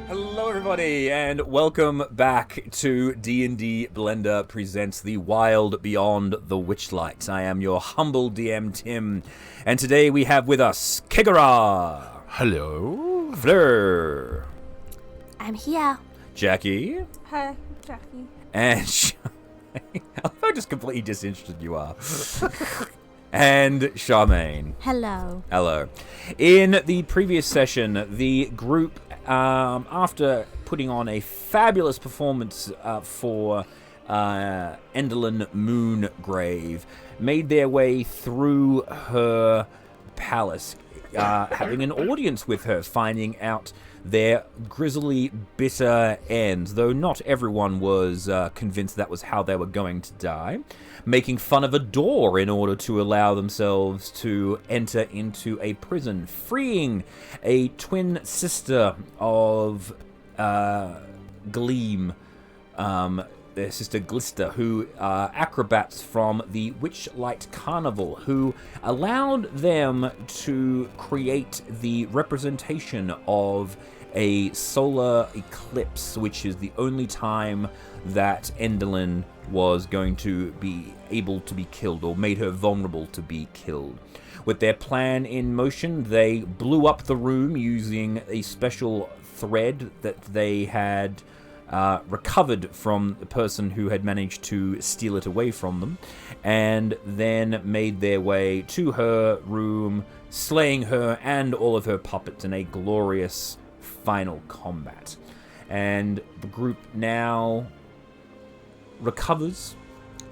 Hello everybody, and welcome back to D&D Blender presents The Wild Beyond the Witchlight. I am your humble DM, Tim, and today we have with us Kegara. Hello. Fleur. I'm here. Jackie. Hi, Jackie. And how just completely disinterested you are. And Charmaine. Hello. Hello. In the previous session, the group, after putting on a fabulous performance for Enderlin Moongrave, made their way through her palace, having an audience with her, finding out their grisly, bitter end, though not everyone was convinced that was how they were going to die, making fun of a door in order to allow themselves to enter into a prison, freeing a twin sister of Gleam, their sister Glister, who are acrobats from the Witchlight Carnival, who allowed them to create the representation of a solar eclipse, which is the only time that Enderlin was going to be able to be killed, or made her vulnerable to be killed. With their plan in motion, they blew up the room using a special thread that they had recovered from the person who had managed to steal it away from them, and then made their way to her room, slaying her and all of her puppets in a glorious final combat. And the group now recovers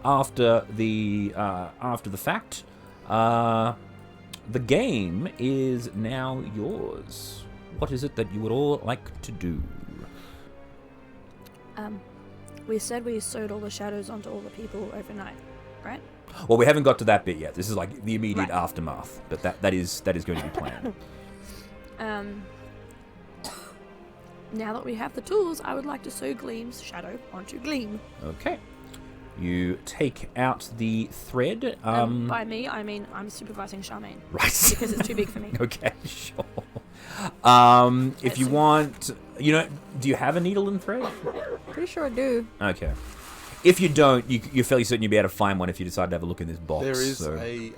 after the fact. The game is now yours. What is it that you would all like to do? We said we sewed all the shadows onto all the people overnight, right? Well, we haven't got to that bit yet. This is like the immediate Right. aftermath, but that is going to be planned. Now that we have the tools, I would like to sew Gleam's shadow onto Gleam. Okay. You take out the thread. By me, I mean I'm supervising Charmaine. Right. Because it's too big for me. Okay, sure. If you want, do you have a needle and thread? Pretty sure I do. Okay. If you don't, you're fairly certain you'll be able to find one if you decide to have a look in this box. There is so. a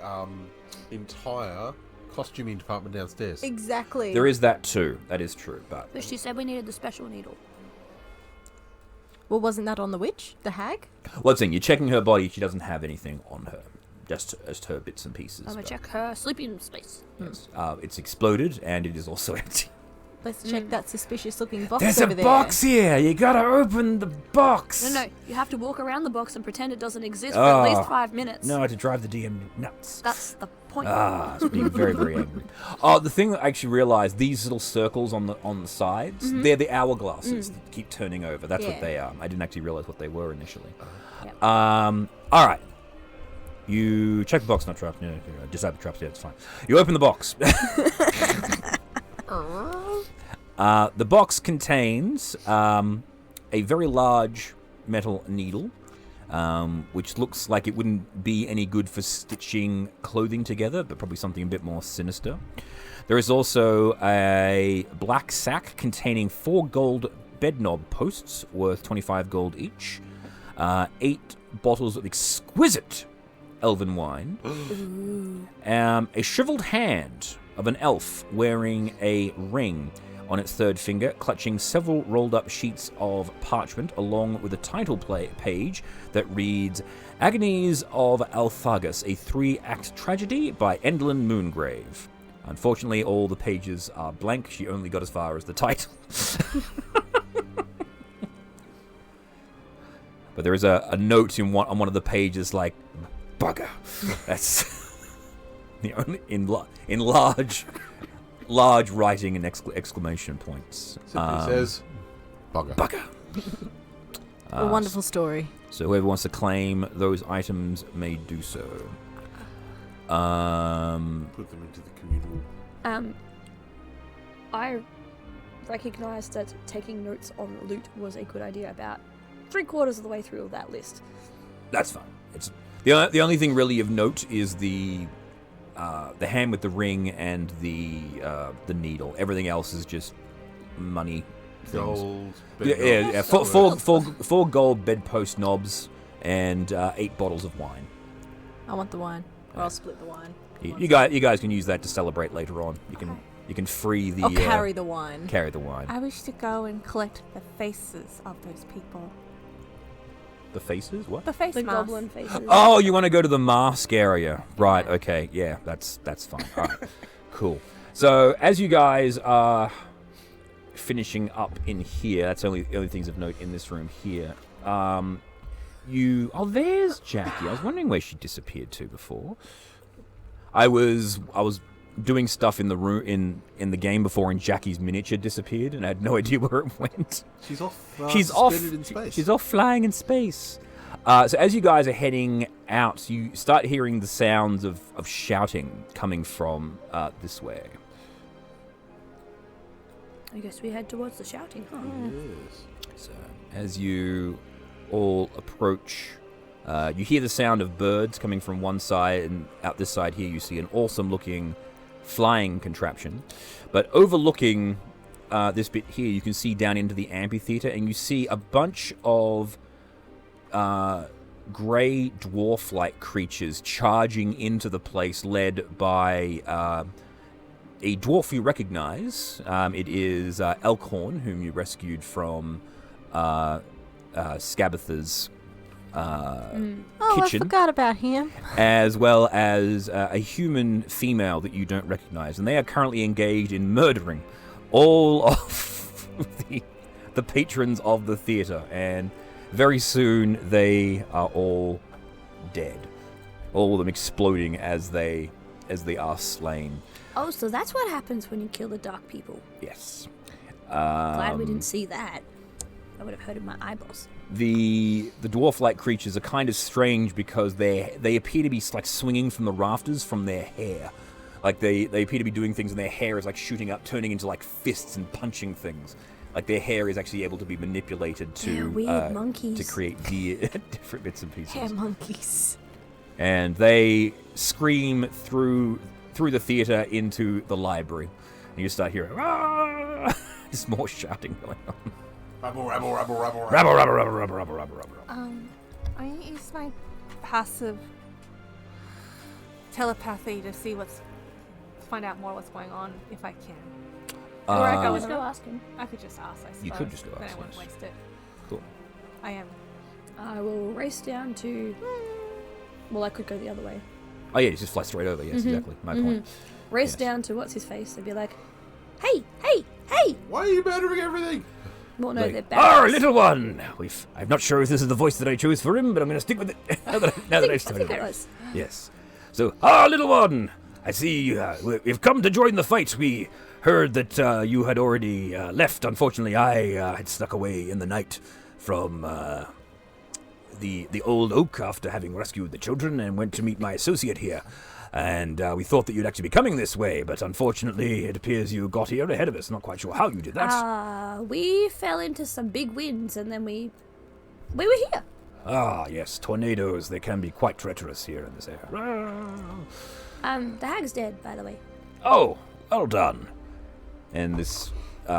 entire costuming department downstairs. Exactly. There is that too. That is true, but But she said we needed the special needle. Well, wasn't that on the witch? The hag? well, thing you're checking her body. She doesn't have anything on her, just her bits and pieces. I'm gonna but- check her sleeping space. Yes. It's exploded and it is also empty. Let's check that suspicious looking box There's over a there. box here. You gotta open the box. No, you have to walk around the box and pretend it doesn't exist for at least 5 minutes. No, to drive the DM nuts. That's the point. It's being very, very angry. Oh, the thing that I actually realized, these little circles on the sides, they're the hourglasses that keep turning over. That's what Yeah. they are. I didn't actually realize what they were initially. Yep. All right. You check the box, not trap. No, disable the traps. Yeah, it's fine. You open the box. The box contains a very large metal needle, which looks like it wouldn't be any good for stitching clothing together, but probably something a bit more sinister. There is also a black sack containing 4 gold bed knob posts worth 25 gold each, 8 bottles of exquisite elven wine, a shriveled hand of an elf wearing a ring on its third finger, clutching several rolled-up sheets of parchment, along with a title page that reads, Agonies of Althagus, a 3-act tragedy by Enderlin Moongrave. Unfortunately, all the pages are blank. She only got as far as the title. But there is a note on one of the pages like, bugger. That's the only in large writing and exclamation points. Simply says, bugger. Bugger. A wonderful story. So whoever wants to claim those items may do so. Put them into the communal. I recognized that taking notes on loot was a good idea about 3/4 of the way through that list. That's fine. It's the only thing really of note is the hand with the ring and the needle. Everything else is just money Gold. Yeah. Four gold bedpost knobs and 8 bottles of wine. I want the wine. Or I'll split the wine. You guys can use that to celebrate later on. You can free the. I'll carry the wine. Carry the wine. I wish to go and collect the faces of those people. The faces? What? The face The masks. goblin faces. Oh, you want to go to the mask area. Right, okay. Yeah, that's fine. All right. Cool. So, as you guys are finishing up in here, that's the only things of note in this room here. There's Jackie. I was wondering where she disappeared to before. I was doing stuff in the room in the game before, and Jackie's miniature disappeared, and I had no idea where it went. She's off. She's off in space. She's off flying in space. So as you guys are heading out, you start hearing the sounds of shouting coming from this way. I guess we head towards the shouting, huh? Yes. So as you all approach, you hear the sound of birds coming from one side, and out this side here you see an awesome-looking flying contraption. But overlooking this bit here, you can see down into the amphitheater, and you see a bunch of grey dwarf-like creatures charging into the place, led by a dwarf you recognize. It is Elkhorn, whom you rescued from Scabatha's Oh, kitchen, I forgot about him. as well as a human female that you don't recognize. And they are currently engaged in murdering all of the patrons of the theater. And very soon they are all dead. All of them exploding as they are slain. Oh, so that's what happens when you kill the dark people. Yes. Glad we didn't see that. I would have hurted my eyeballs. The dwarf-like creatures are kind of strange because they appear to be like swinging from the rafters from their hair. Like they appear to be doing things, and their hair is like shooting up, turning into like fists and punching things. Like their hair is actually able to be manipulated to weird monkeys. to create different bits and pieces. Hair monkeys. And they scream through the theater into the library, and you start hearing there's more shouting going on. Rabble. I use my passive telepathy to find out more what's going on if I can. Or I I could was just go ask him. I could just ask, I suppose. You could just go Then ask, I wouldn't yes. waste it. Cool. I am. I will race down to... Well, I could go the other way. Oh yeah, you just fly straight over. Yes, exactly. My point. Race Yes. down to what's-his-face and be like, hey, hey, hey! Why are you murdering everything? Well, no, Like, they're bad. little one! I'm not sure if this is the voice that I chose for him, but I'm going to stick with it now that I've I started think it it. was. Yes. So, little one! I see we've come to join the fight. We heard that you had already left. Unfortunately, I had snuck away in the night from the old oak after having rescued the children and went to meet my associate here. And we thought that you'd actually be coming this way, but unfortunately it appears you got here ahead of us. Not quite sure how you did that. We fell into some big winds and then we were here. Ah, yes, tornadoes. They can be quite treacherous here in this area. The hag's dead, by the way. Oh, well done. And this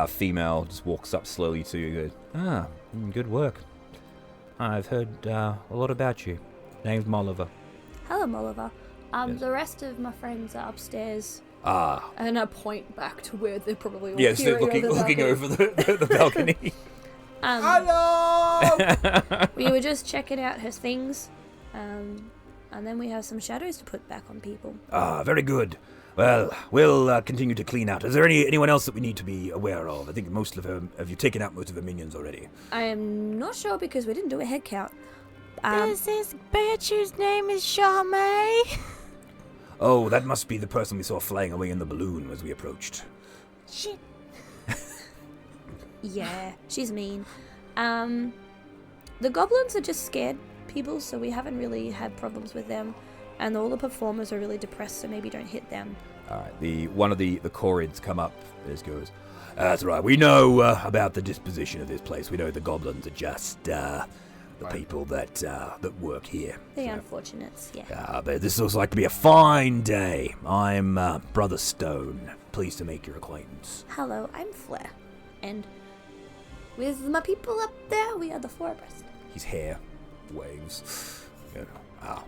female just walks up slowly to you and goes, good work. I've heard a lot about you. Name's Moliver. Hello, Moliver. Yes. The rest of my friends are upstairs. Ah. And I point back to where they're probably all Yes, they're peering looking over the over the balcony. Hello! We were just checking out her things. And then we have some shadows to put back on people. Ah, very good. Well, we'll continue to clean out. Is there anyone else that we need to be aware of? I think most of them, have you taken out most of the minions already? I am not sure because we didn't do a head count. There's this bitch whose name is Charmaine. Oh, that must be the person we saw flying away in the balloon as we approached. Shit. Yeah, she's mean. The goblins are just scared people, so we haven't really had problems with them. And all the performers are really depressed, so maybe don't hit them. All right, one of the Chorids come up and goes, that's right, we know about the disposition of this place. We know the goblins are just the people that work here. The unfortunates, yeah. But this looks like to be a fine day. I'm Brother Stone. Pleased to make your acquaintance. Hello, I'm Flair. And With my people up there, we are the four abreast. His hair waves.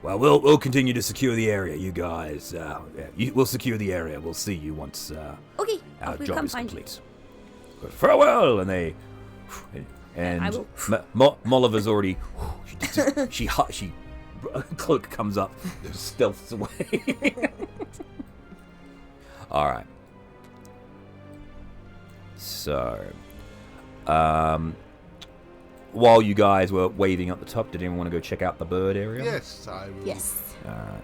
Well, we'll continue to secure the area, you guys. We'll secure the area. We'll see you once Okay, our we'll job come is find complete. Good. Farewell! And they... And I will- Moliver's already... She cloak comes up, stealths away. All right. So, while you guys were waving up the top, did anyone want to go check out the bird area? Yes, I will. Yes. Alright.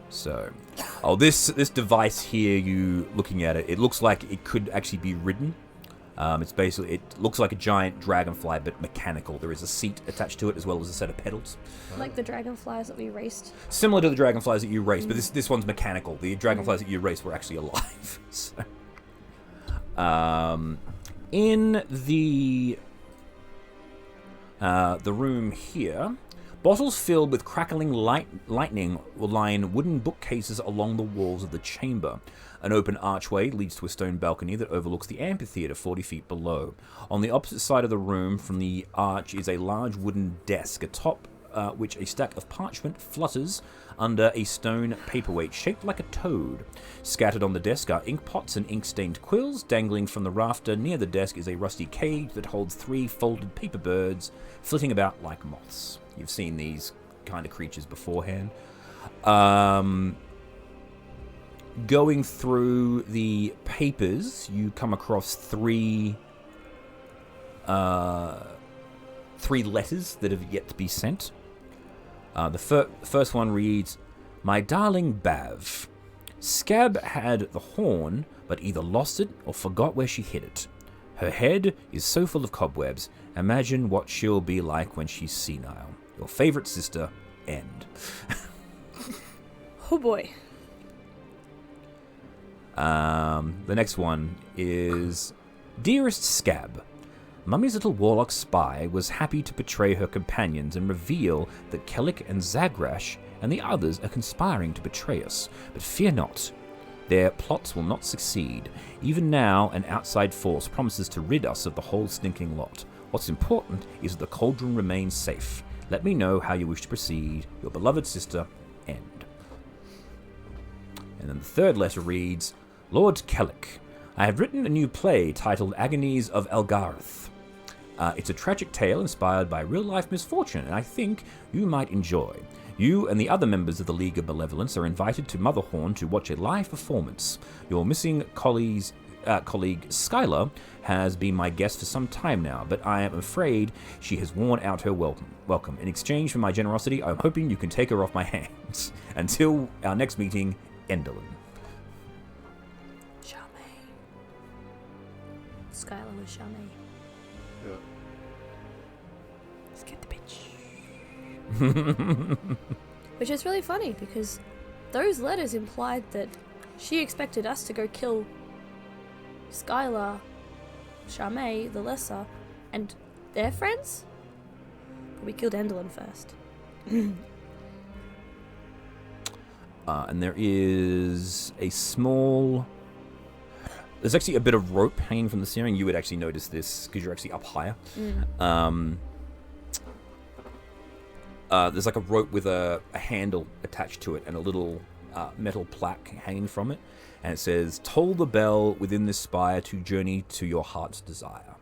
So, this device here, you looking at it, it looks like it could actually be ridden. It looks like a giant dragonfly, but mechanical. There is a seat attached to it as well as a set of pedals. Like the dragonflies that we raced. Similar to the dragonflies that you raced, but this one's mechanical. The dragonflies that you raced were actually alive. So, in the room here, bottles filled with crackling lightning line wooden bookcases along the walls of the chamber. An open archway leads to a stone balcony that overlooks the amphitheater 40 feet below. On the opposite side of the room from the arch is a large wooden desk, atop which a stack of parchment flutters under a stone paperweight shaped like a toad. Scattered on the desk are ink pots and ink-stained quills. Dangling from the rafter near the desk is a rusty cage that holds 3 folded paper birds flitting about like moths. You've seen these kind of creatures beforehand. Going through the papers, you come across 3 letters that have yet to be sent. The first one reads, "My darling Bav, Scab had the horn, but either lost it or forgot where she hid it. Her head is so full of cobwebs. Imagine what she'll be like when she's senile. Your favorite sister, End." Oh boy. The next one is, "Dearest Scab, Mummy's little warlock spy was happy to betray her companions and reveal that Kellic and Zagrash and the others are conspiring to betray us. But fear not. Their plots will not succeed. Even now, an outside force promises to rid us of the whole stinking lot. What's important is that the cauldron remains safe. Let me know how you wish to proceed. Your beloved sister, End." And then the third letter reads, "Lord Kellic, I have written a new play titled Agonies of Elgarth. It's a tragic tale inspired by real-life misfortune, and I think you might enjoy. You and the other members of the League of Malevolence are invited to Motherhorn to watch a live performance. Your missing colleague Skylar has been my guest for some time now, but I am afraid she has worn out her welcome. In exchange for my generosity, I'm hoping you can take her off my hands. Until our next meeting, Endelin." Charmaine. Skylar was Charmaine. Yeah. Let's get the bitch. Which is really funny because those letters implied that she expected us to go kill Skylar, Charmaine, the Lesser, and their friends. But we killed Endelin first. And there is a small... There's actually a bit of rope hanging from the ceiling. You would actually notice this because you're actually up higher. There's like a rope with a handle attached to it and a little metal plaque hanging from it. And it says, "Toll the bell within this spire to journey to your heart's desire."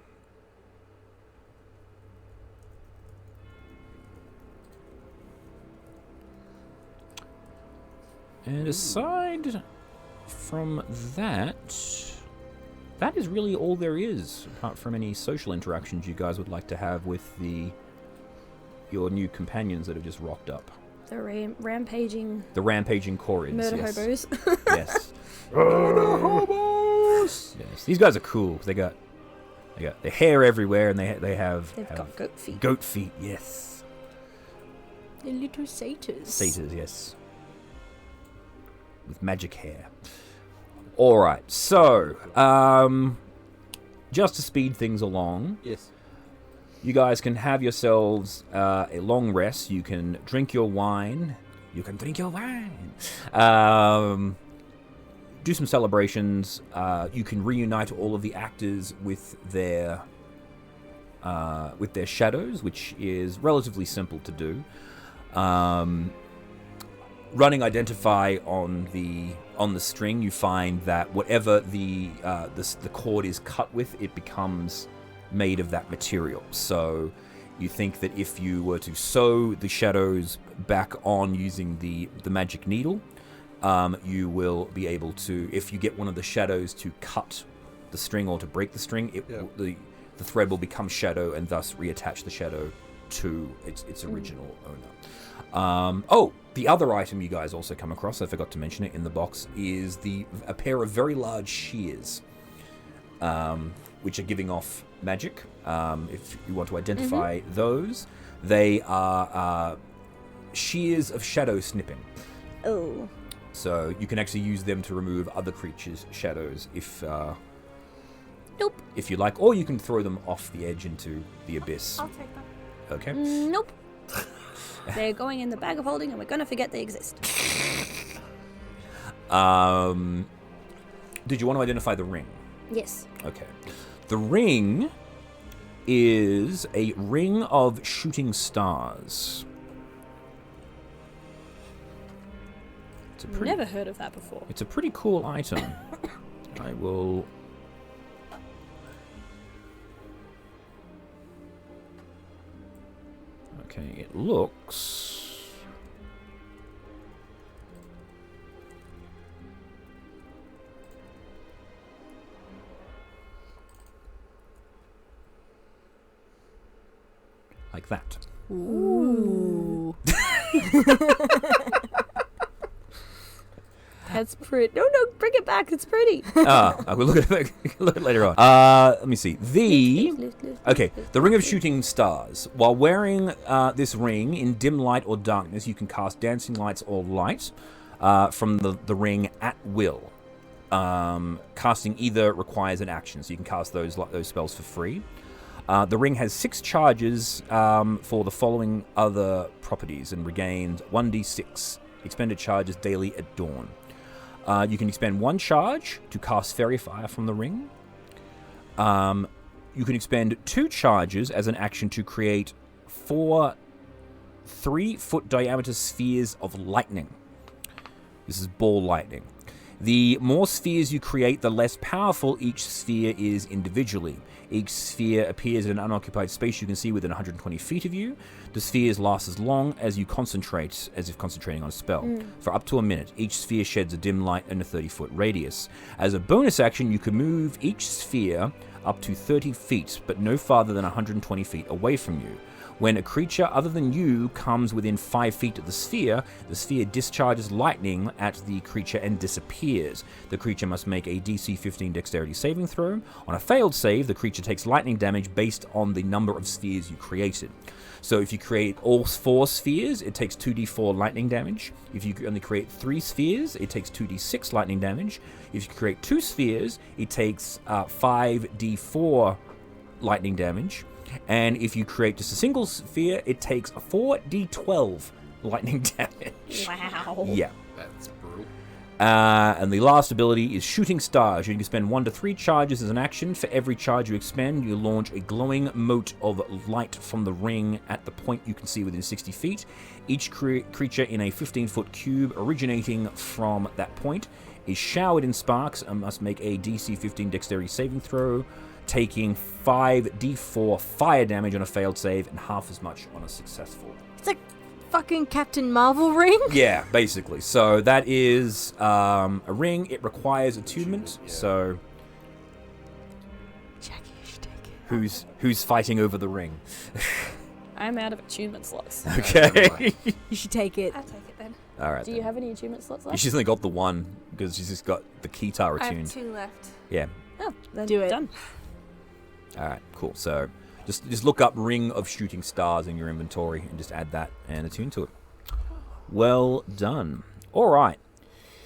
And aside from that, that is really all there is, apart from any social interactions you guys would like to have with your new companions that have just rocked up. The rampaging The rampaging Corids. murder Yes. hobos. Yes. Murder hobos! Yes. These guys are cool. They got their hair everywhere, and they have They've got goat feet. Goat feet, yes. They're little satyrs. Satyrs, yes. With magic hair. Alright, so, just to speed things along, Yes. you guys can have yourselves a long rest. You can drink your wine. do some celebrations. You can reunite all of the actors with their shadows, which is relatively simple to do. Running identify on the string, you find that whatever the cord is cut with, it becomes made of that material. So you think that if you were to sew the shadows back on using the magic needle, you will be able to, if you get one of the shadows to cut the string or to break the string, the thread will become shadow and thus reattach the shadow to its original owner. The other item you guys also come across, I forgot to mention it in the box, is a pair of very large shears, which are giving off magic. If you want to identify those, they are shears of shadow snipping. Oh. So you can actually use them to remove other creatures' shadows if if you like, or you can throw them off the edge into the abyss. I'll take them. Okay. Nope. They're going in the bag of holding, and we're going to forget they exist. Did you want to identify the ring? Yes. Okay. The ring is a ring of shooting stars. Never heard of that before. It's a pretty cool item. I will... Okay, it looks... like that. Ooh. That's pretty. No, bring it back. It's pretty. We'll look at it later on. Let me see. The Ring of Shooting Stars. While wearing this ring in dim light or darkness, you can cast dancing lights or light from the ring at will. Casting either requires an action, so you can cast those spells for free. The ring has 6 charges for the following other properties and regains 1d6 expended charges daily at dawn. You can expend 1 charge to cast Fairy Fire from the ring. You can expend 2 charges as an action to create 4 3-foot diameter spheres of lightning. This is ball lightning. The more spheres you create, the less powerful each sphere is individually. Each sphere appears in an unoccupied space you can see within 120 feet of you. The spheres last as long as you concentrate, as if concentrating on a spell, for up to a minute. Each sphere sheds a dim light in a 30-foot radius. As a bonus action, you can move each sphere up to 30 feet, but no farther than 120 feet away from you. When a creature other than you comes within 5 feet of the sphere discharges lightning at the creature and disappears. The creature must make a DC 15 dexterity saving throw. On a failed save, the creature takes lightning damage based on the number of spheres you created. So if you create all 4 spheres, it takes 2d4 lightning damage. If you only create 3 spheres, it takes 2d6 lightning damage. If you create 2 spheres, it takes 5d4 lightning damage. And if you create just a single sphere, it takes 4d12 lightning damage. Wow. Yeah. That's brutal. And the last ability is Shooting Stars. You can spend 1 to 3 charges as an action. For every charge you expend, you launch a glowing mote of light from the ring at the point you can see within 60 feet. Each creature in a 15-foot cube originating from that point is showered in sparks and must make a DC 15 dexterity saving throw, taking 5d4 fire damage on a failed save and half as much on a successful. It's like fucking Captain Marvel ring. Yeah, basically. So that is a ring. It requires attunement. Yeah. So Jackie, you should take it. who's fighting over the ring? I'm out of attunement slots. Okay. You should take it. I'll take it then. All right. Do you have any attunement slots left? She's only got the one because she's just got the guitar I have attuned. 2 left. Yeah. Oh, then Do it. Done. All right. Cool. So just look up Ring of Shooting Stars in your inventory and just add that and attune to it. Well done. All right.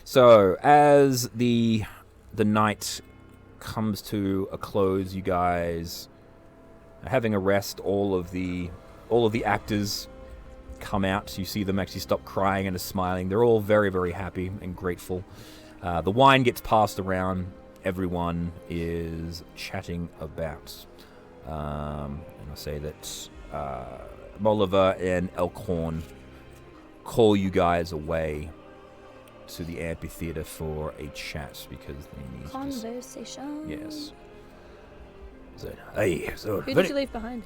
So as the night comes to a close, you guys are having a rest. All of the actors come out. You see them actually stop crying and are smiling. They're all very, very happy and grateful. The wine gets passed around. Everyone is chatting about. And I'll say that Moliver and Elkhorn call you guys away to the amphitheater for a chat because they need Conversation. Yes. So, hey, so Who did you leave behind?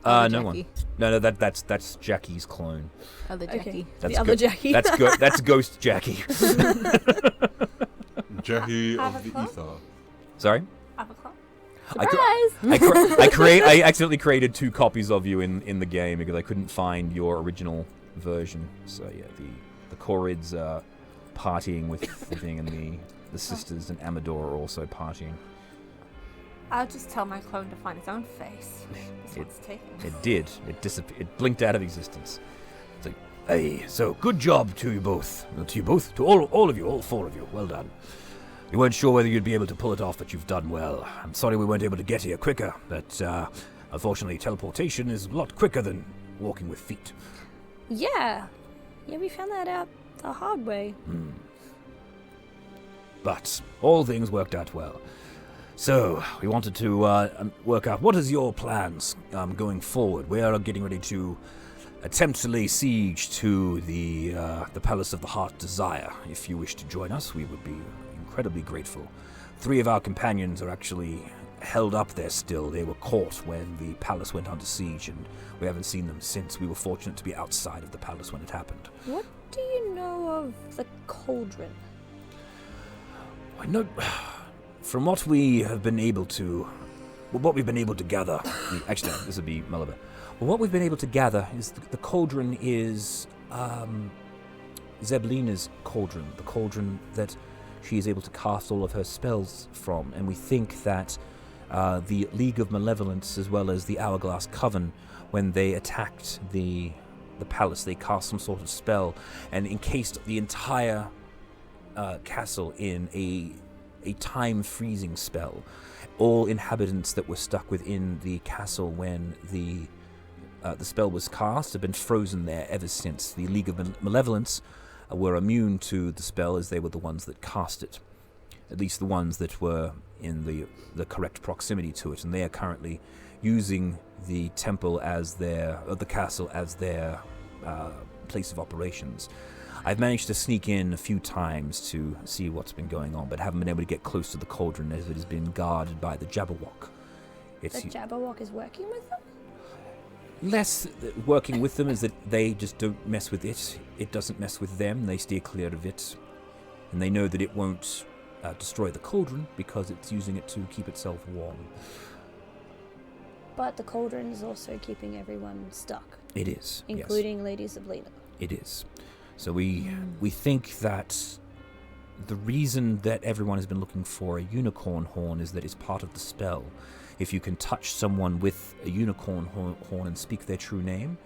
no one. No, that's Jackie's clone. Other Okay. Jackie. The other Jackie. That's Ghost Jackie. Jackie of the Avocado? ether. Sorry. Avocado? I accidentally created 2 copies of you in the game because I couldn't find your original version. So yeah, the Corrids are partying with the thing, and the sisters and Amador are also partying. I'll just tell my clone to find its own face. This one's taken. It did. It disappeared. It blinked out of existence. It's like, hey, so good job to you both. To you both. To all of you, all 4 of you. Well done. We weren't sure whether you'd be able to pull it off, but you've done well. I'm sorry we weren't able to get here quicker, but unfortunately teleportation is a lot quicker than walking with feet. Yeah. Yeah, we found that out the hard way. But all things worked out well. So, we wanted to work out, what is your plans going forward? We are getting ready to attempt to lay siege to the Palace of the Heart Desire. If you wish to join us, we would be incredibly grateful. 3 of our companions are actually held up there still. They were caught when the palace went under siege, and we haven't seen them since. We were fortunate to be outside of the palace when it happened. What do you know of the cauldron? I know, from what we have been able to, what we've been able to gather, actually, no, this would be Moliver. Well, what we've been able to gather is the cauldron is Ziblina's cauldron, the cauldron that she is able to cast all of her spells from, and we think that the League of Malevolence, as well as the Hourglass Coven, when they attacked the palace, they cast some sort of spell and encased the entire castle in a time freezing spell. All inhabitants that were stuck within the castle when the spell was cast have been frozen there ever since. The League of Malevolence were immune to the spell, as they were the ones that cast it, at least the ones that were in the correct proximity to it, and they are currently using the temple as the castle as their place of operations. I've managed to sneak in a few times to see what's been going on, but haven't been able to get close to the cauldron as it has been guarded by the Jabberwock. The Jabberwock is working with them? Less working with them is that they just don't mess with it. It doesn't mess with them. They steer clear of it. And they know that it won't destroy the cauldron because it's using it to keep itself warm. But the cauldron is also keeping everyone stuck. It is, including yes. Lady Ziblina. It is. So we think that the reason that everyone has been looking for a unicorn horn is that it's part of the spell. If you can touch someone with a unicorn horn and speak their true name,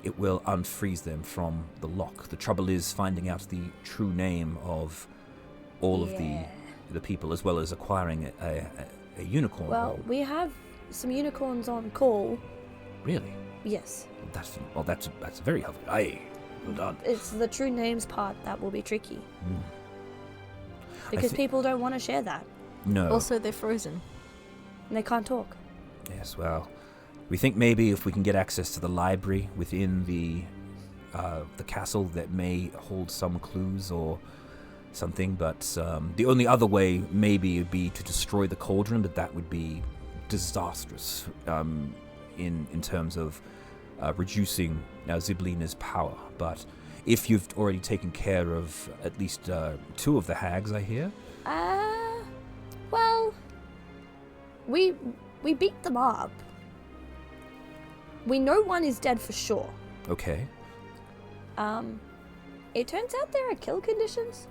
it will unfreeze them from the lock. The trouble is finding out the true name of all of the people, as well as acquiring a unicorn horn. Well, we have some unicorns on call. Really? Yes. That's very helpful. Aye, well done. It's the true names part that will be tricky. Because people don't want to share that. No. Also, they're frozen. And they can't talk. Yes, well, we think maybe if we can get access to the library within the castle that may hold some clues or something, but the only other way maybe would be to destroy the cauldron, but that would be disastrous in terms of reducing Ziblina's power. But if you've already taken care of at least 2 of the hags, I hear. Well, we beat them up. We know one is dead for sure. Okay. It turns out there are kill conditions.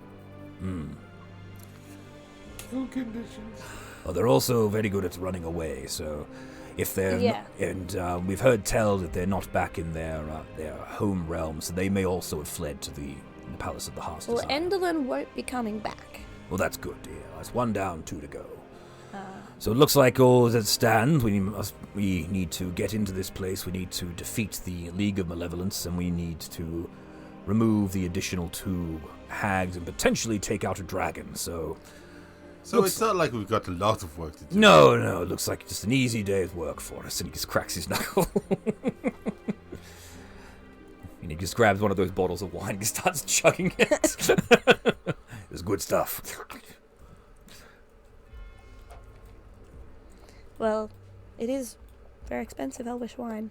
Kill conditions. Well, they're also very good at running away, so if they're and we've heard tell that they're not back in their home realm, so they may also have fled to the Palace of the Heart. Well, Enderlin won't be coming back. Well, that's good, dear. That's 1 down, 2 to go. So it looks like all that stands. We need to get into this place. We need to defeat the League of Malevolence, and we need to remove the additional 2 hags and potentially take out a dragon. So It's not like we've got a lot of work to do. no, it looks like just an easy day's work for us. And he just cracks his knuckle. And he just grabs one of those bottles of wine and starts chugging it. It's good stuff. Well, it is very expensive Elvish wine.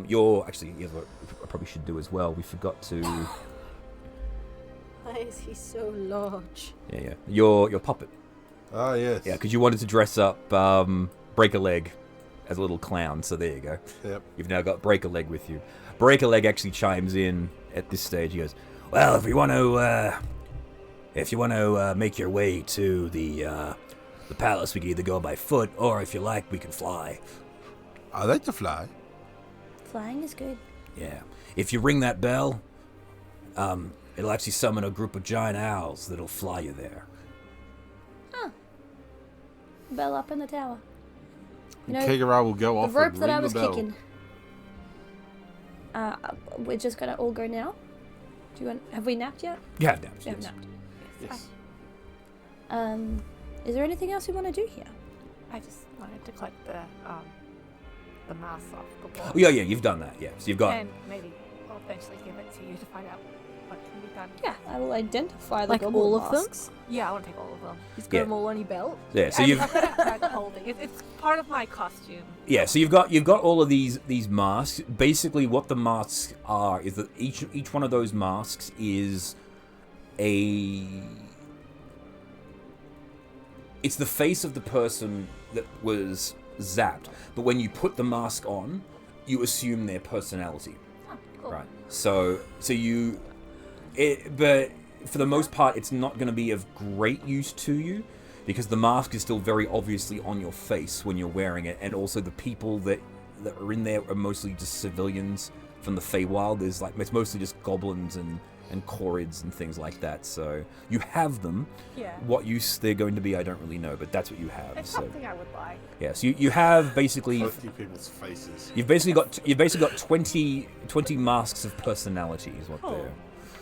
You're actually, here's what I probably should do as well. We forgot to. Why is he so large? Yeah. Your puppet. Ah, yes. Yeah, because you wanted to dress up Break a Leg as a little clown. So there you go. Yep. You've now got Break a Leg with you. Break a Leg actually chimes in at this stage. He goes, "Well, if you want to make your way to the palace, we can either go by foot, or if you like, we can fly." I like to fly. Flying is good. Yeah. If you ring that bell, it'll actually summon a group of giant owls that'll fly you there. Bell up in the tower. You know, Kegara will go the off rope and that ring I was the bell. kicking. We're just gonna all go now. Do you want? Have we napped yet? You have naps, We have yes. napped. Yes. Is there anything else we want to do here? I just wanted to collect the mask off the wall. Oh, yeah, you've done that, yeah. So you've got... And maybe I'll eventually give it to you to find out what can be done. Yeah, I will identify the Like goblin all of them? masks. Yeah, I want to take all of them. He's got Yeah. them all on your belt. Yeah, so I've you've... got that holding. It's part of my costume. Yeah, so you've got all of these masks. Basically, what the masks are is that each one of those masks is it's the face of the person that was zapped, but when you put the mask on, you assume their personality. Oh, cool. Right. So but for the most part, it's not going to be of great use to you because the mask is still very obviously on your face when you're wearing it, and also the people that are in there are mostly just civilians from the Feywild. It's mostly just goblins and Chorids and things like that. So you have them. Yeah. What use they're going to be, I don't really know, but that's what you have. It's So something I would like. yeah, so you have basically. 50 people's faces. You've basically got 20 masks of personality is what Cool. they're.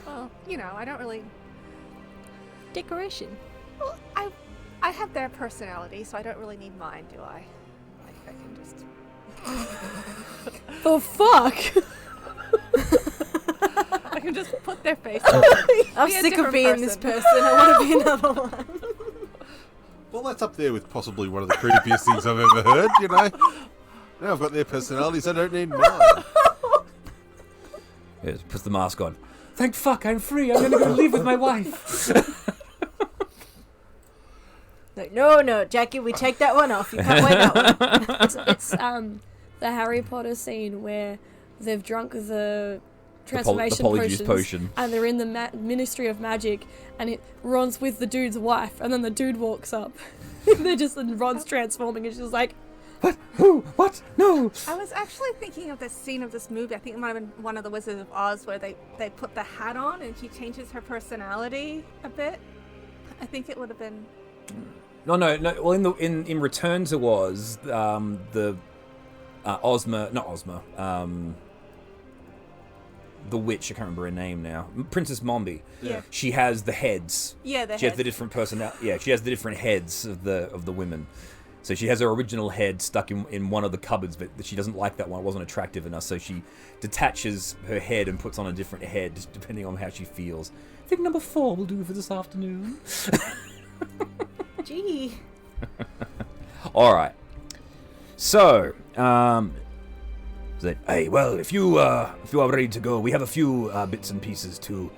Well, I don't really. Decoration. Well, I have their personality, so I don't really need mine, do I? I can just. The fuck? I can just put their face on. I'm Be a sick of different being this person. person. I want to be another one. Well, that's up there with possibly one of the creepiest things I've ever heard, Now I've got their personalities, I don't need mine. Yeah, puts the mask on. Thank fuck, I'm free. I'm gonna go live with my wife. No, Jackie, we take that one off. You can't wear that one. It's the Harry Potter scene where they've drunk the transformation polyjuice potion. and they're in the Ministry of Magic, and Ron's with the dude's wife, and then the dude walks up. and Ron's transforming, and she's like, What? Who? What? No. I was actually thinking of this scene of this movie. I think it might have been one of the Wizards of Oz where they put the hat on and she changes her personality a bit. I think it would have been. No. Well, in Return to Oz, the Ozma, the witch, I can't remember her name now. Princess Mombi. Yeah. She has the heads. Yeah, She has the different personality. Yeah, she has the different heads of the women. So she has her original head stuck in one of the cupboards, but she doesn't like that one. It wasn't attractive enough, so she detaches her head and puts on a different head, just depending on how she feels. I think number 4 will do for this afternoon. Gee. All right. So, hey, well, if you are ready to go, we have a few bits and pieces to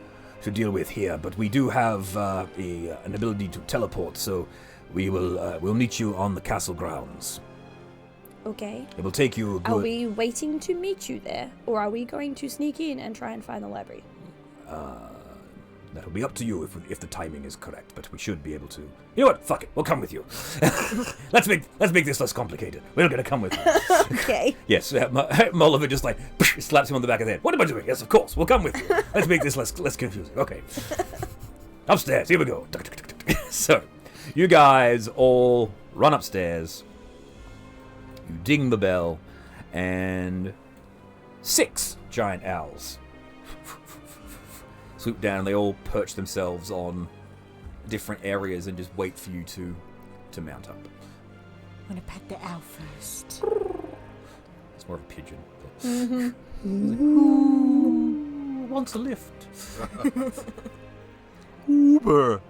deal with here, but we do have an ability to teleport, so we'll meet you on the castle grounds. okay. It will take you a good... Are we waiting to meet you there, or are we going to sneak in and try and find the library? That'll be up to you if the timing is correct, but we should be able to. You know what? Fuck it. We'll come with you. let's make this less complicated. We're gonna come with you. Okay. Yes, Moliver just like slaps him on the back of the head. What am I doing? Yes, of course. We'll come with you. Let's make this less confusing. Okay. Upstairs. Here we go. So, you guys all run upstairs. You ding the bell, and 6 giant owls swoop down. They all perch themselves on different areas and just wait for you to mount up. I'm gonna pet the owl first. It's more of a pigeon. Mm-hmm. Wants a lift. Uber.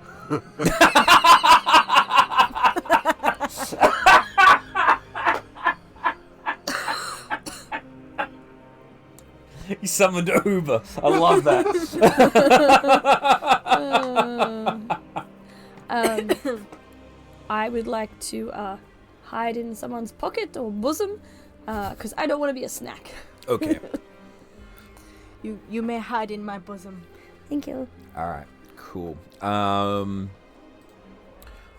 He summoned Uber. I love that. I would like to hide in someone's pocket or bosom, because I don't want to be a snack. Okay. You may hide in my bosom. Thank you. All right. Cool.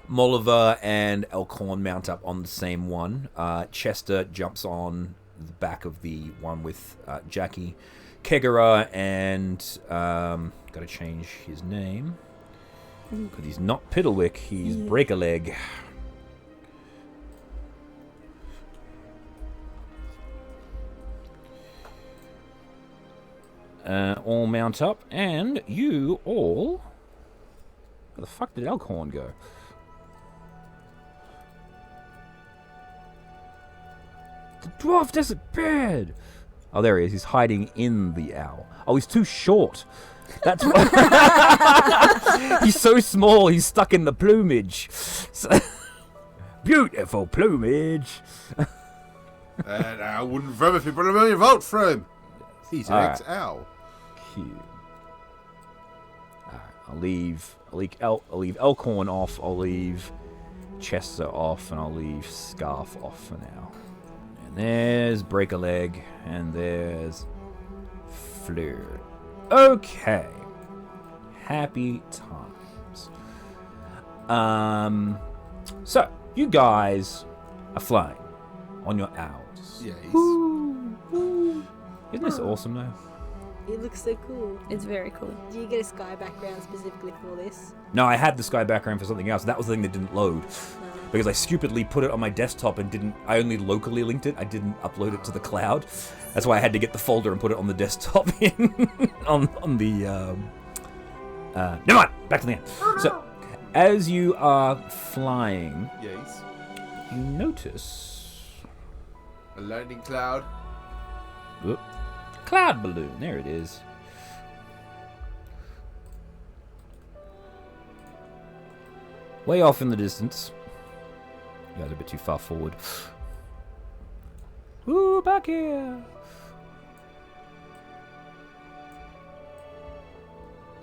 Moliver and Elkhorn mount up on the same one. Chester jumps on the back of the one with Jackie. Kegara and got to change his name because he's not Piddlewick. He's Break-a-Leg. All mount up, and you all... Where the fuck did Elkhorn go? The dwarf disappeared! Oh, there he is. He's hiding in the owl. Oh, he's too short. That's why. He's so small, he's stuck in the plumage. So... Beautiful plumage. And I wouldn't from if you put a million votes for him. He's an All right. ex-owl. Cute. Alright, I'll leave Elkhorn off, I'll leave Chester off, and I'll leave Scarf off for now. And there's Break-a-Leg, and there's Fleur. Okay. Happy times. So, you guys are flying on your owls. Yes. Isn't this awesome though? It looks so cool. It's very cool. Do you get a sky background specifically for this? No, I had the sky background for something else. That was the thing that didn't load. Because I stupidly put it on my desktop and I only locally linked it. I didn't upload it to the cloud. That's why I had to get the folder and put it on the desktop on the... never mind! Back to the end. So, as you are flying, Yes. you notice... A lightning cloud. Whoop. Cloud balloon. There it is. Way off in the distance. You guys are a bit too far forward. Ooh, back here.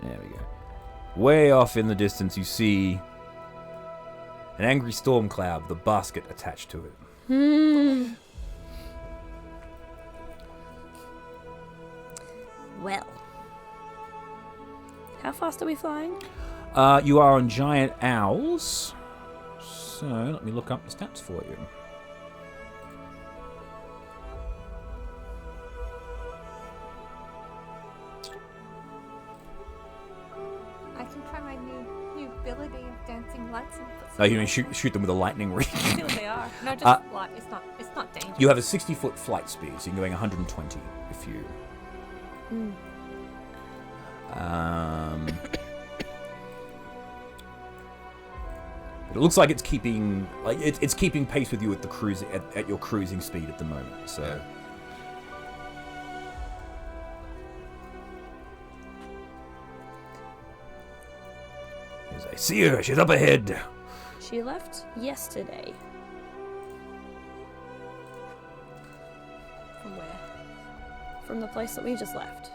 There we go. Way off in the distance, you see an angry storm cloud with a basket attached to it. Well. How fast are we flying? You are on giant owls. So, let me look up the stats for you. I can try my new ability of dancing lights and put some Oh, you mean shoot them with a lightning ring? see what they are. No, just light. It's not dangerous. You have a 60-foot flight speed, so you can go 120 if you... But it looks like it's keeping it's keeping pace with you at the cruising at your cruising speed at the moment. So Yeah. I see her. She's up ahead. She left yesterday. From where? From the place that we just left.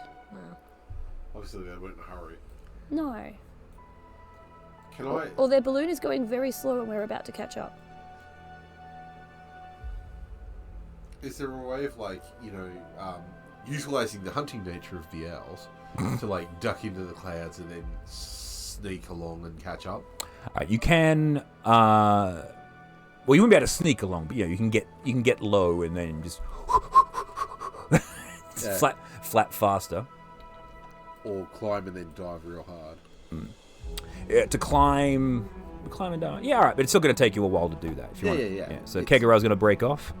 Obviously, they went in a hurry. No. Can I? Or their balloon is going very slow and we're about to catch up. Is there a way of utilizing the hunting nature of the owls to duck into the clouds and then sneak along and catch up? You can. Well, you won't be able to sneak along, but you can get low and then just Yeah. flat faster. Or climb and then dive real hard. Yeah, to climb and down. Yeah, all right, but it's still going to take you a while to do that. If you want. Yeah. So Kegara's going to break off,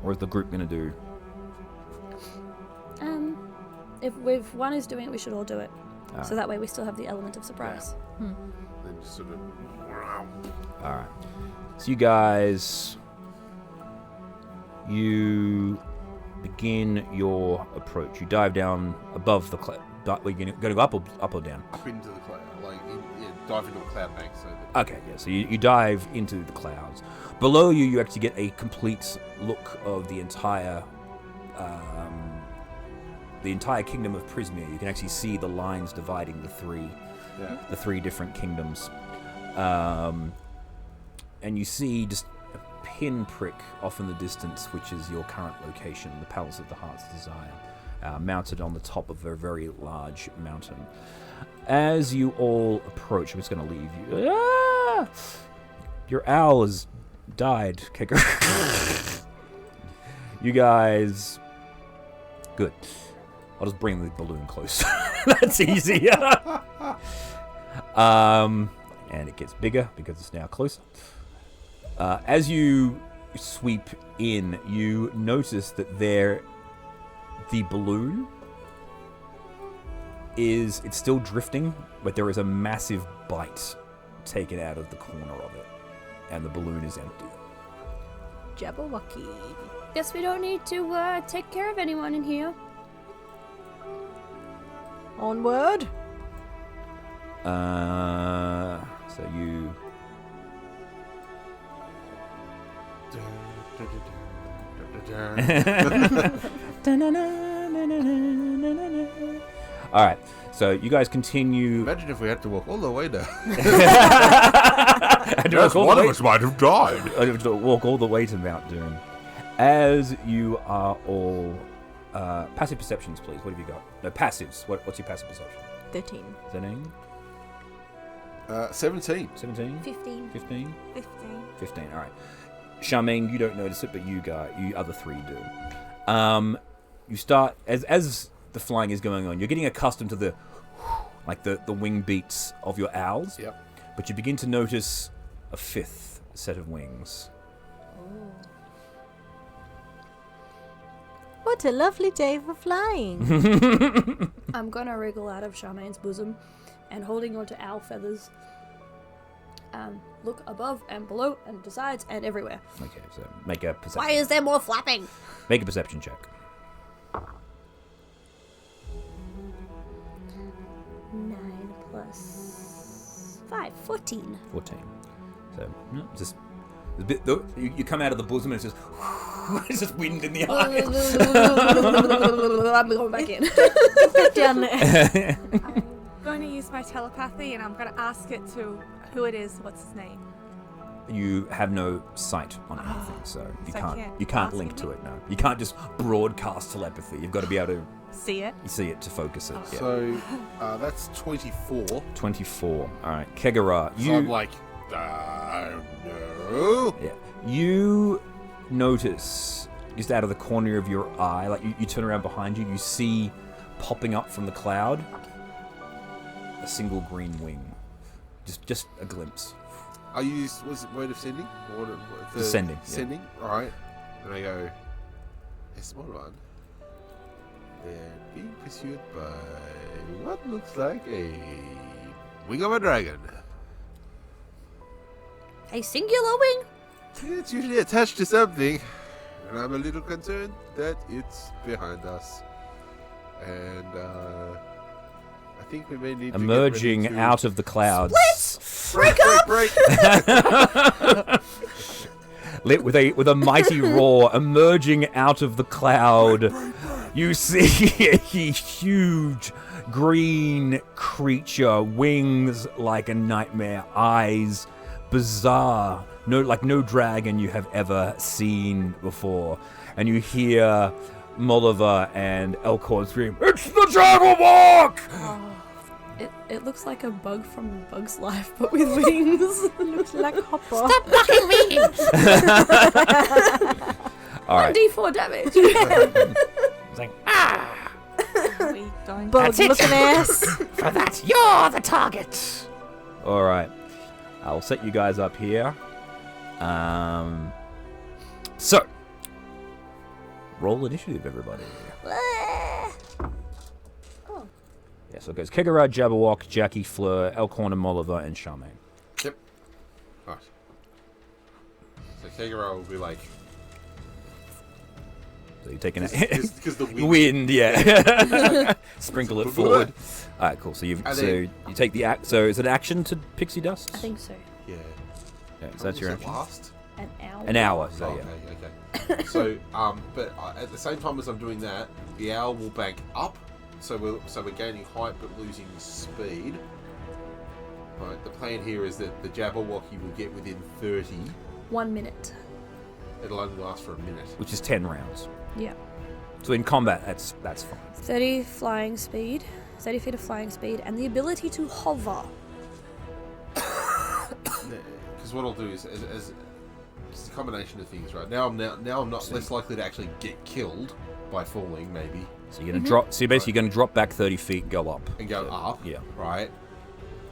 or is the group going to do? if one is doing it, we should all do it. Alright. So that way we still have the element of surprise. Then just sort of. All right. So you guys, you begin your approach. You dive down above the cloud. We're going to go up or down? Up into the cloud, dive into a cloud bank so that. Okay, yeah. So you dive into the clouds. Below you, you actually get a complete look of the entire kingdom of Prismia. You can actually see the lines dividing the three different kingdoms. And you see just a pinprick off in the distance, which is your current location, the Palace of the Heart's Desire, mounted on the top of a very large mountain. As you all approach, I'm just going to leave you. Ah! Your owl has died, Kicker. You guys... Good. I'll just bring the balloon close. That's easier. And it gets bigger because it's now closer. As you sweep in, you notice that the balloon it's still drifting, but there is a massive bite taken out of the corner of it, and the balloon is empty. Jabberwocky. Guess we don't need to take care of anyone in here. Onward. So you... Alright, so you guys continue... Imagine if we had to walk all the way down. Yes, One of us might have died. I have to walk all the way to Mount Doom. As you are all... passive perceptions, please. What have you got? No, passives. What's your passive perception? 13. 13? 17. 17? 15. 15? 15. 15, alright. Charmaine, you don't notice it, but you other three do. You start... As the flying is going on, you're getting accustomed to the wing beats of your owls. Yep. But you begin to notice a fifth set of wings. What a lovely day for flying. I'm gonna wriggle out of Charmaine's bosom and holding onto owl feathers. Look above and below and to sides and everywhere. Okay, so make a perception. Why is there more flapping? Make a perception check. 9 plus 5, 14. 14. So, no, just a bit. You come out of the bosom and it's just it's just wind in the eyes. I'm going back in. Get down there. I'm going to use my telepathy and I'm going to ask it to who it is, what's his name. You have no sight on anything, so you So I can't can't ask link it? to it. No, you can't just broadcast telepathy. You've got to be able to See it? see it to focus it. Yeah. So that's 24. 24. All right, Kegara, So I'm like, no. Yeah. You notice, just out of the corner of your eye, like you turn around behind you, you see popping up from the cloud a single green wing. Just a glimpse. I use, was it word of sending? Or Sending, yeah. Sending, alright. And I go, a small one. They're being pursued by what looks like a wing of a dragon. A singular wing? It's usually attached to something, and I'm a little concerned that it's behind us. And I think we may need Emerging to get ready to out of the clouds. break. Lit with a mighty roar, emerging out of the cloud, you see a huge green creature, wings like a nightmare, eyes bizarre, no dragon you have ever seen before, and you hear Moliver and Elkhorn scream, "It's the Jabberwock!" It looks like a bug from A Bug's Life, but with wings. It looks like Hopper. Stop blocking me! All right. 1d4 damage. It's like, Are we going Bug looking ass. for that, you're the target. All right, I'll set you guys up here. So, roll initiative, everybody. so it goes Kegara, Jabberwock, Jackie, Fleur, Elkhorn and Moliver, and Charmaine. Yep. Right. So Kegara will be like... So you're taking Because the wind, yeah. Sprinkle it forward. All right, cool. So you take the act. So is it action to Pixie Dust? I think so. Yeah. Okay, so that's your action. Last? An hour. An hour. So Oh, yeah. okay. So, but at the same time as I'm doing that, the owl will bank up. So we're gaining height but losing speed. Right. The plan here is that the Jabberwocky will get within 30. 1 minute. It'll only last for a minute. Which is 10 rounds. Yeah. So in combat, that's fine. 30 flying speed, 30 feet of flying speed, and the ability to hover. Because what I'll do is, as it's a combination of things, right? Now I'm not less likely to actually get killed by falling, maybe, So you're gonna drop. So you're basically gonna drop back 30 feet, and go up. and go up. Yeah. Right.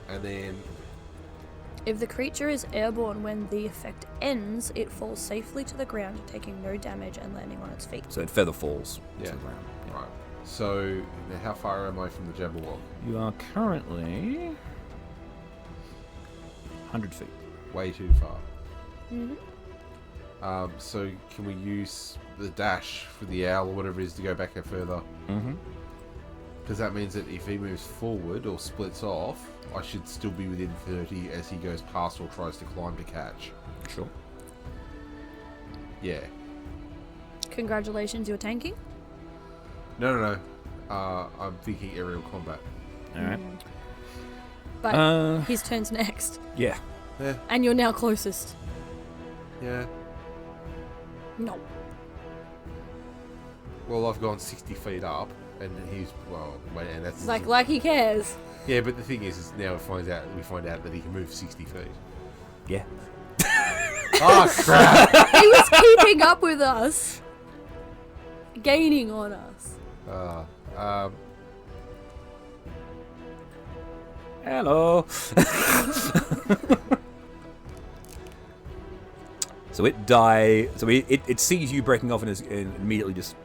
And then If the creature is airborne when the effect ends, it falls safely to the ground, taking no damage and landing on its feet. So it feather falls Yeah. to the ground. Yeah. right. So now how far am I from the Jabberwock? You are currently 100 feet. Way too far. Mm-hmm. So can we use the dash for the owl or whatever it is to go back a further? Mm-hmm. Because that means that if he moves forward or splits off, I should still be within 30 as he goes past or tries to climb to catch. Sure. Yeah. Congratulations, you're tanking. No. I'm thinking aerial combat. All right. But his turn's next. Yeah. Yeah. And you're now closest. Yeah. No. Well, I've gone 60 feet up, and he's and that's Like he cares. Yeah, but the thing is now we find out that he can move 60 feet. Yeah. Oh crap! He was keeping up with us. Gaining on us. Hello. So it it sees you breaking off and immediately just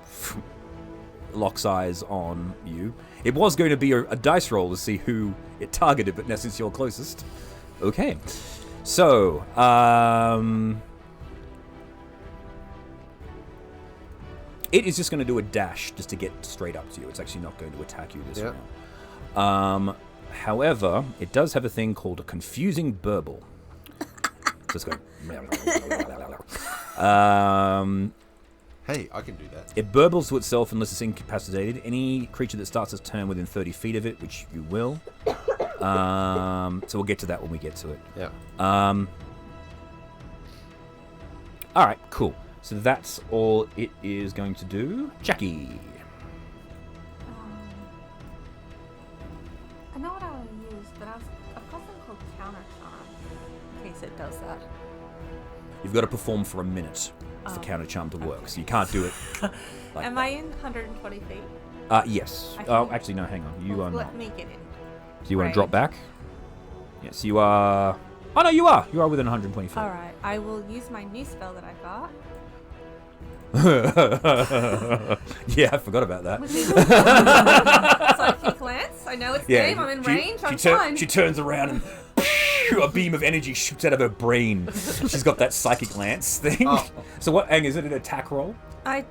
locks eyes on you. It was going to be a dice roll to see who it targeted, but now since you're closest, okay. So it is just going to do a dash just to get straight up to you. It's actually not going to attack you this round. However, it does have a thing called a confusing burble. So it's going. Hey, I can do that. It burbles to itself unless it's incapacitated. Any creature that starts its turn within 30 feet of it, which you will. So we'll get to that when we get to it. Yeah. All right, cool. So that's all it is going to do. Jackie. I know what I would use, but I've got something called counter charm in case it does that. You've got to perform for a minute for counter charm to work, so you can't do it. Like Am I in 120 feet? yes. I Oh, can- actually, no. Hang on. You are Let not. me get in. So you want to Right. drop back? Yes, you are. Oh no, you are. You are within 120 feet. All right, I will use my new spell that I got, Yeah, I forgot about that. which is psychic lance. I know it's Yeah, game. I'm in range. I'm she fine. She turns around and a beam of energy shoots out of her brain. She's got that psychic lance thing. Oh. So what? Hang, is it an attack roll? I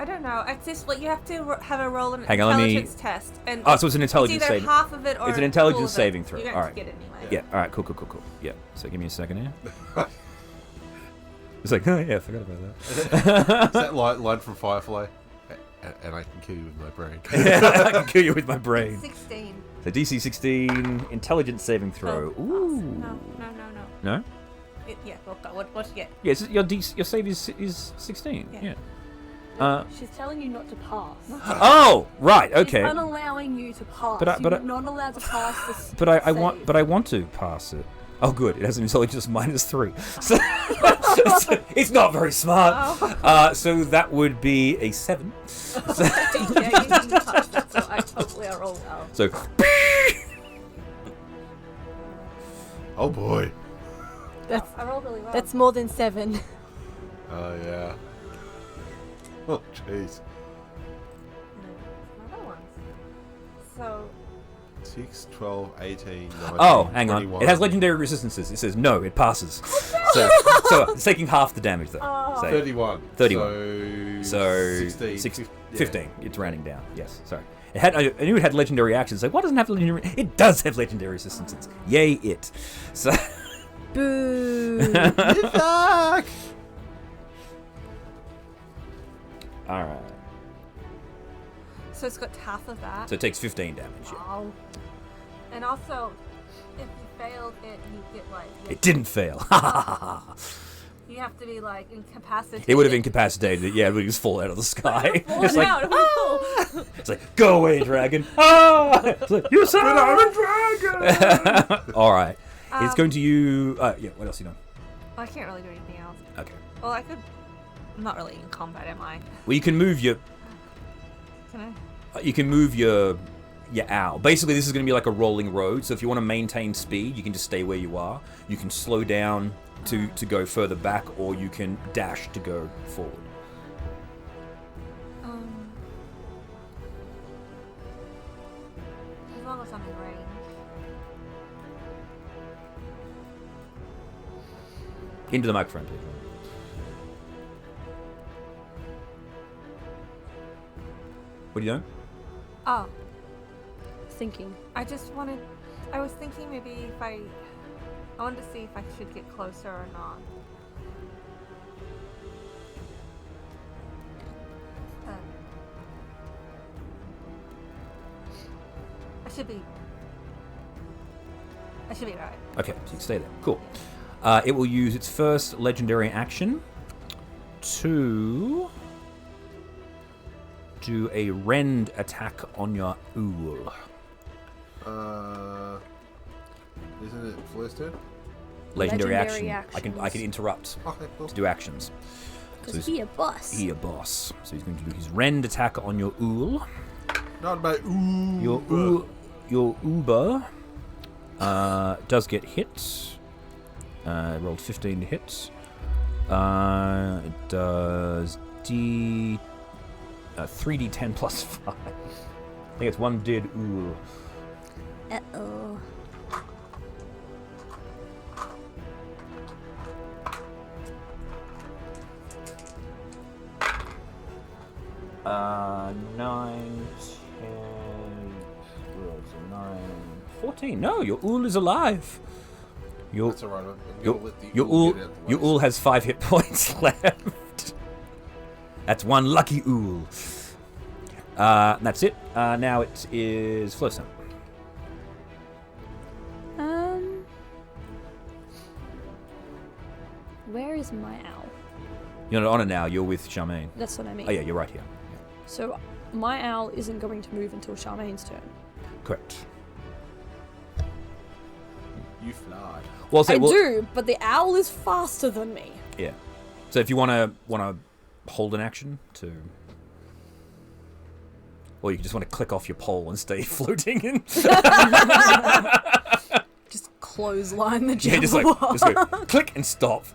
don't know. It's just like you have to have a roll an Hang on, let me- intelligence test, and Oh, so it's an intelligence it's either saving. half of it or It's an full intelligence of it. saving throw. You don't All have right. to get it anyway. Yeah. All right. Cool. Yeah. So give me a second here. It's like, oh yeah, I forgot about that. Is that line from Firefly? And I can kill you with my brain. I can kill you with my brain. 16. So DC 16, intelligence saving throw. Oh, Ooh. No. No? Yeah. What you get? Yes, your save is 16. Yeah. Yeah. She's telling you not to pass. Oh, right. Okay. She's unallowing you to pass. But You're not allowed to pass this. But I want to pass it. Oh, good. It has an intelligence -3. So it's not very smart. Oh. So that would be a 7. So, Yeah, you can pass that, so I totally roll well. so Oh boy. I rolled really well. That's more than 7. Oh yeah. Oh jeez. Another one. So So 6, 12, 18, 19, Oh, hang on. 21. It has legendary resistances. It says no, it passes. So it's taking half the damage though. So 31. 31. So 16. 15. It's rounding down. Yes, sorry. It had. I knew it had legendary actions. Like, what doesn't have legendary? It does have legendary resistances. Yay, it. So. Boo. You suck! All right. So it's got half of that. So it takes 15 damage. Yeah. Wow. And also, if you failed it, you get like. It didn't fail. You have to be like incapacitated. It would have incapacitated it. Yeah, it would just fall out of the sky. Fall It's like, down. It would be cool. it's like, go away, dragon. Ah! It's like, you son of a dragon. All right. It's going to you. Yeah. What else you know? I can't really do anything else. Okay. Well, I could. I'm not really in combat, am I? Well, you can move your. Can I? You can move your owl. Basically, this is going to be like a rolling road. So if you want to maintain speed, you can just stay where you are. You can slow down to go further back, or you can dash to go forward. As long as I'm in range. Into the microphone, please. What are you doing? Oh, Thinking. I was thinking maybe if I wanted to see if I should get closer or not. I should be right. Okay, so you can stay there. Cool. It will use its first legendary action to do a rend attack on your owl. Isn't it Flair's turn? Legendary Legendary action. I can interrupt Okay, cool. to do actions. Because he a boss. He a boss. So he's going to do his rend attack on your owl. Not about ooh. Your Uber does get hit. Rolled 15 to hit. It does 3d10 plus 5. I think it's one did ooh. Uh-oh. Uh, 9, 10, 9, 14. No, your owl is alive. Your That's alright. your owl has 5 hit points left. That's one lucky owl. That's it. Now it is Flosa. Where is my owl? You're not on it now. You're with Charmaine. That's what I mean. Oh yeah, you're right here. So my owl isn't going to move until Charmaine's turn. Correct. You fly. Well, so, I do, but the owl is faster than me. Yeah. So if you want to hold an action to, or you just want to click off your pole and stay floating in. Just clothesline the Yeah, Jabberwock. just go click and stop.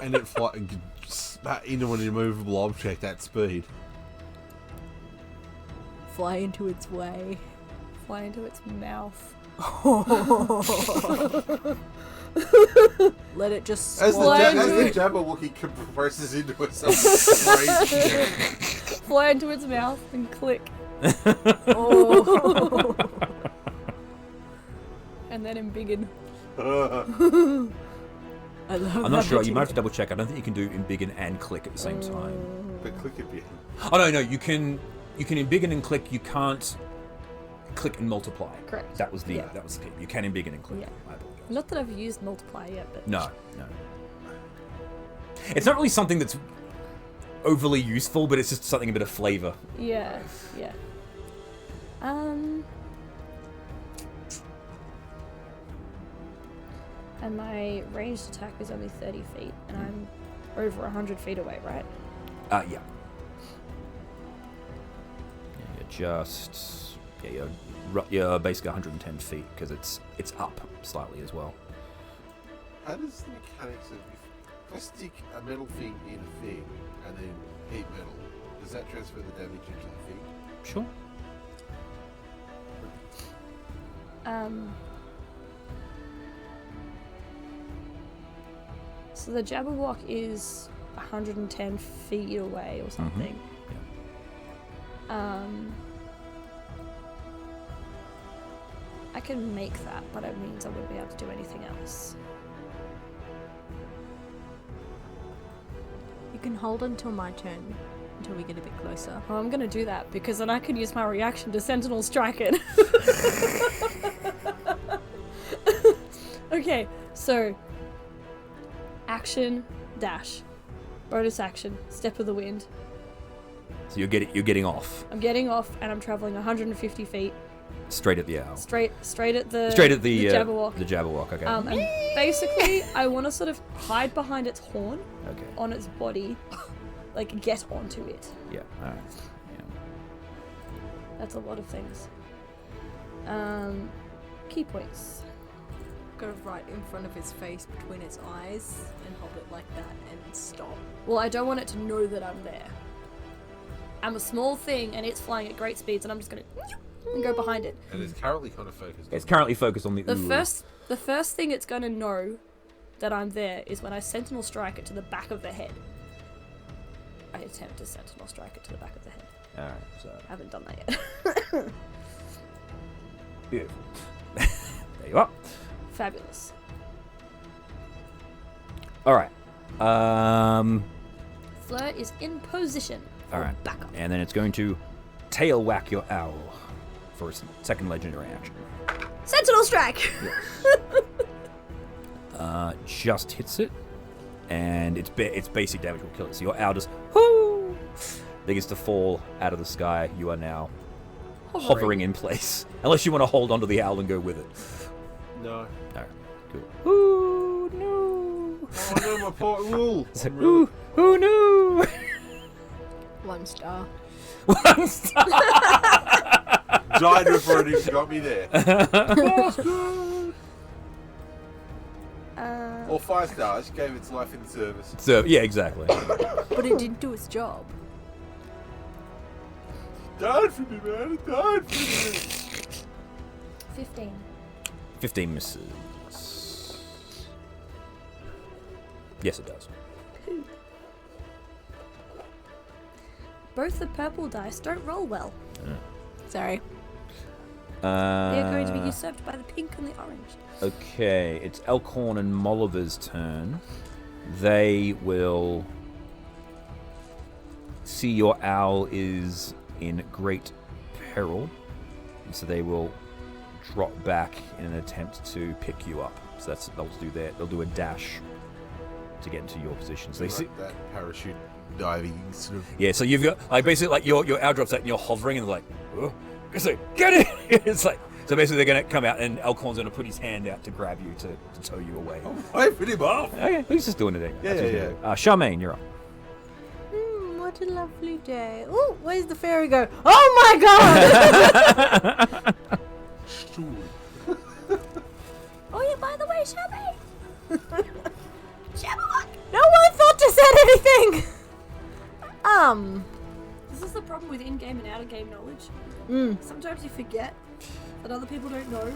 And it fly and spat into an immovable object at speed. Fly into its way. Fly into its mouth. Let it just As the, swallow. as the Jabberwocky compresses into itself, crazy. Fly into its mouth and click. Oh. And then embiggen. I love I'm not that sure. You you might have to double check. I don't think you can do embiggen and click at the same time. But click it behind. Oh no, you can embiggen and click. You can't click and multiply. Correct. That was the Yeah. key. You can embiggen and click. Yeah. I apologize. Not that I've used multiply yet, but No. It's not really something that's overly useful, but it's just something a bit of flavor. yeah. And my ranged attack is only 30 feet, and I'm over 100 feet away, right? Yeah. You're basically 110 feet because it's up slightly as well. How does the mechanics of if I stick a metal thing in a thing and then heat metal, does that transfer the damage into the thing? Sure. So the Jabberwock is 110 feet away or something. I can make that, but it means I wouldn't be able to do anything else. You can hold until my turn, until we get a bit closer. Oh, I'm gonna do that because then I can use my reaction to Sentinel Strike it. Okay, so action, dash, bonus action, step of the wind. So you're getting off I'm getting off and I'm traveling 150 feet straight at the owl. straight at the Jabberwock. the Jabberwock. The Jabberwock. Okay. And basically, I want to sort of hide behind its horn okay. on its body, like get onto it. Yeah. All right. Yeah. That's a lot of things. Key points. Go right in front of his face between its eyes and hold it like that and stop. Well, I don't want it to know that I'm there. I'm a small thing and it's flying at great speeds, and I'm just gonna and go behind it. And it's currently kind of focused. It's currently focused on the The ooh. the first thing it's gonna know that I'm there is when I Sentinel Strike it to the back of the head. I attempt to Sentinel Strike it to the back of the head. All right. So I haven't done that yet. beautiful. There you are. Fabulous. All right. Fleur is in position. All right. Back up. And then it's going to tail whack your owl for its second legendary action. Sentinel Strike! Just hits it, and its basic damage will kill it. So your owl just whoo begins to fall out of the sky. You are now hovering in place, unless you want to hold onto the owl and go with it. No. All right, cool. Ooh no! Oh no, my poor wool. It's like, ooh no! 1 star. 1 star. Died before it even got me there. Or 5 stars. Gave its life in service. So yeah, exactly. But it didn't do its job. Died for me, man. It died for me. 15. 15 misses. Yes, it does. Both the purple dice don't roll well. Sorry. They are going to be usurped by the pink and the orange. Okay, it's Elkhorn and Moliver's turn. They will see your owl is in great peril, so they will drop back in an attempt to pick you up. So they'll do that. They'll do a dash to get into your position. So they see Like that parachute diving sort of. Yeah, so you've got basically your owl drops out and you're hovering and they're like, oh. It's like, get it! It's like, so basically they're going to come out and Elkhorn's going to put his hand out to grab you to tow you away. Oh, I put him off. Okay, he's just doing it. Yeah. Charmaine, you're up. What a lovely day. Oh, where's the fairy go? Oh my god! Oh yeah, by the way, Shabby! Jabberwock! No one thought to say anything! This is the problem with in-game and out-of-game knowledge. Sometimes you forget that other people don't know.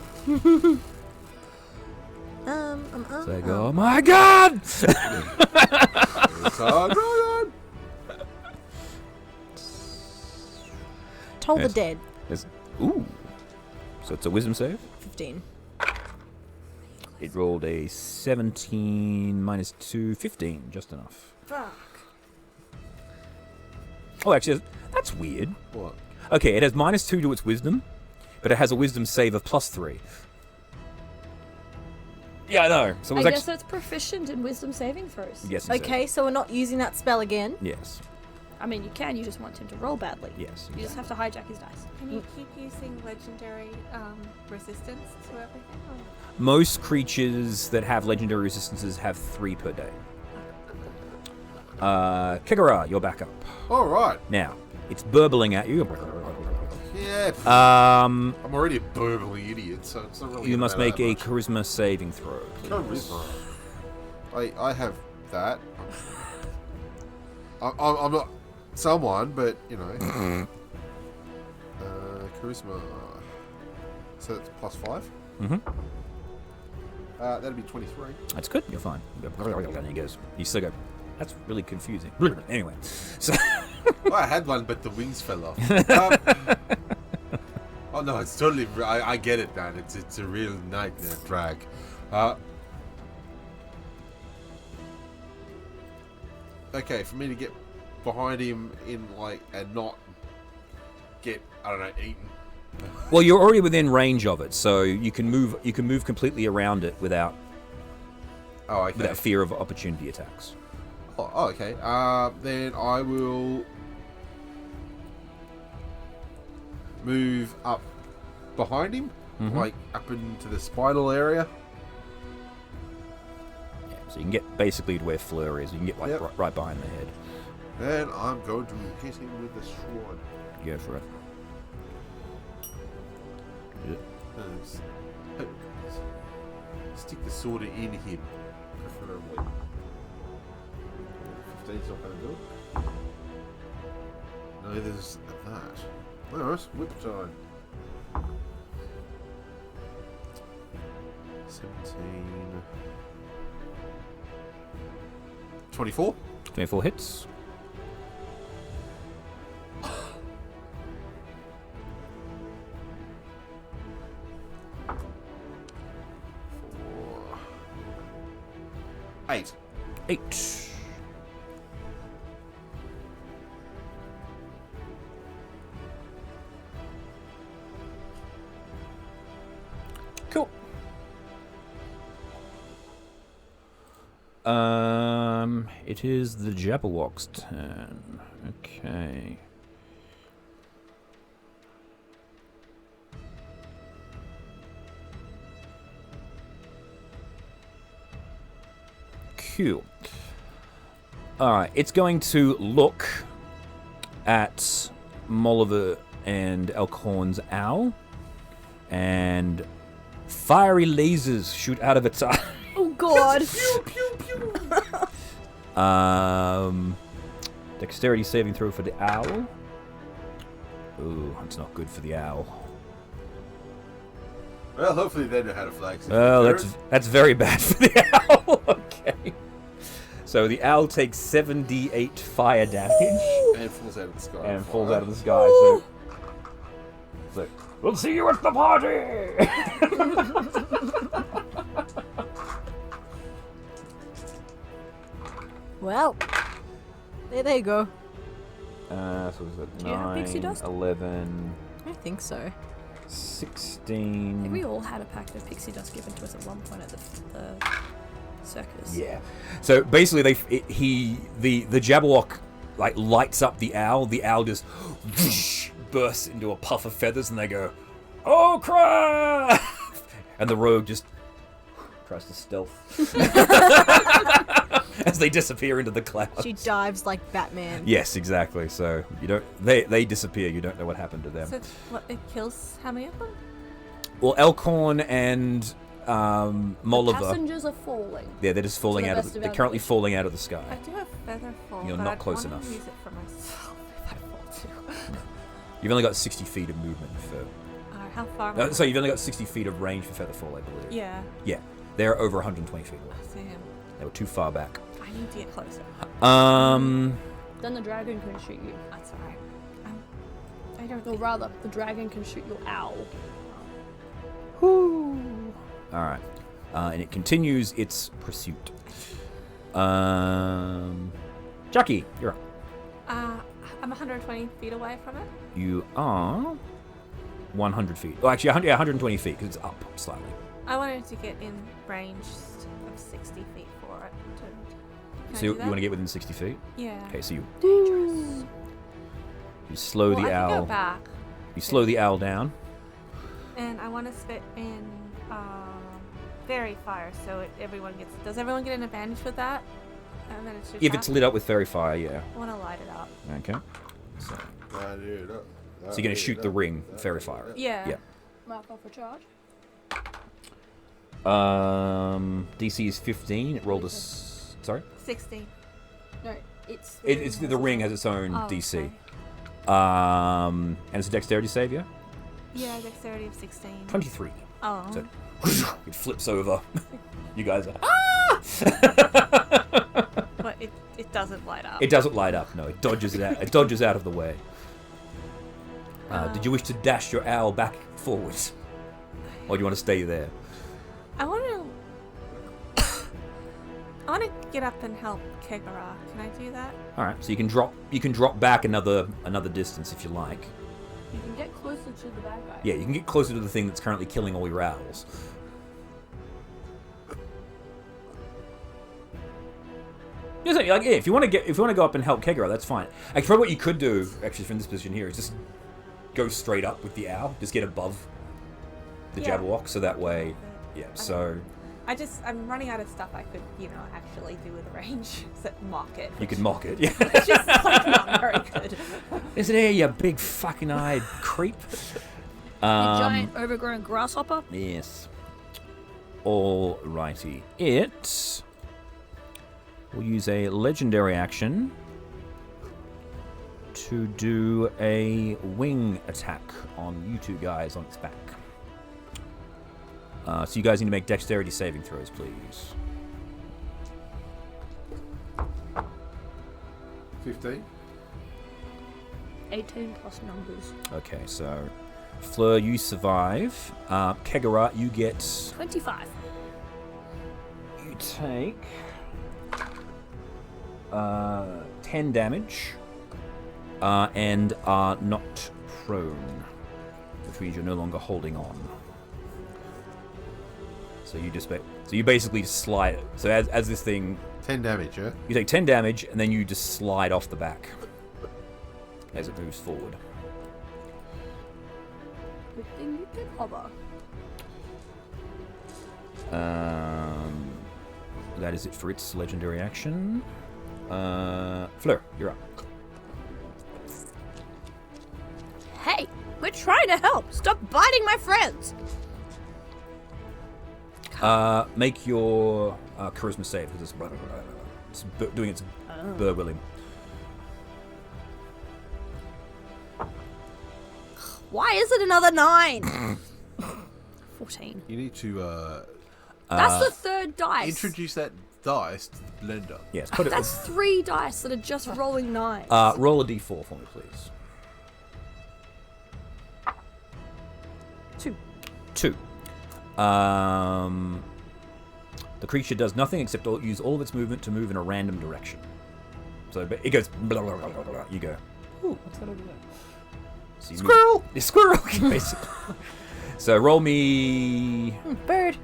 So they go, oh my god! Toll the dead. Ooh. So it's a wisdom save. 15. It rolled a 17 minus 2, 15, just enough. Fuck. Oh, actually, that's weird. What? Okay, it has minus 2 to its wisdom, but it has a wisdom save of plus 3. Yeah, I know. So it was I guess it's proficient in wisdom saving throws. Yes. Okay, so we're not using that spell again. Yes. I mean, you can, you just want him to roll badly. Yes. You just have to hijack his dice. Can you keep using legendary resistance to everything? Or? Most creatures that have legendary resistances have 3 per day. Kigara, you're back up. All right. Now, it's burbling at you. Yeah. Um, I'm already a burbling idiot, so it's not really. you gonna must matter make that a much. charisma saving throw. Please. Charisma. I have that. I'm not someone, but you know. Charisma. So it's plus 5. Mm-hmm. That'd be 23. That's good. You're fine. And he goes. You still go. That's really confusing. Anyway, so Well, I had one, but the wings fell off. Oh no, it's totally. I get it, man. It's a real nightmare drag. Okay, for me to get behind him in and not get eaten. well, you're already within range of it, so you can move. You can move completely around it without Okay. fear of opportunity attacks. Oh, okay. Then I will move up behind him, up into the spinal area. Yeah, so you can get basically to where Fleur is. You can get right behind the head. And I'm going to hit him with the sword. Go for it. Stick the sword in him, preferably. 15's not going to do it. Neither's that. Alright, whip time. 17. 24. 24 hits. Eight. 8. Cool. It is the Jabberwock's turn. Okay. Cool. Alright, it's going to look at Moliver and Elkhorn's owl, and fiery lasers shoot out of its eye. Oh god! Dexterity saving throw for the owl. Ooh, that's not good for the owl. Well, hopefully they know how to flag. Well, that's very bad for the owl. Okay. So the owl takes 7d8 fire damage And falls out of the sky. and falls out of the sky. So, it's like, we'll see you at the party. Well, there they go. So was it Do you have pixie 9, dust? 11, I think so. I 16. think we all had a packet of pixie dust given to us at one point at the circus. Yeah. So basically, the Jabberwock lights up the owl. The owl just whoosh, bursts into a puff of feathers, and they go, "Oh crap!" And the rogue just tries to stealth as they disappear into the clouds. She dives like Batman. Yes, exactly. So you don't. They disappear. You don't know what happened to them. So what, it kills how many of them? Well, Elkhorn and The Moliver. passengers are falling. Yeah, they're just falling the out best of. of They're our currently knowledge. falling out of the I sky. do have feather fall. You're but not I'd close wanna enough. Use it for myself if I fall too. You've only got 60 feet of movement for. Alright, how far? am I? So you've only got 60 feet of range for Featherfall, I believe. Yeah. Yeah, they're over 120 feet away. I see him. They were too far back. I need to get closer. Then the dragon can shoot you. That's alright. I don't Or think. rather, the dragon can shoot your owl. All right, and it continues its pursuit. Chucky, you're up. I'm 120 feet away from it. You are 100 feet. Well, actually, 120 feet because it's up slightly. I wanted to get in range of 60 feet for it. Can So I you do want to that? get within 60 feet? Yeah. Okay, so you Dangerous. slow Well, the I can go owl. back, You slow the owl down. and I want to spit in fairy fire, so everyone gets. Does everyone get an advantage with that? And then it's just If it's lit up with fairy fire, yeah. I want to light it up. Okay. So Light it up. you're going to shoot the ring, fairy fire. Yeah. Yeah. Mark off a charge. DC is 15. It rolled sorry? 16. No, it's It's the ring has its own Oh, DC. okay. And it's a dexterity save, yeah? Yeah, dexterity of 16. 23. Oh. So It flips over. You guys are... But it doesn't light up. It doesn't light up, no. It dodges it out. It dodges out of the way. Did you wish to dash your owl back forwards? Or do you want to stay there? I want to get up and help Kegara. Can I do that? Alright, so you can drop back another distance if you like. You can get closer to the bad guy. Yeah, you can get closer to the thing that's currently killing all your owls. Like, yeah, if you want to go up and help Kegara, that's fine. Actually, probably what you could do, actually, from this position here, is just go straight up with the owl. Just get above the Jabberwock, so that way, yeah. So I'm running out of stuff I could, actually do with range. So mock it. You could mock it, yeah. It's just like not very good. Isn't it, you big fucking eyed creep? You giant overgrown grasshopper. Yes. Alrighty. It will use a legendary action to do a wing attack on you two guys on its back. So you guys need to make dexterity saving throws, please. 15. 18 plus numbers. Okay, so Fleur, you survive. Kegara, you get... 25. You take 10 damage and are knocked prone, which means you're no longer holding on. So you basically slide it. So as this thing, 10 damage, yeah? you take 10 damage and then you just slide off the back as it moves forward. Good thing you can hover. That is it for its legendary action. Fleur, you're up. Hey, we're trying to help. Stop biting my friends. Make your charisma save because it's doing its burgling. Why is it another 9? 14. You need to That's the third dice. introduce that dice to the blender. Yes, put it. That's 3 dice that are just rolling 9s. Roll a d4 for me, please. 2. 2. The creature does nothing except use all of its movement to move in a random direction. So it goes. Blah, blah, blah, blah, blah. You go. Ooh, what's that over there? So Squirrel! A squirrel, basically. So roll me Bird.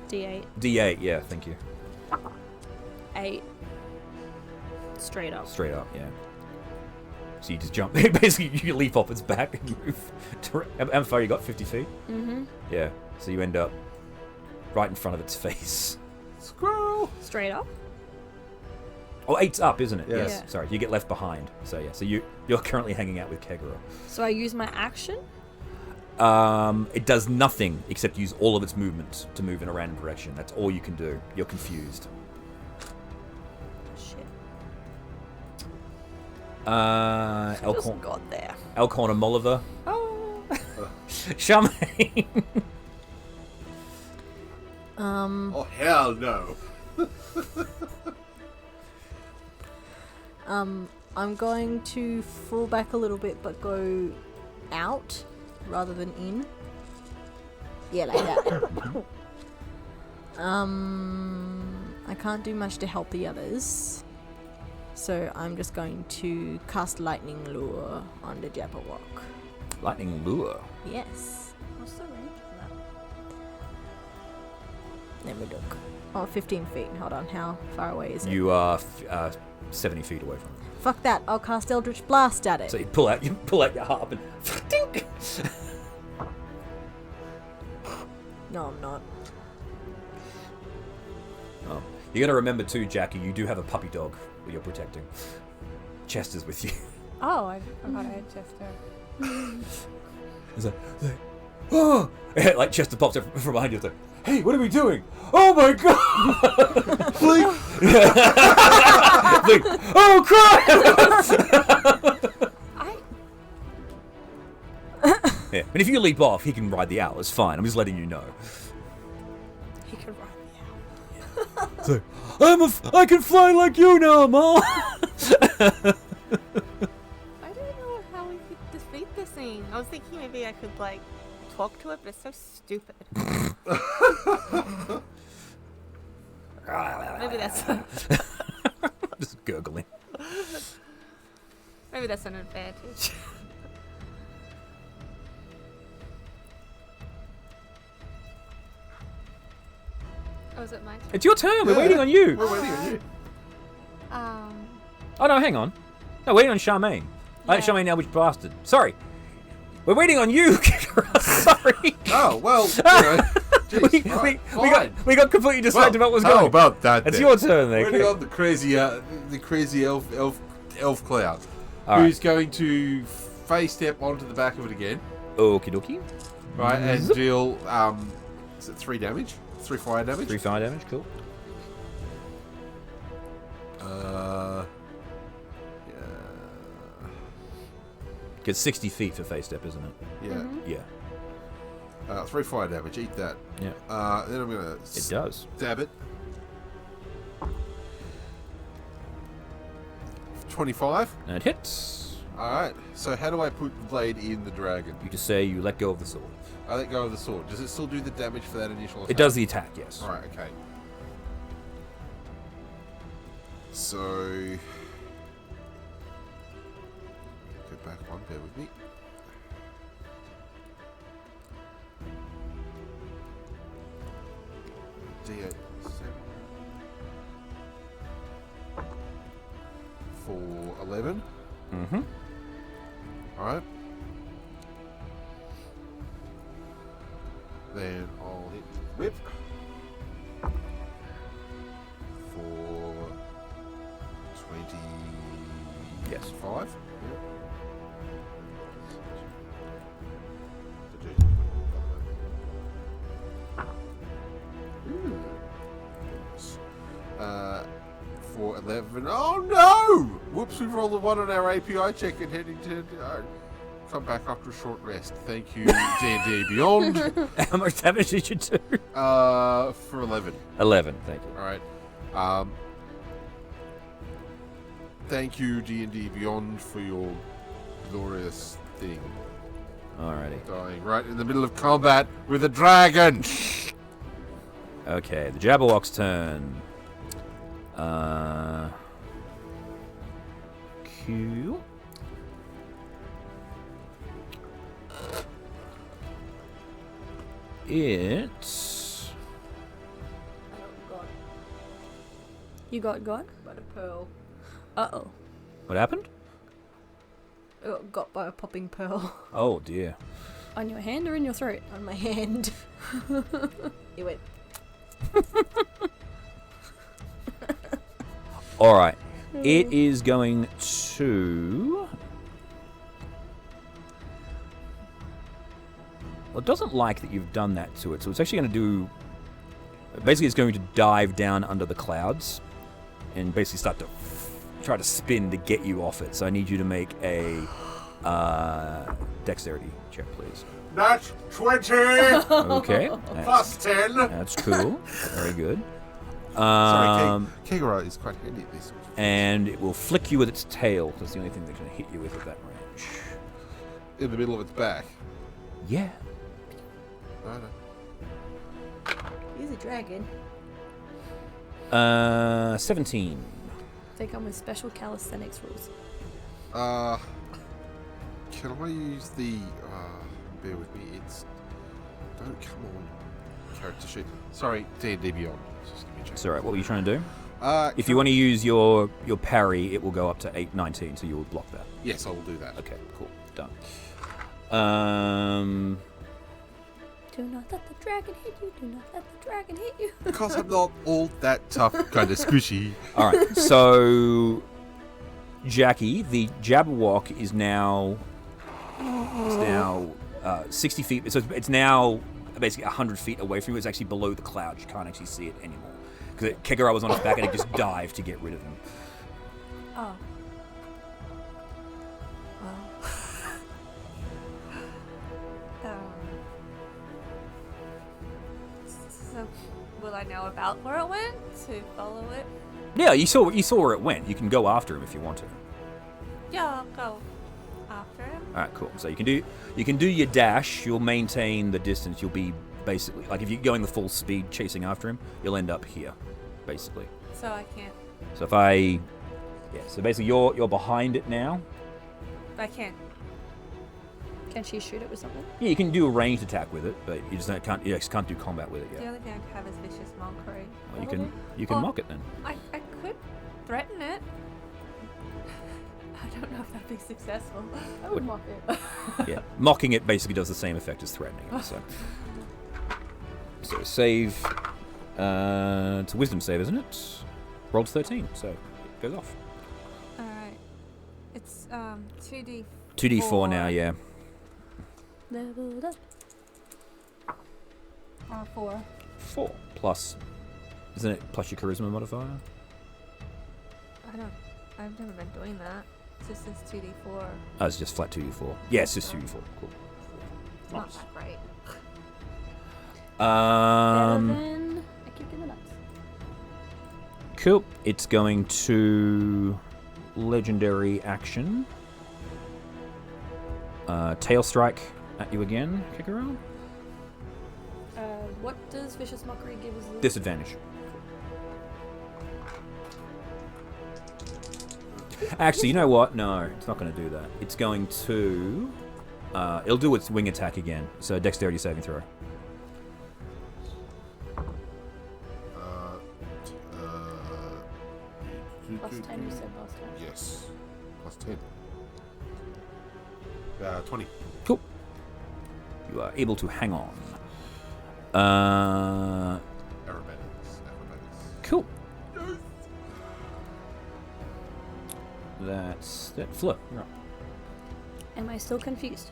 D8. d8. Yeah, thank you. 8. Straight up. Straight up, yeah. So you just jump. Basically, you leap off its back and move. How far you got? 50 feet? Mm-hmm. Yeah. So you end up right in front of its face. Squirrel! Straight up. Oh, 8's up, isn't it? Yes. Yes. Sorry, you get left behind. So yeah. So you're currently hanging out with Kegara. So I use my action. It does nothing except use all of its movement to move in a random direction. That's all you can do. You're confused. Shit. Elkhorn, Just got there. Elkhorn and Moliver. Oh. Charmaine. Oh, hell no. I'm going to fall back a little bit, but go out rather than in. Yeah, like that. I can't do much to help the others, so I'm just going to cast Lightning Lure on the Jabberwock. Lightning lure. Yes. What's the range of that? Let me look. Oh, 15 feet. Hold on. How far away is it? You are 70 feet away from it. Fuck that. I'll cast Eldritch Blast at it. So you pull out your harp and dink. No, I'm not. Oh. You got to remember too, Jackie. You do have a puppy dog that you're protecting. Chester's with you. Oh, I forgot I had Chester. It's like, oh! Like Chester pops up from behind you. It's like, hey, what are we doing? Oh my god! Blink! Blink. Oh crap! Yeah. And if you leap off, he can ride the owl. It's fine. I'm just letting you know. He could ride the owl. So, I can fly like you now, Ma. I don't know how we could defeat this thing. I was thinking maybe I could like talk to it, but it's so stupid. Maybe that's Just gurgling. maybe that's an advantage. Oh, is it my turn? It's your turn. We're waiting on you. We're waiting on you. Oh, no, hang on. No, we're waiting on Charmaine. Yeah. Charmaine now, which bastard. Sorry. We're waiting on you. Sorry. Oh, well, geez, we got completely distracted about what was going on. How about that? It's then? your turn, then. Waiting on the crazy elf cloud, All who's going to face step onto the back of it again, Okie dokie. right, and deal is it 3 damage? 3 fire damage. 3 fire damage, cool. Gets 60 feet for face step, isn't it? Yeah. Yeah. 3 fire damage. Eat that. Yeah. Then I'm gonna It does. stab it. 25. And it hits. Alright, so how do I put the blade in the dragon? You just say you let go of the sword. I let go of the sword. Does it still do the damage for that initial attack? It does the attack, yes. Alright, okay. So... Go back one, bear with me. D8 7 for 11. Mm-hmm. Alright. Then I'll hit whip for 25. Yes. For 11. Oh no! Whoops, we've rolled a 1 on our API check and heading to. Come back after a short rest. Thank you, D&D Beyond. How much damage did you do? For 11. 11, thank you. Alright. Thank you, D&D Beyond, for your glorious thing. Alrighty. Dying right in the middle of combat with a dragon. Okay, the Jabberwock's turn. Q. It's... You got God? By the pearl. Uh-oh. What happened? Got by a popping pearl Oh dear. On your hand or in your throat? on my hand. It went. Alright. It is going to... Well, it doesn't like that you've done that to it, so it's actually going to do... Basically, it's going to dive down under the clouds and basically start to try to spin to get you off it. So I need you to make a dexterity check, please. That's 20 Okay. plus 10. That's cool. Very good. Sorry, Kegara is quite handy at this sort of thing. And it will flick you with its tail. That's the only thing that's going to hit you with at that range. In the middle of its back. Yeah. I know. He's a dragon. 17. They come with special calisthenics rules. Can I use the... bear with me, it's... Don't come on. Character sheet. Sorry, D&D Beyond. Just give me a check. It's alright. What were you trying to do? If Can you want to use your parry, it will go up to 19, so you will block that. Yes, I will do that. Okay, cool. Done. Do not let the dragon hit you. Do not let the dragon hit you. Because I'm not all that tough, kind of squishy. Alright, so... Jackie, the Jabberwock is now... 60 feet. So it's now basically 100 feet away from you. It's actually below the clouds. You can't actually see it anymore. Because Kegara was on its back and it just dived to get rid of him. Oh. will I know about where it went to follow it? Yeah, you saw where it went. You can go after him if you want to. Yeah, I'll go after him. All right, cool. So you can do your dash. You'll maintain the distance. You'll be basically like if you're going the full speed chasing after him, you'll end up here, basically. So I can't. So so basically you're behind it now. I can't. Can she shoot it with something? Yeah, you can do a ranged attack with it, but you just can't do combat with it The yet. only thing I have is vicious mockery. Well, you can Oh. mock it then. I could threaten it. I don't know if that'd be successful. I would mock it. Yeah, mocking it basically does the same effect as threatening it. So save. It's a wisdom save, isn't it? Rolled 13, so it goes off. All right. It's 2d. 2d4 now, yeah. Leveled up. 4. 4 plus. Isn't it plus your charisma modifier? I've never been doing that. It just says 2d4. Oh, it's just flat 2d4. Yeah, it's just 2d4. Cool. It's not that great. Better than a kick in the nuts. Cool. It's going to legendary action. Tail strike at you again, Kikaro. What does Vicious Mockery give us? Disadvantage. Actually, you know what? No, it's not going to do that. It's going to... it'll do its wing attack again. So dexterity saving throw. Plus 10, you said last time. Yes. Plus 10. 20. Cool. You are able to hang on. Acrobatics. Cool. That's that. Flip. You're up. Am I still confused?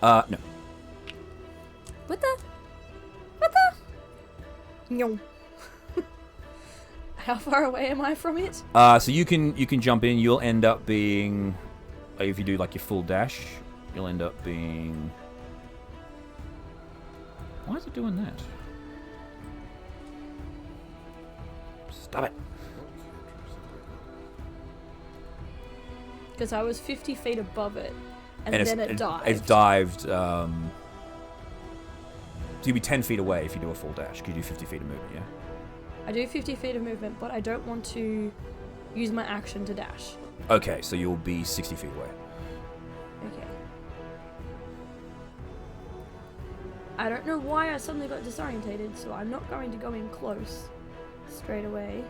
No. What the? No. How far away am I from it? So you can jump in. You'll end up being, if you do like your full dash, you'll end up being. Why is it doing that? Stop it. Because I was 50 feet above it, and it's- then it dived. It's dived. So you'll be 10 feet away if you do a full dash. Because you do 50 feet of movement, yeah? I do 50 feet of movement, but I don't want to use my action to dash. Okay, so you'll be 60 feet away. Okay. I don't know why I suddenly got disorientated, so I'm not going to go in close straight away.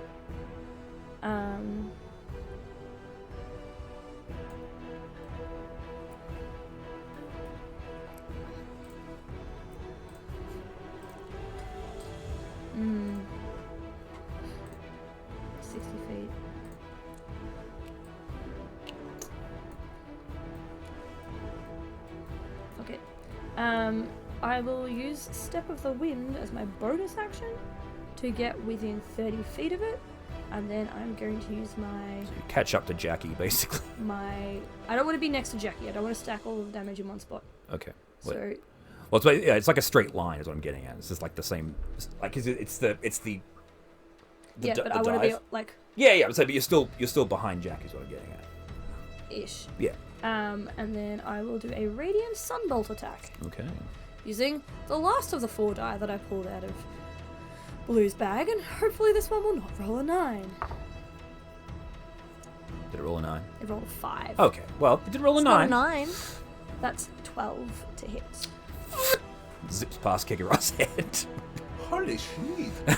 Hmm. 60 feet. Okay. I will use Step of the Wind as my bonus action to get within 30 feet of it, and then I'm going to use my You catch up to Jackie, basically. I don't want to be next to Jackie. I don't want to stack all of the damage in one spot. Okay. So Well, it's like a straight line, is what I'm getting at. It's just like the same, like it's the yeah, but the I want to be dive. like Yeah, but you're still behind Jack, is what I'm getting at. ish. Yeah. And then I will do a Radiant Sunbolt attack Okay. using the last of the 4 die that I pulled out of Blue's bag, and hopefully this one will not roll a 9. Did it roll a 9? It rolled a 5. Okay. Well, it did roll a It's 9. not a 9. That's 12 to hit. Zips past Kikaro's head. Holy shit. Do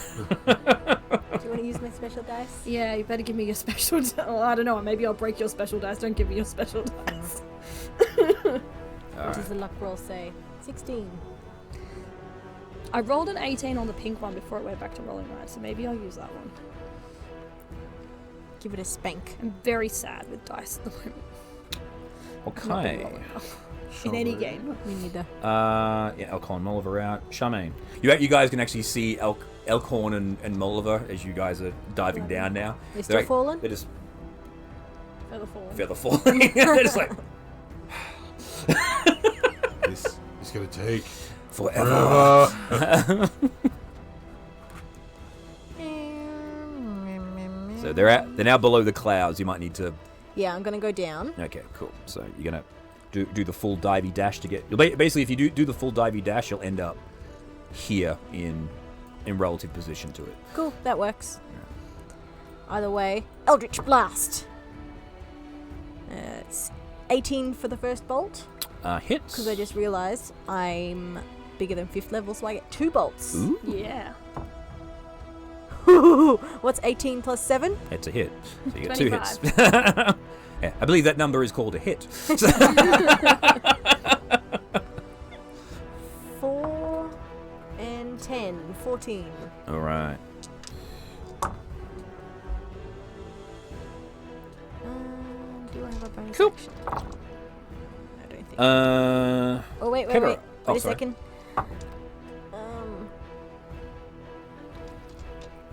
you want to use my special dice? Yeah, you better give me your special well, I don't know, maybe I'll break your special dice. Don't give me your special dice. What does the luck roll say? 16. I rolled an 18 on the pink one before it went back to rolling right, so maybe I'll use that one. Give it a spank. I'm very sad with dice at the moment. Not been Okay. rolling well. In any game. Me neither. Yeah, Elkhorn and Moliver out. Charmaine. You guys can actually see Elkhorn and Moliver as you guys are diving down now. They're still like- falling? They're just Feather falling. feather falling. They're just like, This is going to take forever. So they're now below the clouds. You might need to. Yeah, I'm gonna go down. Okay, cool. So you're gonna do the full divey dash to get. Basically, if you do the full divey dash, you'll end up here in relative position to it. Cool, that works. Either way, Eldritch Blast. It's 18 for the first bolt. Hits. Because I just realised I'm bigger than 5th level, so I get 2 bolts. Ooh. Yeah. What's 18 plus 7? It's a hit. So you get 25. 2 hits. Yeah, I believe that number is called a hit. 4 and 10. 14. All right. Do I have a bonus Cool. action? I don't think. Uh. Oh, wait. Kira. Wait Oh, a sorry. second.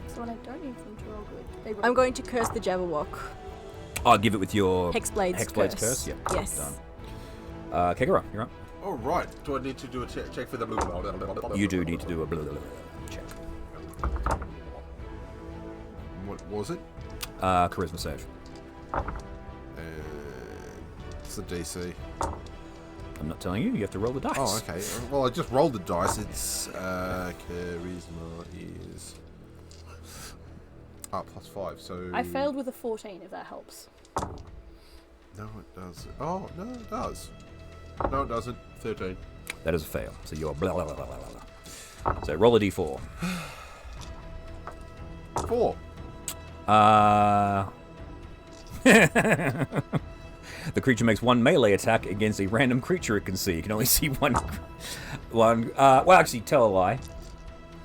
So when I don't need them to roll good, they roll I'm going to curse the Jabberwock. I'll give it with your Hexblade's curse. Yeah. Yes. Done. Kegara, you're up. All right. Do I need to do a check for the blue? You do need to do a blah, blah, blah, check. What was it? Charisma save. It's the DC. I'm not telling you. You have to roll the dice. Oh, okay. Well, I just rolled the dice. It's charisma is +5. So I failed with a 14, if that helps. No, it does. Oh no, it does. No, it doesn't. 13. That is a fail. So you're blah, blah, blah, blah, blah, blah. So roll a d4. 4. The creature makes 1 melee attack against a random creature it can see. You can only see one. Well, actually, tell a lie.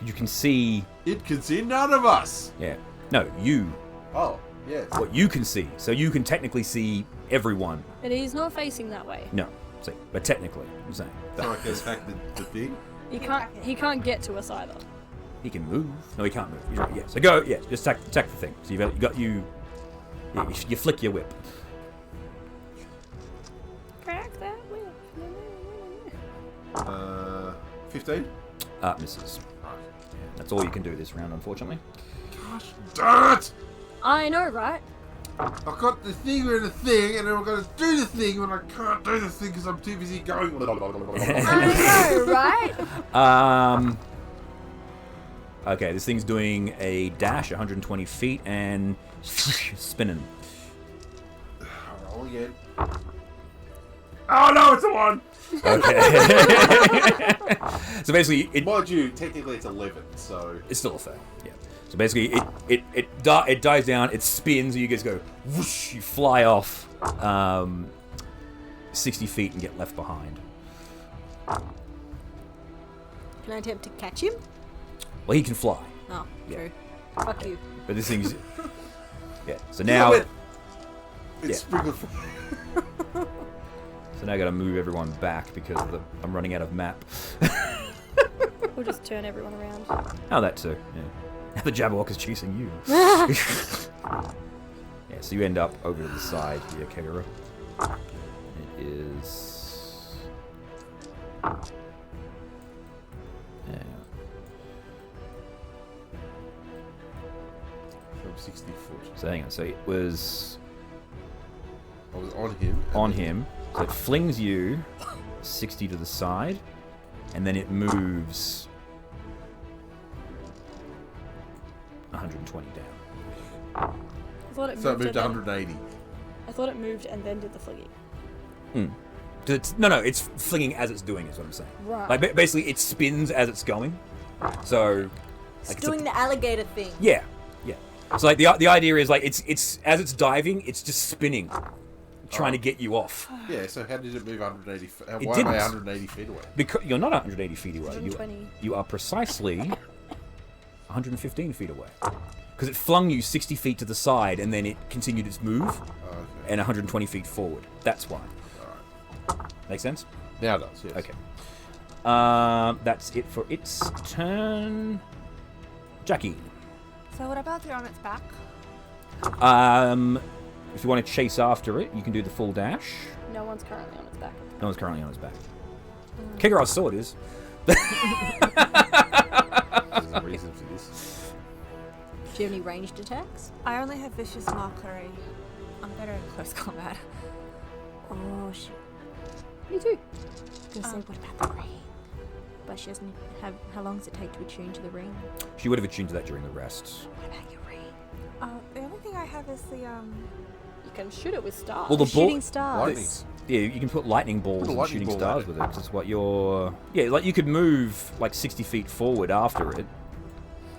You can see. It can see none of us. Yeah. No, you. Oh, yes. What you can see. So you can technically see everyone. But he's not facing that way. No. See, but technically, I'm saying. So I can attack the thing. He can't get to us either. He can move. No, he can't move. He's right. Yeah. So go. Yeah. Just attack the thing. So you got you. Yeah, you flick your whip. Crack that whip. 15. Misses. Yeah, that's all you can do this round, unfortunately. Gosh darn it! I know, right? I've got the thing and the thing, and then I'm going to do the thing, and I can't do the thing because I'm too busy going. I know, right? Okay, this thing's doing a dash 120 feet and spinning. Roll again. Oh no, it's a 1! Okay. So basically, Mind you, technically it's 11, so... it's still a fail. Yeah. So basically, it dies down, it spins, and you guys go whoosh, you fly off 60 feet and get left behind. Can I attempt to catch him? Well, he can fly. Oh, Yeah. true. Fuck you. But this thing's... Yeah, so now... It's Yeah. sprinkled. So now I gotta move everyone back because I'm running out of map. We'll just turn everyone around. Oh, that too, yeah. Now the Jabberwock is chasing you. Yeah, so you end up over to the side here, Kegara. It is... Yeah. From 60 foot. So hang on, so it was I was on him. on him. So it flings you 60 to the side, and then it moves 120 down. I thought it So it moved moved to and then- 180. I thought it moved and then did the flinging. No, it's flinging as it's doing, is what I'm saying. Right. Like, basically, it spins as it's going. So... It's Like, doing the alligator thing. Yeah. So, like, the idea is, like, it's as it's diving, it's just spinning, trying to get you off. Yeah, so how did it move 180 feet? It Why am I didn't. 180 feet away? Because you're not 180 feet away. 120. You are precisely 115 feet away. Because it flung you 60 feet to the side, and then it continued its move, Oh, okay. and 120 feet forward. That's why. Alright. Make sense? Now it does, yes. Okay. That's it for its turn. Jackie. So what about the on its back? If you want to chase after it, you can do the full dash. No one's currently on its back. No one's currently on his back. Kegara's sword is. There's a reason for this. Do you have any ranged attacks? I only have vicious mockery. I'm better at close combat. Oh shit. Me too. I was gonna say, what about the ring? But she doesn't have. How long does it take to attune to the ring? She would have attuned to that during the rest. What about your ring? The only thing I have is the You can shoot it with stars. Well, the ball. Shooting stars. Lightning. Yeah, you can put lightning balls Put a and lightning shooting ball stars at with it. 'Cause it's what you're. Yeah, like you could move like 60 feet forward after it,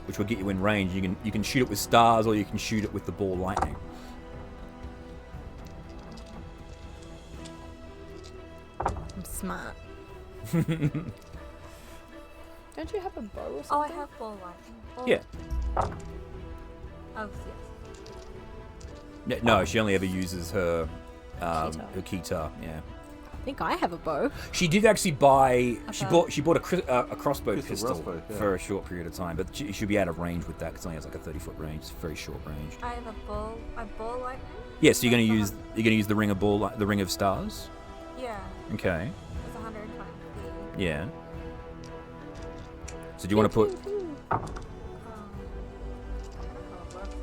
which will get you in range. You can shoot it with stars, or you can shoot it with the ball lightning. I'm smart. Don't you have a bow or something? Oh, I have ball lightning. Oh. Yeah. Oh, yes. No, she only ever uses her Guitar. her guitar. Yeah. I think I have a bow. She did actually buy. She Okay. bought a crossbow Crystal pistol crossbow, yeah. for a short period of time, but she should be out of range with that because it only has like a 30-foot range. It's very short range. I have a ball lightning. Yeah, so you're gonna That's use the ring of the ring of stars. Yeah, Okay. it's 120 feet. Yeah. So do you want to put? I don't know how it works.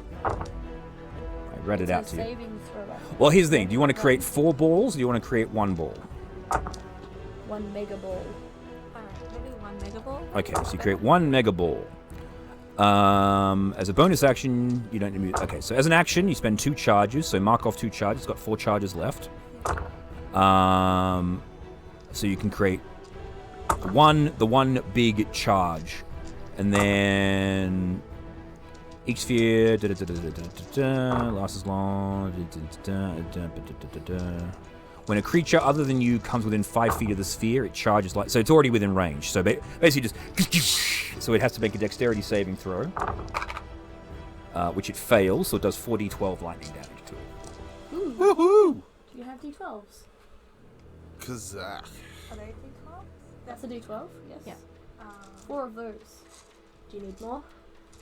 I read it out It's to a you. saving throw. Well, here's the thing. Do you want to create 4 balls, or do you want to create 1 ball? 1 mega ball. Alright, maybe 1 mega ball. Okay, so you create 1 mega ball. As a bonus action, you don't need. Okay, so as an action, you spend 2 charges. So mark off 2 charges. Got 4 charges left. So you can create the one big charge, and then each sphere lasts as long. When a creature other than you comes within 5 feet of the sphere, it charges like so. It's already within range. So basically, just so it has to make a dexterity saving throw, which it fails. So it does 4d12 lightning damage to it. Woohoo! Do you have d12s? Kazakh. Are they D12? That's a d12, yes. Yeah. 4 of those. Do you need more?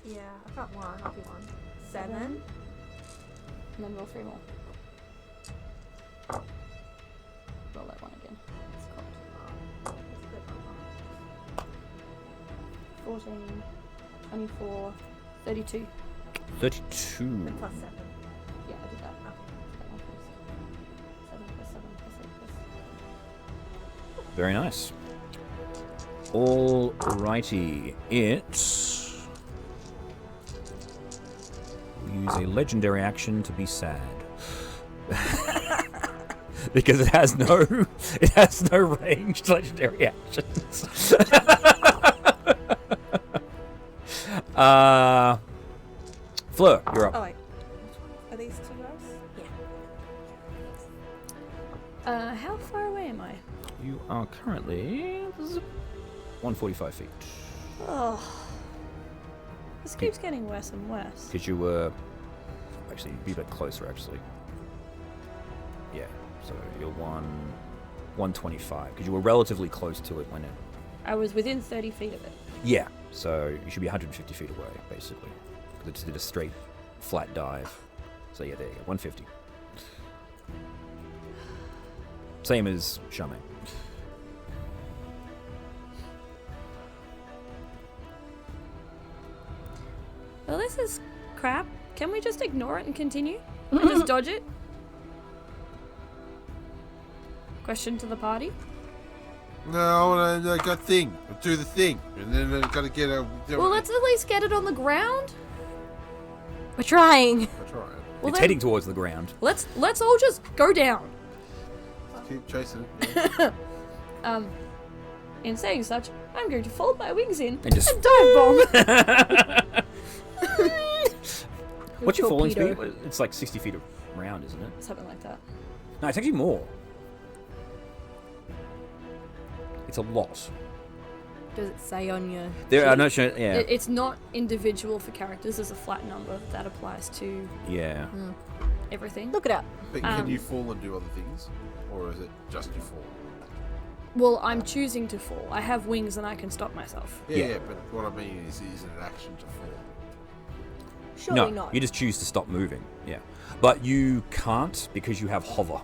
Yeah, I've got 1. I'll be 1. 7. And then roll 3 more. Roll that one again. It's cocked. 14, 24, 32. 32. And plus 7. Yeah, I did that. That one first. 7 plus 7 plus 8 plus. Very nice. Alrighty. We'll use a legendary action to be sad. Because it has no ranged legendary actions. Fleur, you're Oh, up. wait. Which one? Are these 2 rows? Yeah. How far away am I? You are currently 145 feet. Oh. This keeps getting worse and worse. Because you were actually be a bit closer actually. Yeah, so you're 125 because you were relatively close to it when it. I was within 30 feet of it. Yeah, so you should be 150 feet away basically. Because it just did a straight flat dive. So yeah, there you go, 150. Same as Charmaine. Well, this is crap. Can we just ignore it and continue? And just dodge it? Question to the party. No, I got a thing. I'll do the thing. And then I gotta get a... Well, let's at least get it on the ground. We're trying. I'll try it. Well, It's then, heading towards the ground. let's all just go down. Let's keep chasing it. In saying such, I'm going to fold my wings in And just- dive bomb. What's your falling speed? Torpedo. It's like 60 feet around, isn't it? Something like that. No, it's actually more. It's a lot. Does it say on your? There are sheet? no sure. Yeah. It's not individual for characters. There's a flat number that applies to Yeah. everything. Look it up. But can you fall and do other things? Or is it just you fall? Well, I'm choosing to fall. I have wings and I can stop myself. Yeah, but what I mean is it an action to fall? Surely No, not. you just choose to stop moving. Yeah. But you can't because you have hover.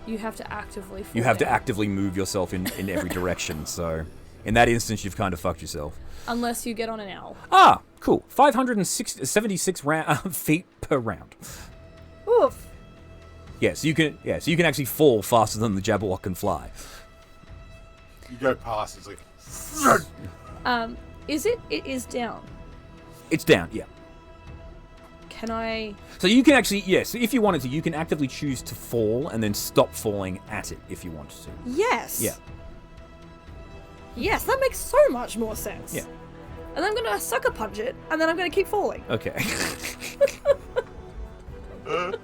You have to actively fall You have to down. actively move yourself in every direction. So in that instance, you've kind of fucked yourself. Unless you get on an owl. Ah, Cool. 576 feet per round. Oof. So you can actually fall faster than the Jabberwock can fly. You go past, it's like... Is it? It is down. It's down, yeah. Can I... So you can actually, yes, if you wanted to, you can actively choose to fall and then stop falling at it if you wanted to. Yes. Yeah. Yes, that makes so much more sense. Yeah. And I'm gonna sucker punch it, and then I'm gonna keep falling. Okay. You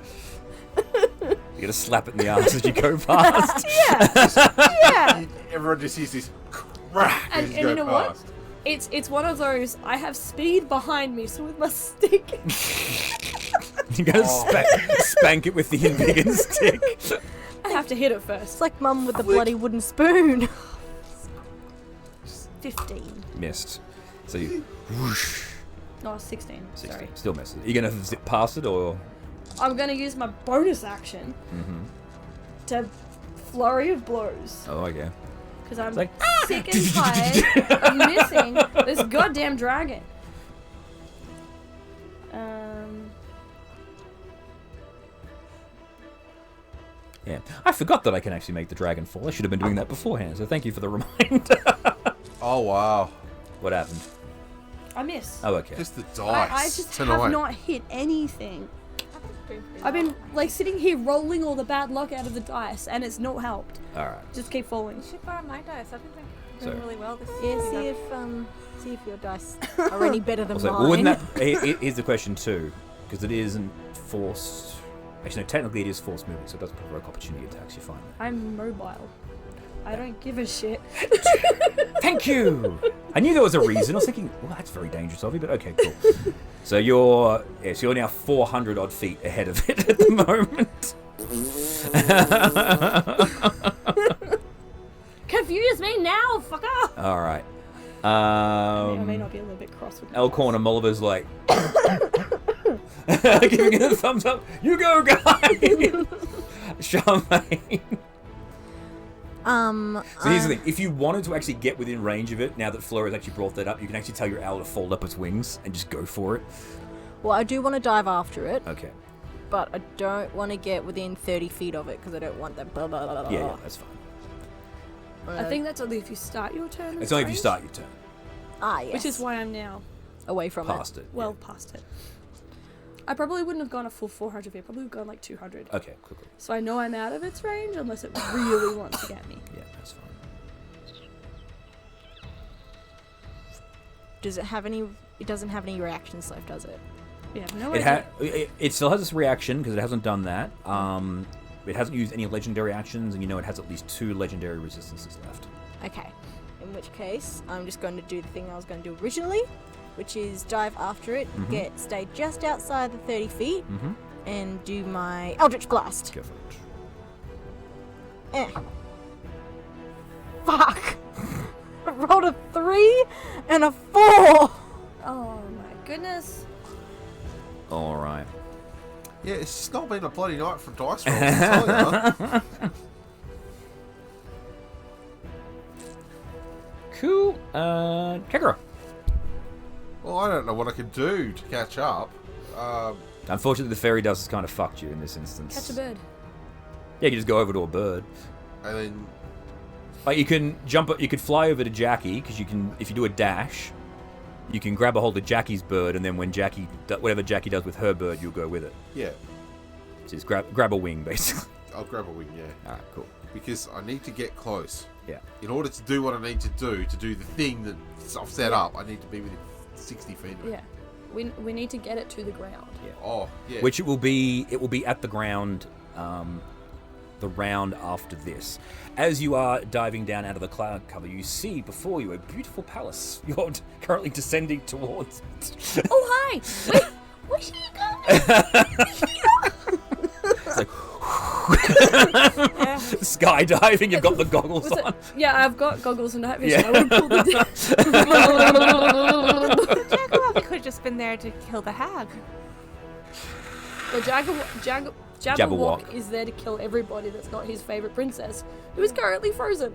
gotta slap it in the arse as you go past. Yeah. Everyone just sees this crack And as you you know go what? past. It's one of those, I have speed behind me, so with my stick... You gotta spank it with the embiggen stick. I have to hit it first. It's like Mum with the bloody wooden spoon. 15. Missed. So you whoosh. No, 16. 16. Sorry. Still misses. Are you gonna zip past it or? I'm gonna use my bonus action to flurry of blows. Oh, okay. Because I'm like, sick and tired of missing this goddamn dragon. Yeah. I forgot that I can actually make the dragon fall. I should have been doing that beforehand. So thank you for the reminder. Oh, wow. What happened? I miss. Oh, okay. Just the dice. I just tonight. have not hit anything. I've been like sitting here rolling all the bad luck out of the dice, and it's not helped. All right. Just keep falling. You should borrow my dice. I've been doing So- really well this Yeah, year. see if your dice are any better than Also, mine. well, wouldn't that? Here's the question too, because it isn't forced. Actually, no. Technically, it is forced movement, so it does provoke opportunity attacks. You find that. I'm mobile. I don't give a shit. Thank you. I knew there was a reason. I was thinking, well, that's very dangerous of you, but okay, cool. So you're now 400 odd feet ahead of it at the moment. Confuse me now, fucker! All right. I may not be a little bit cross with Elkhorn and Moliver's like giving it a thumbs up. You go, guys. Charmaine. So here's the thing: if you wanted to actually get within range of it, now that Fleur has actually brought that up, you can actually tell your owl to fold up its wings and just go for it. Well, I do want to dive after it, Okay. but I don't want to get within 30 feet of it because I don't want that. Blah, blah, blah, blah. Yeah, that's fine. I think that's only if you start your turn. It's only if you start your turn. Ah, yes. Which is why I'm now away from Past it. well past it. I probably wouldn't have gone a full 400 feet. Probably would have gone like 200. Okay, cool. So I know I'm out of its range unless it really wants to get me. Yeah, that's fine. Does it have any? It doesn't have any reactions left, does it? Yeah, no It, idea. it still has its reaction because it hasn't done that. It hasn't used any legendary actions, and you know it has at least 2 legendary resistances left. Okay. In which case, I'm just going to do the thing I was going to do originally, which is dive after it, stay just outside the 30 feet, and do my Eldritch Blast. Go for it. Fuck! I rolled a 3 and a 4! Oh my goodness. All right. Yeah, it's just not been a bloody night for dice rolls, I tell ya. Cool. Kegara. Well, I don't know what I can do to catch up. Unfortunately, the fairy dust has kind of fucked you in this instance. Catch a bird. Yeah, you just go over to a bird. And then... Like you can jump. You could fly over to Jackie because you can. If you do a dash, you can grab a hold of Jackie's bird, and then when whatever Jackie does with her bird, you'll go with it. Yeah. So just grab a wing, basically. I'll grab a wing, yeah. All right, cool. Because I need to get close. Yeah. In order to do what I need to do the thing that I've set up, I need to be within 60 feet of it. Yeah. We need to get it to the ground. Yeah. Oh, yeah. Which it will be at the ground. The round after this. As you are diving down out of the cloud cover, you see before you a beautiful palace. You're currently descending towards it. Oh, hi! Wait, where's she going? It's like skydiving. You've got the goggles on. Yeah, I've got goggles and night Yeah. vision. I would pull the The Jaguar could have just been there to kill the hag. The Jabberwock Jabberwock. is there to kill everybody that's not his favorite princess, who is currently frozen.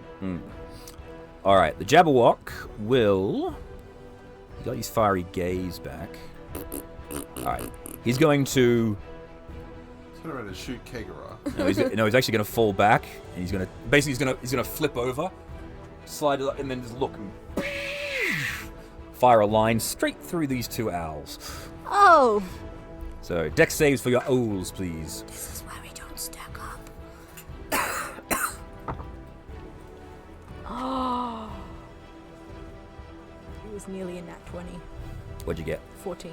All right, the Jabberwock will got his fiery gaze back. Alright. He's going to... Turn around and shoot Kegara. No, he's actually going to fall back, and he's going to... Basically, he's going to flip over, slide it up, and then just look and... fire a line straight through these two owls. Oh! So, dex saves for your owls, please. This is why we don't stack up. Oh! It was nearly a nat 20. What'd you get? 14.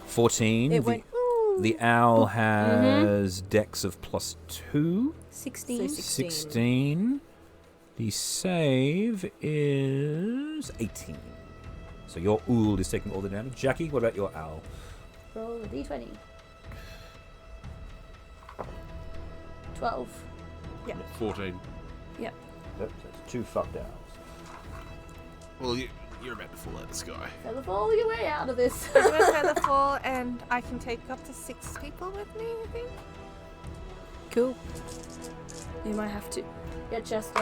14. It went... Ooh. The owl has dex of +2. 16. So 16. The save is 18. So your owl is taking all the damage. Jackie, what about your owl? Roll a d20. 12. 14. Yep. Yep, so it's 2 fucked owls. Well, you're about to fall out of the sky. Feather fall your way out of this. I'm gonna feather fall, and I can take up to 6 people with me, I think. Cool. You might have to get Chester.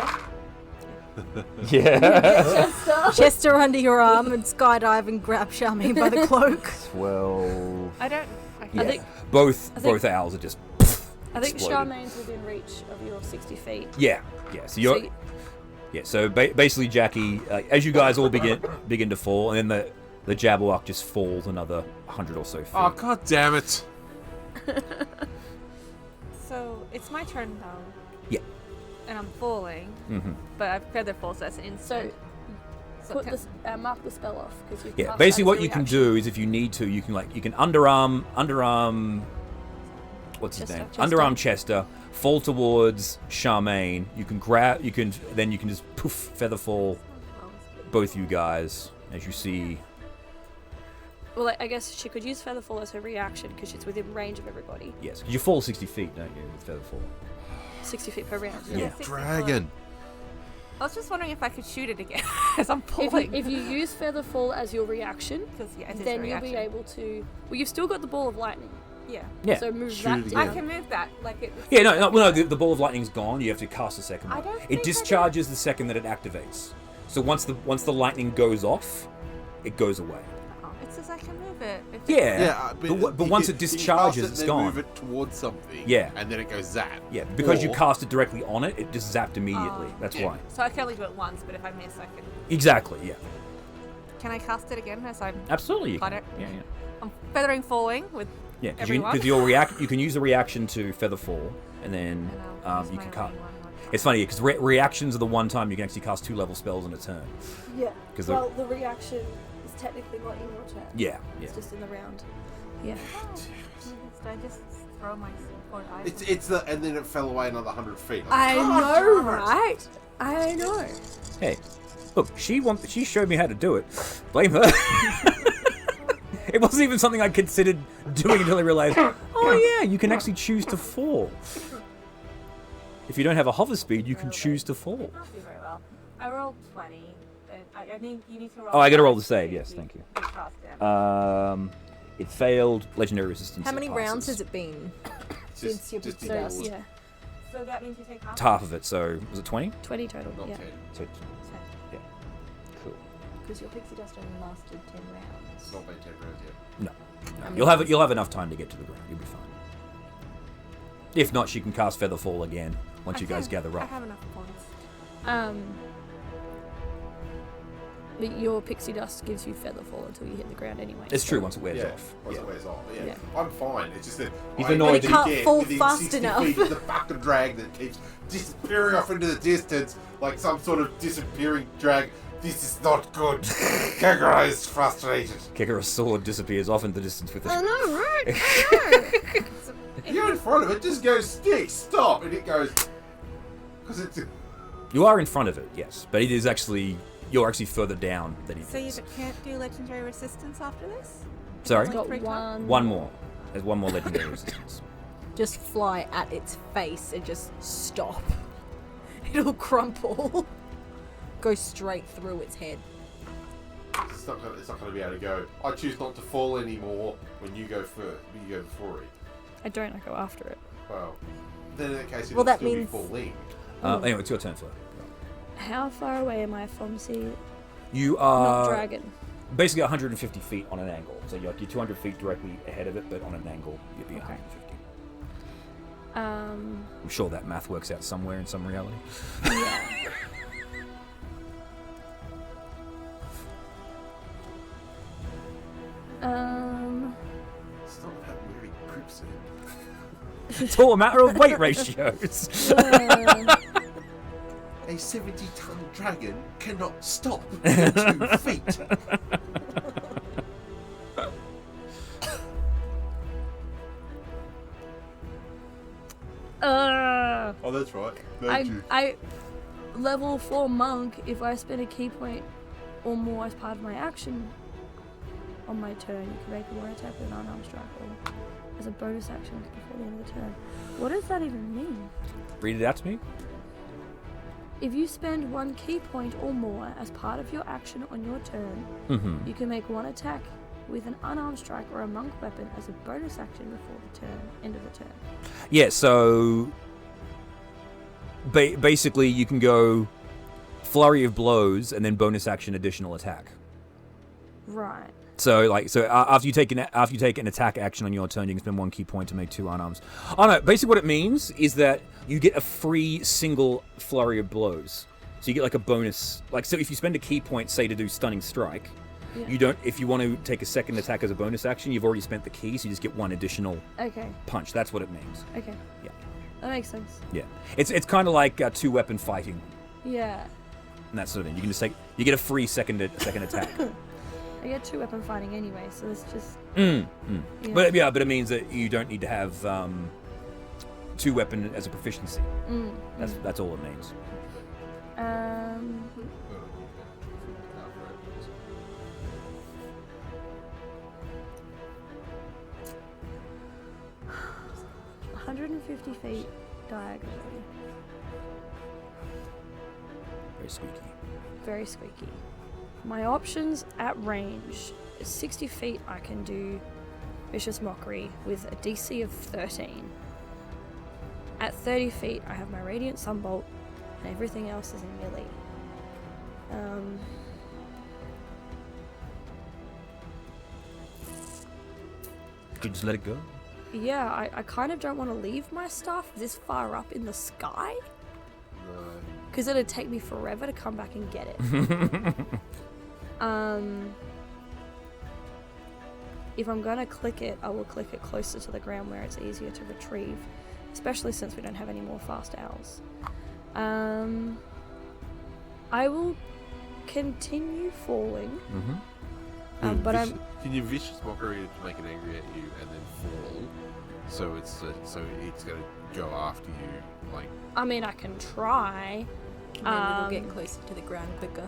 Yeah. Chester. Chester under your arm and skydive and grab Charmaine by the cloak. 12. I don't. Yeah. I think both think- owls are just I think exploded. Charmaine's within reach of your 60 feet. Yeah. So you're basically Jackie, as you guys all begin to fall, and then the Jabberwock just falls another 100 or so feet. Oh, god damn it. So it's my turn now. Yeah. And I'm falling, Mm-hmm. but I've feather fall, so that's an instant. So put this, mark the spell off because you. Yeah, basically what you can do is if you need to, you can underarm. What's his name? Chester. Underarm Chester. Fall towards Charmaine. You can grab. You can just poof feather fall both you guys as you see. Well, I guess she could use feather fall as her reaction because she's within range of everybody. Yes, 'cause you fall 60 feet, don't you, with feather fall? 60 feet per round. Yeah. 60 Dragon. I was just wondering if I could shoot it again as I'm If pulling. you use feather fall as your reaction, Because it is a then you'll be reaction. able to. Well, you've still got the ball of lightning, Yeah. Yeah. so move Shoot that it down. I can move that. Like it. Yeah, no, the ball of lightning's gone. You have to cast a second I one. don't It think I discharges the second that it activates. So once the lightning goes off, it goes away. Oh, it says I can move it. If Yeah. But once you it can discharges, cast it's and gone. Move it towards something. Yeah. And then it goes zap. Yeah, because you Or- cast it directly on it, it just zapped immediately. That's yeah. why. So I can only do it once, but if I miss, I can. Exactly. Yeah. Can I cast it again as I'm? Absolutely. You Got can. it. Yeah. I'm feathering falling with. Yeah. Because Everyone? you can use a reaction to feather fall, and then And I'll use you my can cast. remaining one. It's funny because reactions are the one time you can actually cast 2-level spells in a turn. Yeah. 'Cause Well, the reaction is technically not in your turn. Yeah. It's just in the round. Yeah. Did I just throw my sword? And then it fell away another 100 feet. I know, right? I know. Hey, look, she showed me how to do it. Blame her. It wasn't even something I considered doing until I realized, oh yeah, you can actually choose to fall. If you don't have a hover speed, you can choose to fall. Not do very well. I rolled 20. And I need you need to roll. Oh, I gotta roll the 5 save, to yes, be- thank you. be cast down. It failed. Legendary resistance. How it many passes. rounds has it been? Since your just pixie So, dust. yeah. So that means you take half. It's half of it, so was it 20? 20 total. Not Yeah. 10. So, yeah. Cool. Because your pixie dust only lasted 10 rounds. It's not been 10 rounds yet. No. I mean, You'll have enough time to get to the ground. You'll be fine. If not, she can cast Featherfall again once you guys gather I up. have enough points. But your pixie dust gives you feather fall until you hit the ground anyway. It's so- true once it wears Yeah, off. once Yeah. it wears off. But yeah, Yeah. I'm fine. It's just that He's I annoyed need that to he get can't fall within fast 60 enough. feet of the fucking drag that keeps disappearing off into the distance like some sort of disappearing drag. This is not good. Kagura is frustrated. Kick her a sword disappears off in the distance with it. I know, right? You're in front of it, just goes stick, stop, and it goes. Because it's. You are in front of it, yes, but it is actually you're actually further down than he So you is. can't do legendary resistance after this? Sorry, Got Three times? one. one more. There's one more legendary resistance. Just fly at its face and just stop. It'll crumple. Go straight through its head. It's not going to be able to go. I choose not to fall anymore when you go first. You go before it. I don't. I go after it. Well, then in that case, it'll Well, that still means- be falling. Anyway, it's your turn, Flo. How far away am I from sea? You Not are. dragon. Basically 150 feet on an angle. So you're 200 feet directly ahead of it, but on an angle, you'd be 150. I'm sure that math works out somewhere in some reality. Yeah. It's not about wearing crips in. It's all a matter of weight ratios. A 70-ton dragon cannot stop at 2 feet. Oh, that's right. I level 4 monk. If I spend a key point or more as part of my action on my turn, you can make one attack with an unarmed strike or as a bonus action before the end of the turn. What does that even mean? Read it out to me. If you spend 1 key point or more as part of your action on your turn, you can make 1 attack with an unarmed strike or a monk weapon as a bonus action before the end of the turn. Yeah, so basically you can go flurry of blows and then bonus action additional attack. Right. So after you take an attack action on your turn, you can spend 1 key point to make 2 unarmed. Oh no, basically what it means is that you get a free single flurry of blows. So you get like a bonus, so if you spend a key point, say to do stunning strike, you don't. If you want to take a second attack as a bonus action, you've already spent the key, so you just get 1 additional punch. That's what it means. Okay. Yeah. That makes sense. Yeah. It's kind of like 2-weapon fighting. Yeah. And that sort of thing. You can just you get a free second attack. I get 2-weapon fighting anyway, so it's just. Yeah. But it means that you don't need to have 2-weapon as a proficiency. That's all it means. 150 feet diagonally. Very squeaky. Very squeaky. My options at range is 60 feet. I can do Vicious Mockery with a DC of 13. At 30 feet, I have my Radiant Sunbolt, and everything else is in melee. Could you just let it go? Yeah, I kind of don't want to leave my stuff this far up in the sky. No. Because it'd take me forever to come back and get it. If I'm going to click it, I will click it closer to the ground where it's easier to retrieve. Especially since we don't have any more fast owls. I will continue falling. But Can you vicious mockery to make it angry at you and then fall? So it's going to go after you, I mean, I can try. And then it'll get closer to the ground quicker.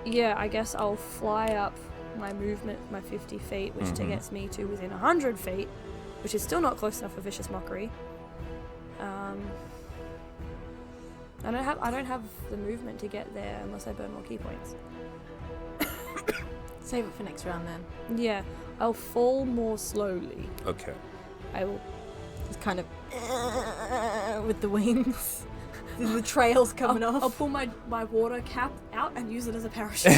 Yeah, I guess I'll fly up my movement, my 50 feet, which gets me to within 100 feet, which is still not close enough for Vicious Mockery. I don't have the movement to get there unless I burn more key points. Save it for next round then. Yeah, I'll fall more slowly. Okay. I will. It's kind of with the wings. The trails coming off. I'll pull my water cap out and use it as a parachute.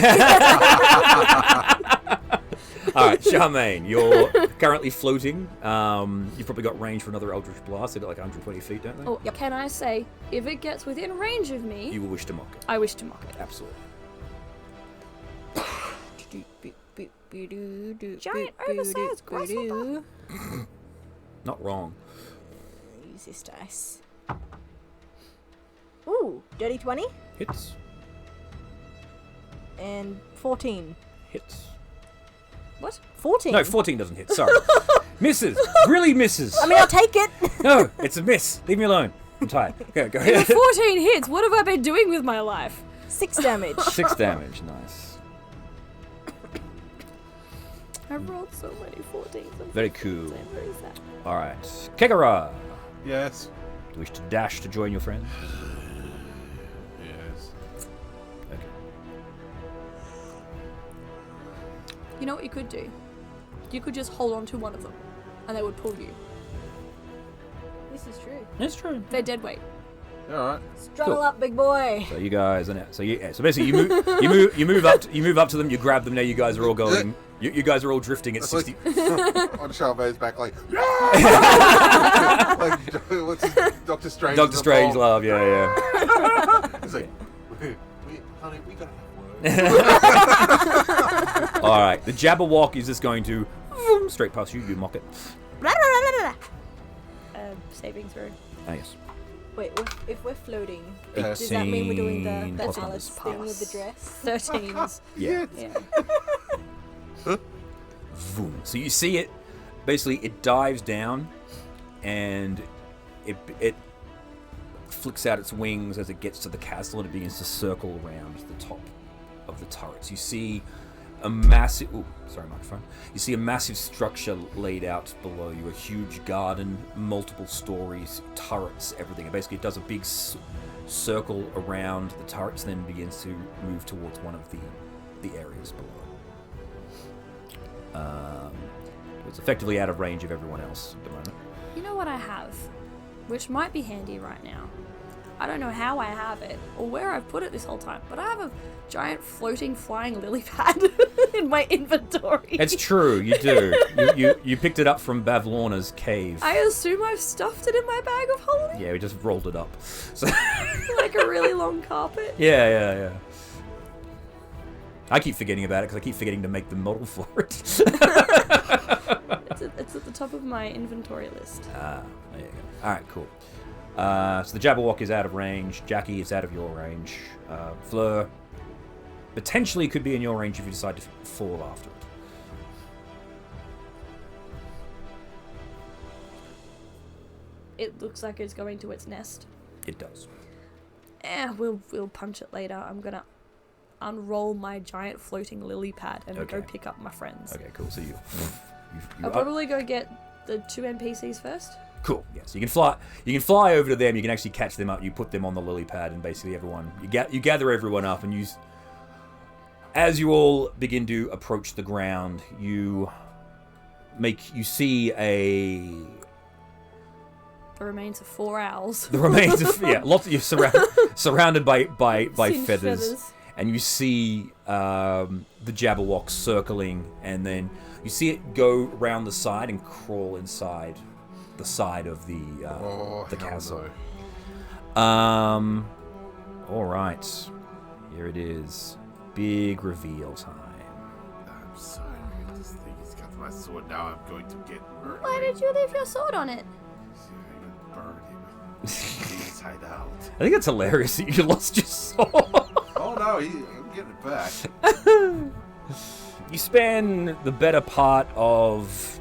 Alright, Charmaine, you're currently floating. You've probably got range for another Eldritch Blast at 120 feet, don't they? Oh, yep. Can I say, if it gets within range of me, You will wish to mock it. I wish to mock it. Absolutely. Giant oversized grasshopper. Not wrong. Use this dice. Ooh, dirty 20 Hits. and 14. Hits. What? 14. No, 14 doesn't hit. Sorry. Misses. Really misses. I mean, I'll take it. No, it's a miss. Leave me alone. I'm tired. Okay, go ahead. 14 hits. What have I been doing with my life? 6 damage. 6 damage. Nice. I've rolled so many 14s. Very cool. I'm very sad. All right. Kegara. Yes. Do you wish to dash to join your friend? Yes. Okay. You know what you could do? You could just hold on to one of them, and they would pull you. This is true. That's true. They're dead weight. All right. Struggle up, big boy. So you guys are now. So basically you move up to them. You grab them. Now you guys are all going. You guys are all drifting at 60. On Charmaine's back, like, like what's his, Doctor Strange. Doctor Strange love. Yeah. It's like, honey, we gotta have words. All right. The Jabberwock is just going to straight past you. You mock it. Saving throw. Ah, yes. Wait, if we're floating, 18 does that mean we're doing the plus palace minus. thing with the dress? 13s. Yeah. Yeah. Vroom. So you see it. Basically, it dives down, and it flicks out its wings as it gets to the castle, and it begins to circle around the top of the turrets. You see a massive. Oh, sorry, microphone. You see a massive structure laid out below you. A huge garden, multiple stories, turrets, everything. And basically, it does a big circle around the turrets, then begins to move towards one of the areas below. It's effectively out of range of everyone else at the moment. You know what I have, which might be handy right now. I don't know how I have it or where I've put it this whole time, but I have a giant floating flying lily pad in my inventory. It's true, you do. you picked it up from Bavlorna's cave. I assume I've stuffed it in my bag of holding. Yeah, we just rolled it up. So Like a really long carpet. Yeah. I keep forgetting about it because I keep forgetting to make the model for it. It's at the top of my inventory list. There you go. Alright, cool. So the Jabberwock is out of range. Jackie is out of your range. Fleur potentially could be in your range if you decide to fall after it. It looks like it's going to its nest. It does. We'll punch it later. I'm gonna unroll my giant floating lily pad and go pick up my friends. Okay, cool. So you I'll probably go get the 2 NPCs first. Cool. Yeah. So you can fly over to them. You can actually catch them up. You put them on the lily pad, and basically everyone you gather everyone up, and as you all begin to approach the ground, you see The remains of 4 owls. the remains of lots of you're surrounded by Singed feathers. And you see the Jabberwock circling, and then you see it go round the side and crawl inside the side of the castle. No. All right, here it is. Big reveal time. I'm sorry, this thing has got my sword. Now I'm going to get murdered. Why did you leave your sword on it? Burn him. Please hide out. I think it's hilarious that you lost your sword. Oh no, I'm getting it back. You spend the better part of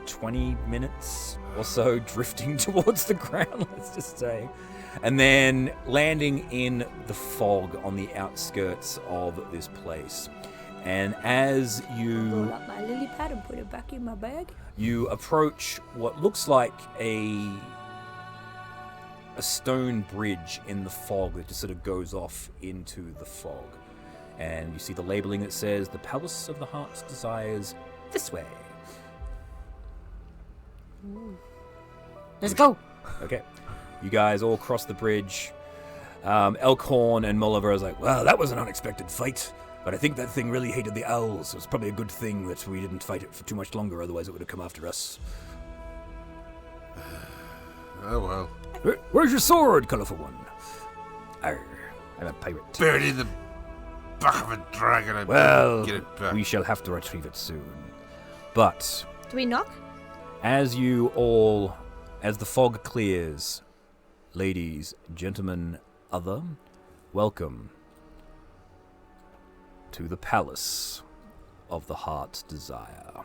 20 minutes or so drifting towards the ground, let's just say, and then landing in the fog on the outskirts of this place. And as you Roll up my lily pad and put it back in my bag. you approach what looks like a stone bridge in the fog that just sort of goes off into the fog. And you see the labeling that says, "The Palace of the Heart's Desires, this way." Let's go. Okay. You guys all cross the bridge. Elkhorn and Moliver is like, "Well, that was an unexpected fight, but I think that thing really hated the owls. It was probably a good thing that we didn't fight it for too much longer, otherwise it would have come after us." Oh well. Where's your sword, colourful one? Arr, I'm a pirate. Buried in the back of a dragon. I Well, get it back. we shall have to retrieve it soon. But Do we knock? as the fog clears, ladies, gentlemen, other, welcome to the Palace of the Heart's Desire.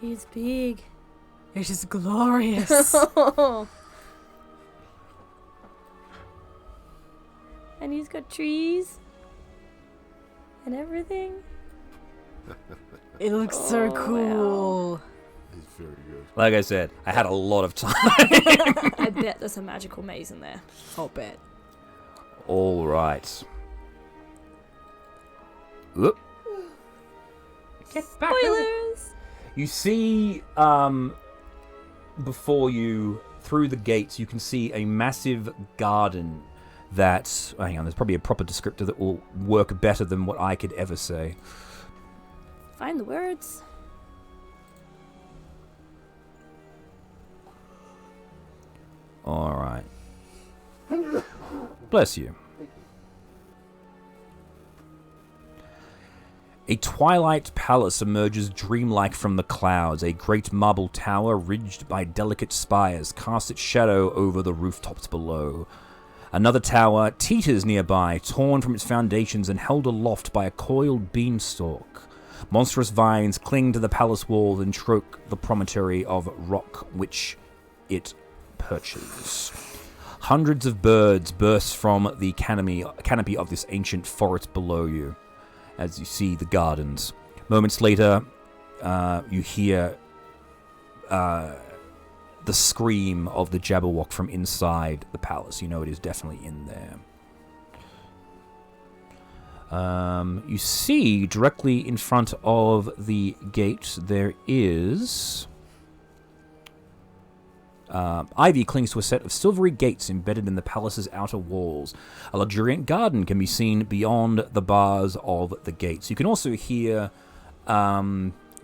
He's big. It is glorious. And he's got trees. And everything. It looks so cool. It's very good. Like I said, I had a lot of time. I bet there's a magical maze in there. I'll bet. All right. Whoop. Spoilers! You see, before you, through the gates, you can see a massive garden that... Oh, hang on, there's probably a proper descriptor that will work better than what I could ever say. Find the words. All right. Bless you. A twilight palace emerges dreamlike from the clouds. A great marble tower, ridged by delicate spires, casts its shadow over the rooftops below. Another tower teeters nearby, torn from its foundations and held aloft by a coiled beanstalk. Monstrous vines cling to the palace walls and choke the promontory of rock which it perches. Hundreds of birds burst from the canopy of this ancient forest below you as you see the gardens. Moments later, you hear the scream of the Jabberwock from inside the palace. You know it is definitely in there. You see directly in front of the gate there is... ivy clings to a set of silvery gates embedded in the palace's outer walls. A luxuriant garden can be seen beyond the bars of the gates. You can also hear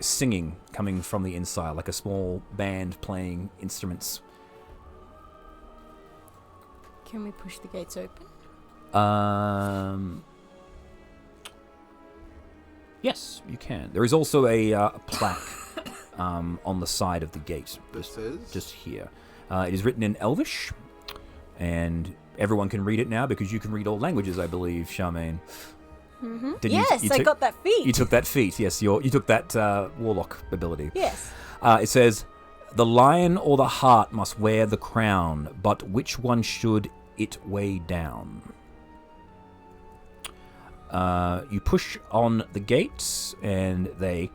singing coming from the inside, like a small band playing instruments. Can we push the gates open? Yes, you can. There is also a plaque on the side of the gate. Just here. It is written in Elvish, and everyone can read it now because you can read all languages, I believe, Charmaine. Mm-hmm. Yes, I got that feat. You took that feat, yes. You took that warlock ability. Yes. It says, the lion or the heart must wear the crown, but which one should it weigh down? You push on the gates, and they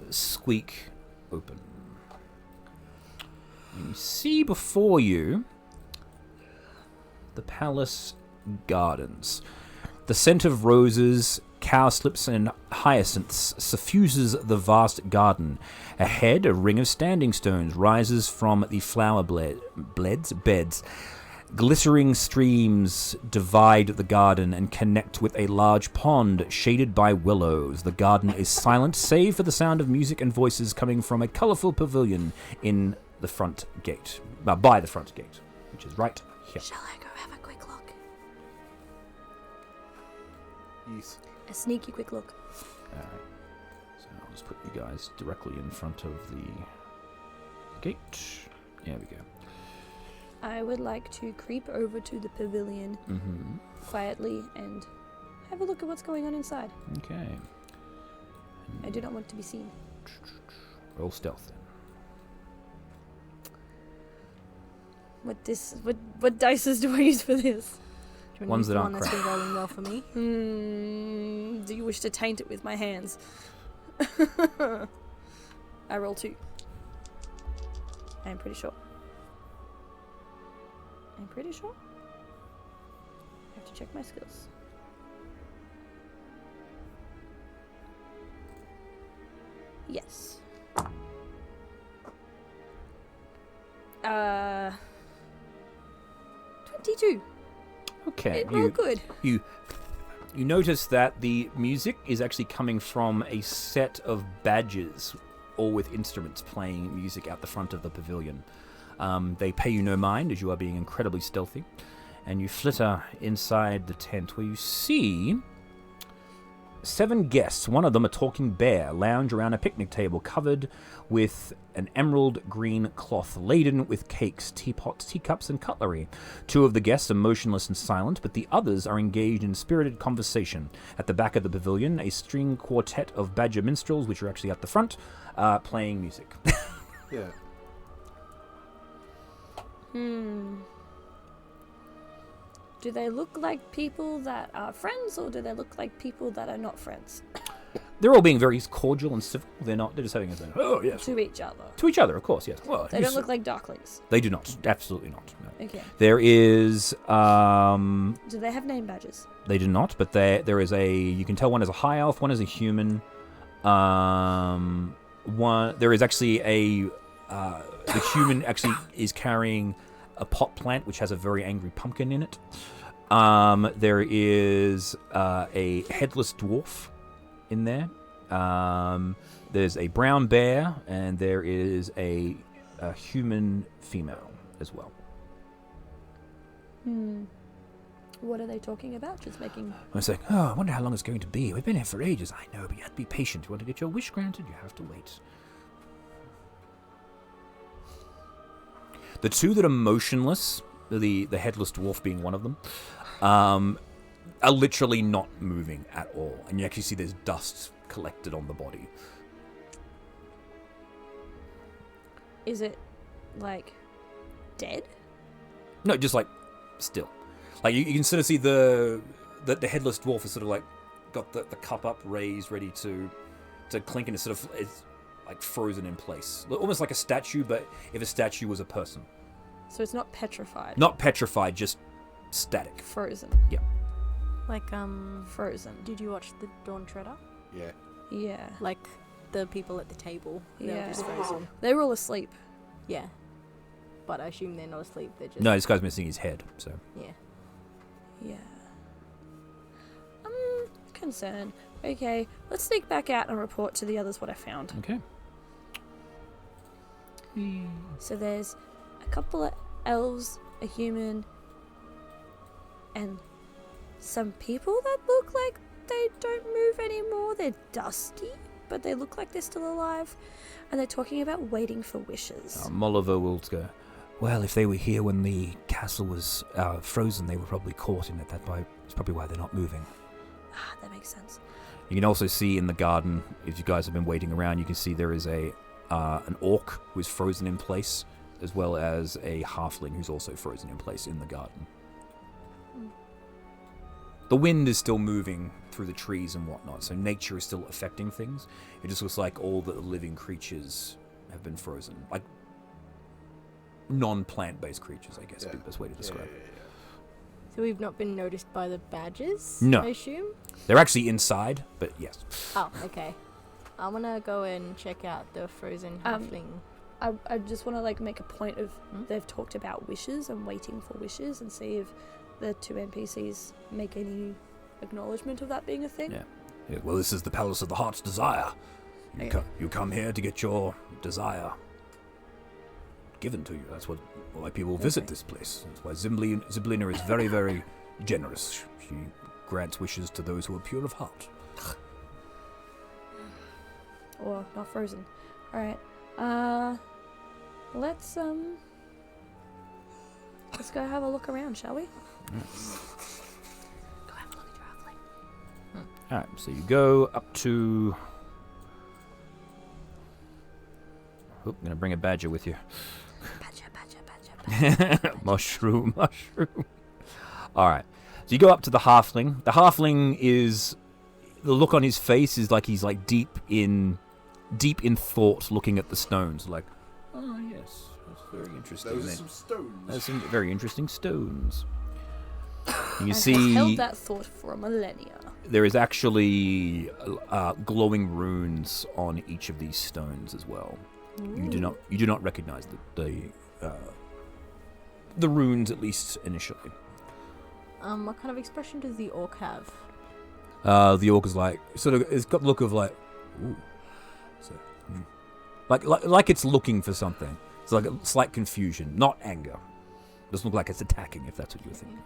squeak open. You see before you the palace gardens. The scent of roses, cowslips, and hyacinths suffuses the vast garden. Ahead, a ring of standing stones rises from the flower beds. Glittering streams divide the garden and connect with a large pond shaded by willows. The garden is silent, save for the sound of music and voices coming from a colourful pavilion in the front gate. By the front gate, which is right here. Shall I go have a quick look? Yes. A sneaky quick look. Alright. So I'll just put you guys directly in front of the gate. There we go. I would like to creep over to the pavilion quietly and have a look at what's going on inside. Okay. I do not want to be seen. Roll stealth then. What dices do I use for this? Do you want to Ones use that the aren't one that's been rolling well for me? Do you wish to taint it with my hands? I roll 2. I'm pretty sure. I have to check my skills. Yes. 22. Okay. It rolled good. You notice that the music is actually coming from a set of badges, all with instruments playing music out the front of the pavilion. They pay you no mind as you are being incredibly stealthy, and you flitter inside the tent where you see 7 guests, one of them a talking bear, lounge around a picnic table covered with an emerald green cloth laden with cakes, teapots, teacups, and cutlery. 2 of the guests are motionless and silent, but the others are engaged in spirited conversation. At the back of the pavilion, a string quartet of badger minstrels, which are actually at the front, playing music. Yeah. Do they look like people that are friends, or do they look like people that are not friends? They're all being very cordial and civil. They're not. They're just having a thing. Oh, yes. To each other. To each other, of course, yes. Well, They don't look like darklings. They do not. Absolutely not. No. Okay. There is... Do they have name badges? They do not, but there is a... You can tell one is a high elf, one is a human. There is actually the human actually is carrying a pot plant which has a very angry pumpkin in it. There is a headless dwarf in there. There's a brown bear, and there is a human female as well. What are they talking about? Just making... I was like, I wonder how long it's going to be. We've been here for ages. I know, but you have to be patient. You want to get your wish granted, you have to wait. The two that are motionless, the headless dwarf being one of them, are literally not moving at all. And you actually see there's dust collected on the body. Is it, like, dead? No, just, like, still. Like, you can sort of see the headless dwarf is sort of, like, got the cup up, raised, ready to clink, and it's sort of, it's, like, frozen in place. Almost like a statue, but if a statue was a person. So it's not petrified? Not petrified, just static. Frozen. Yeah. Like, Frozen. did you watch the Dawn Treader? Yeah. Yeah. Like, the people at the table, they were Yeah. just frozen. They were all asleep. Yeah. But I assume they're not asleep, they're just... No, this guy's missing his head, so. Yeah. Yeah. I'm concerned. Okay, let's sneak back out and report to the others what I found. Okay. So there's a couple of elves, a human, and some people that look like they don't move anymore. They're dusty, but they look like they're still alive. And they're talking about waiting for wishes. Moliver will go, well, if they were here when the castle was frozen, they were probably caught in it. That's probably why they're not moving. Ah, that makes sense. You can also see in the garden, if you guys have been waiting around, you can see there is an orc who is frozen in place, as well as a halfling who's also frozen in place in the garden. The wind is still moving through the trees and whatnot, so nature is still affecting things. It just looks like all the living creatures have been frozen. Like, non-plant-based creatures, I guess, would be the best way to describe it. So we've not been noticed by the badgers, No. I assume? They're actually inside, but yes. Oh, okay. I'm gonna go and check out the frozen halfling. I just want to like make a point of they've talked about wishes and waiting for wishes and see if the two NPCs make any acknowledgement of that being a thing. Yeah, well, this is the Palace of the Heart's Desire. You come here to get your desire given to you. That's why people visit this place. That's why Ziblina is very, very generous. She grants wishes to those who are pure of heart. Or not frozen. Alright. Let's go have a look around, shall we? Go have a look at your halfling. Alright, so you go up to... Oh, I'm going to bring a badger with you. Badger. Mushroom. Alright, so you go up to the halfling. The halfling is... The look on his face is like he's like deep in thought, looking at the stones. Like, oh yes, that's very interesting. Those are some stones. There's some very interesting stones. You can And has see held that thought for a millennia. there is actually glowing runes on each of these stones as well. You do not recognize the runes, at least initially. What kind of expression does the orc have? The orc is like it's got the look of like, ooh, so, like it's looking for something. It's like a slight confusion, not anger. Doesn't look like it's attacking, if that's what you're thinking.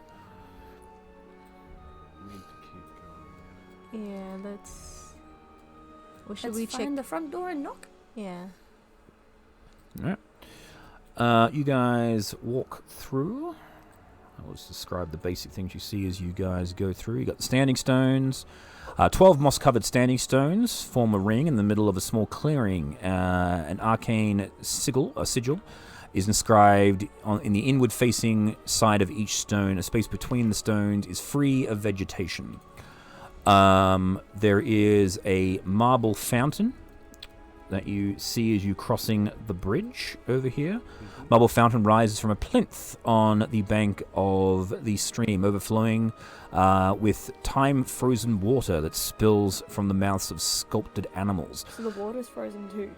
Yeah, let's... Or should Let's we check... find the front door and knock. Yeah. All right. You guys walk through. I'll just describe the basic things you see as you guys go through. You got the standing stones. 12 moss-covered standing stones form a ring in the middle of a small clearing. An arcane sigil is inscribed in the inward-facing side of each stone. A space between the stones is free of vegetation. There is a marble fountain that you see as you crossing the bridge over here. Marble fountain rises from a plinth on the bank of the stream, overflowing with time-frozen water that spills from the mouths of sculpted animals. So the water's frozen too.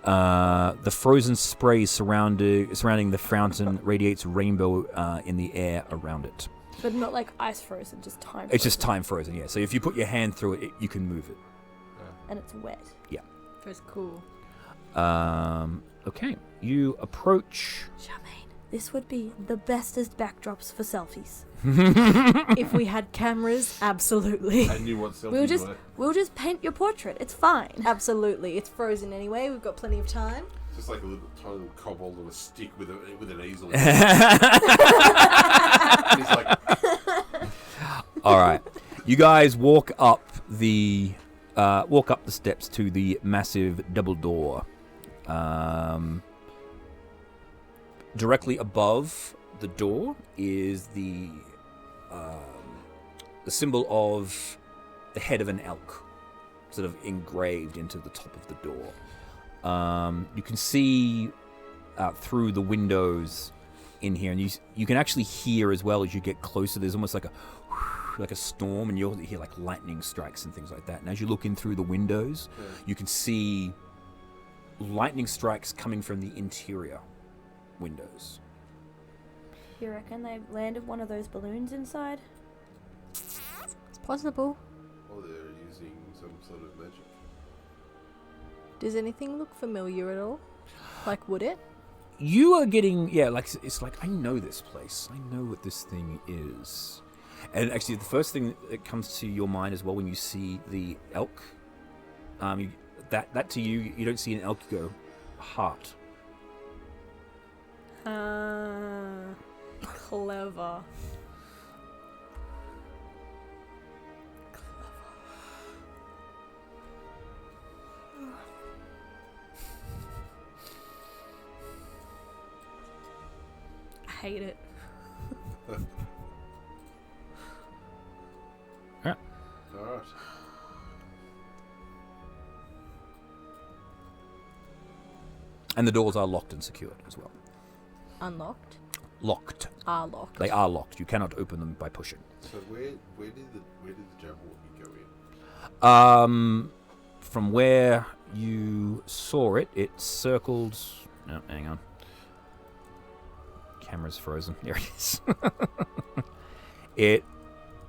The frozen spray surrounding the fountain radiates rainbow in the air around it. But not like ice frozen, just time It's just time frozen, yeah. So if you put your hand through it, you can move it. And it's wet. That's cool. Okay, you approach. Charmaine, this would be the bestest backdrops for selfies. If we had cameras, absolutely. I knew what selfies were. We'll just paint your portrait. It's fine. Absolutely. It's frozen anyway. We've got plenty of time. Just like a little tiny little kobold on a stick with an easel. And he's like, All right, you guys walk up the steps to the massive double door. Directly above the door is the symbol of the head of an elk, sort of engraved into the top of the door. You can see through the windows in here, and you can actually hear as well as you get closer. There's almost like a storm, and you'll hear like lightning strikes and things like that. And as you look in through the windows, you can see lightning strikes coming from the interior windows. You reckon they landed one of those balloons inside? It's possible. oh, they're using some sort of magic. Does anything look familiar at all? Like, would it? You are getting, it's like, I know this place. I know what this thing is. And actually, the first thing that comes to your mind as well when you see the elk, that to you don't see an elk, you go, heart. Clever. I hate it. Alright. And the doors are locked and secured as well. Unlocked? Locked. Are locked. They are locked. You cannot open them by pushing. So where did the Jabberwocky go in? From where you saw it, it circled. Oh, hang on. Camera's frozen. There it is. It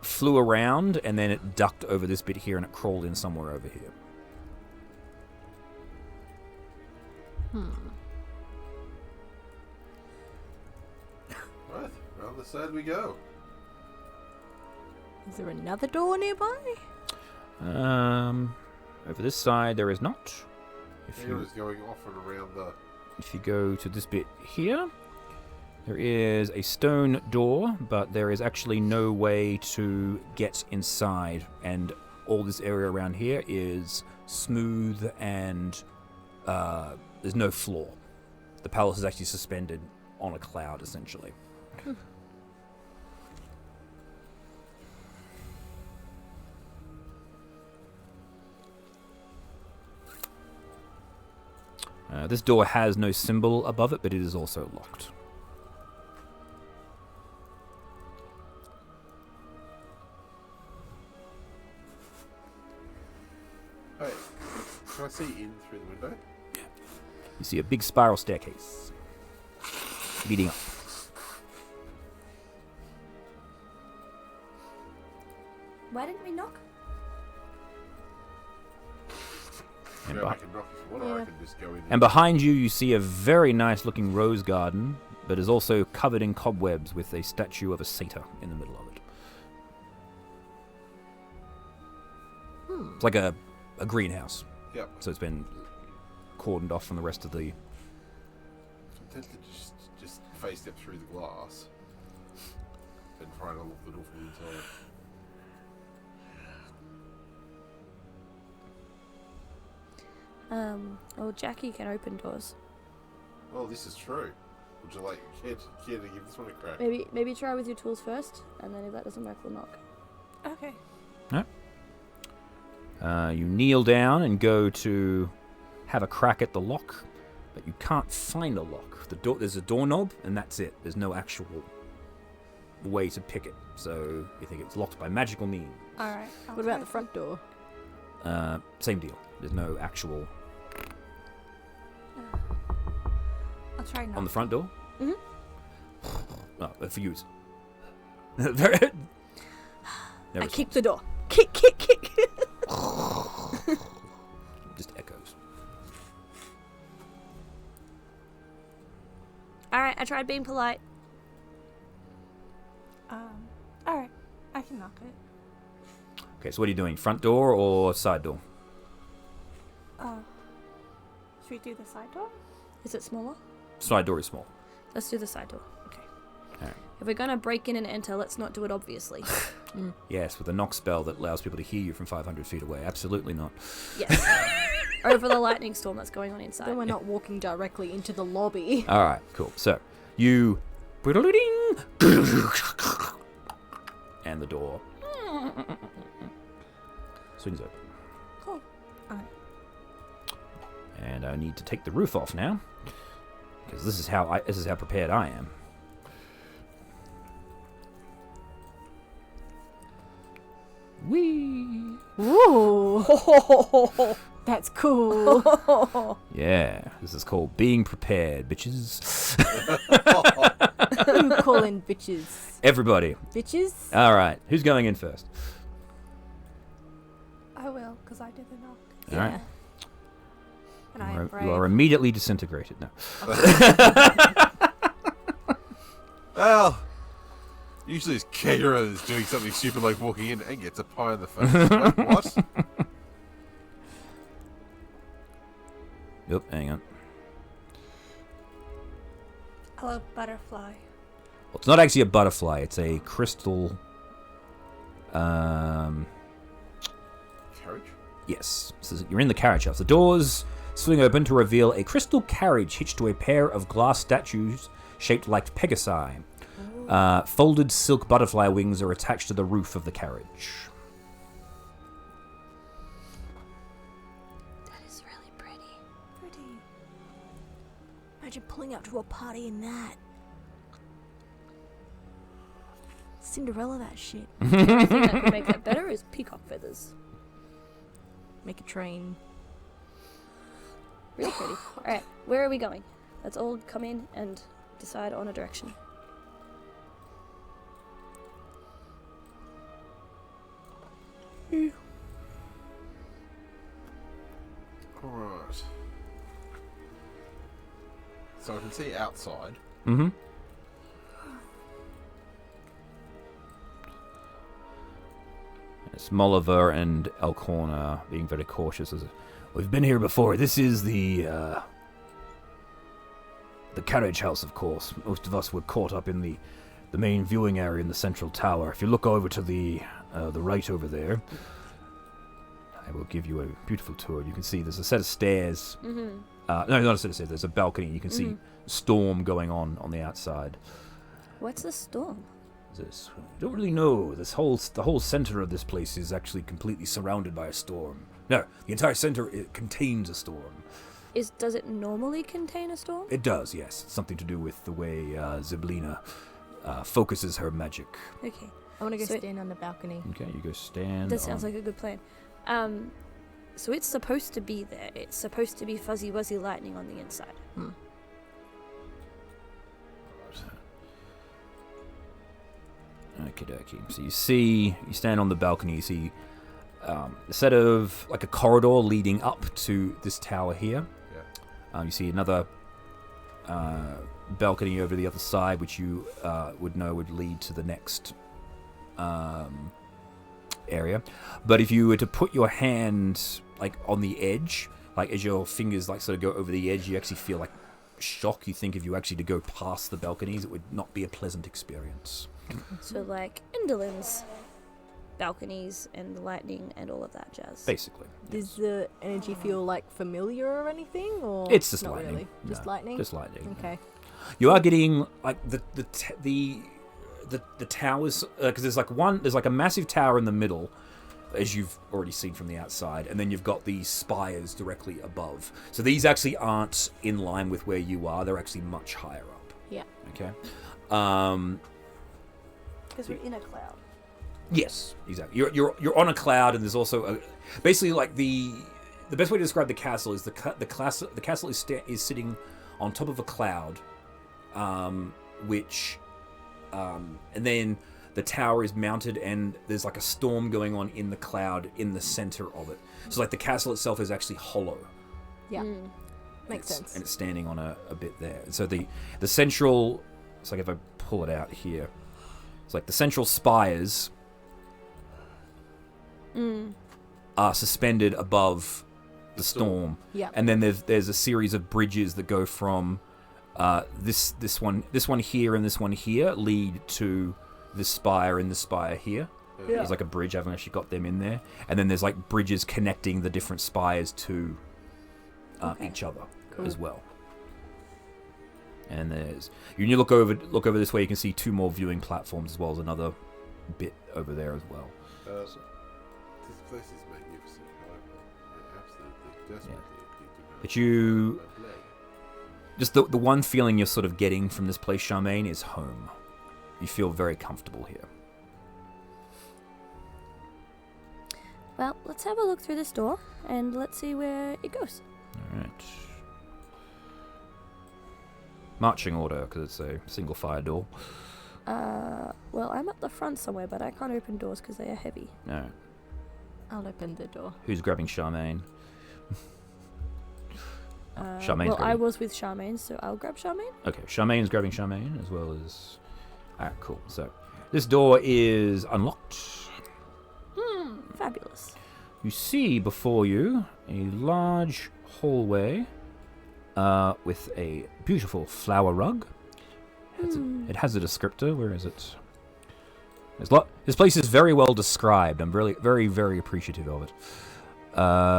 flew around and then it ducked over this bit here and it crawled in somewhere over here. Right, around the side we go. Is there another door nearby? Over this side there is not. Here is going off and around the... If you go to this bit here, there is a stone door, but there is actually no way to get inside. And all this area around here is smooth and there's no floor. The palace is actually suspended on a cloud, essentially. This door has no symbol above it, but it is also locked. Hey, can I see in through the window? You see a big spiral staircase leading up. Why didn't we knock? And, I can knock if you want, or I can just go in. and behind you, you see a very nice-looking rose garden, but is also covered in cobwebs with a statue of a satyr in the middle of it. It's like a greenhouse. Yep. So it's been cordoned off from the rest of the... I'm tempted to just face step through the glass and try and unlock the door from the inside. Well, Jackie can open doors. Well, this is true. Would you like care to give this one a crack? Maybe try with your tools first, and then if that doesn't work, we'll knock. Okay. You kneel down and go to have a crack at the lock, but you can't find a lock. There's a doorknob, and that's it. There's no actual way to pick it. So you think it's locked by magical means. All right. What about the front door? Same deal. There's no actual I'll try not. on the front door. Mm-hmm. Oh, for use. There I is kick the door. Kick, kick, kick. just echoes. All right, I tried being polite. All right. I can knock it. Okay, so what are you doing? Front door or side door? Should we do the side door? Is it smaller? Side door is small. Let's do the side door. Okay. Alright. If we're gonna break in and enter, let's not do it obviously. Yes, with a knock spell that allows people to hear you from 500 feet away. Absolutely not. Yes. Over the lightning storm that's going on inside. Then we're not walking directly into the lobby. All right, cool. So you and the door swings open. Cool. All right. And I need to take the roof off now, because this is how prepared I am. Whee! Ooh. That's cool. Yeah, this is called being prepared, bitches. Who calling bitches? Everybody. Bitches? All right, who's going in first? I will, because I did the knock. All right. And I am brave. You are immediately disintegrated now. Well, usually it's Kira that's doing something stupid like walking in and gets a pie in the face. What? Yep, hang on. Hello, butterfly. Well, it's not actually a butterfly. It's a crystal. Carriage? Yes. So you're in the carriage house. The doors swing open to reveal a crystal carriage hitched to a pair of glass statues shaped like Pegasi. Folded silk butterfly wings are attached to the roof of the carriage. That is really pretty. Pretty. Imagine pulling up to a party in that. Cinderella that shit. The thing that could make that better is peacock feathers. Make a train. Real pretty. Alright, where are we going? Let's all come in and decide on a direction. Alright. So I can see outside. Mm-hmm. It's Moliver and Elkhorn are being very cautious. We've been here before. This is the carriage house, of course. Most of us were caught up in the main viewing area in the central tower. If you look over to the right over there, I will give you a beautiful tour. You can see there's a set of stairs. Mm-hmm. No, not a set of stairs. There's a balcony. You can see storm going on the outside. What's the storm? This, I don't really know. The whole center of this place is actually completely surrounded by a storm. No, the entire center contains a storm. Does it normally contain a storm? It does, yes. It's something to do with the way Ziblina focuses her magic. Okay. I want to go So- stand on the balcony. Okay, you go stand. That sounds like a good plan. So it's supposed to be there. It's supposed to be fuzzy wuzzy lightning on the inside. Okie dokie. So you stand on the balcony, you see a set of, like a corridor leading up to this tower here. Yeah. You see another balcony over the other side, which you would know would lead to the next area. But if you were to put your hand like on the edge, like as your fingers like sort of go over the edge, you actually feel like shock. You think if you actually to go past the balconies, it would not be a pleasant experience. So like Enderlin's balconies and the lightning and all of that jazz. Basically. Does the energy feel like familiar or anything, or It's just not lightning. Really? Just No, lightning. Just lightning. Okay. You are getting like the towers, because there's like a massive tower in the middle, as you've already seen from the outside, and then you've got these spires directly above. So these actually aren't in line with where you are. They're actually much higher up. Yeah. Okay. Because we're in a cloud. Yes, exactly. You're on a cloud, and there's also basically like the best way to describe the castle is the castle is sitting on top of a cloud, which and then the tower is mounted, and there's like a storm going on in the cloud in the center of it. So like the castle itself is actually hollow. Yeah. Makes It's- sense. And it's standing on a bit there. So the central, it's like if I pull it out here, it's like the central spires are suspended above the storm. Yeah. And then there's a series of bridges that go from this one here and this one here lead to this spire and this spire here. Yeah. There's like a bridge. I haven't actually got them in there. And then there's like bridges connecting the different spires to each other as well. And when you look over this way, you can see 2 more viewing platforms as well as another bit over there as well. This place is magnificent, however. I absolutely desperately need to go. But you, My blade. just the one feeling you're sort of getting from this place, Charmaine, is home. You feel very comfortable here. Well, let's have a look through this door and let's see where it goes. All right. Marching order, because it's a single fire door. Well, I'm at the front somewhere, but I can't open doors because they are heavy. All right. I'll open the door. Who's grabbing Charmaine? Charmaine's Well, I grabbing. was with Charmaine, so I'll grab Charmaine. Okay, Charmaine's grabbing Charmaine as well as. Alright, cool. So, this door is unlocked. Fabulous. You see before you a large hallway with a beautiful flower rug. It has a descriptor. Where is it? This place is very well described. I'm really, very, very appreciative of it.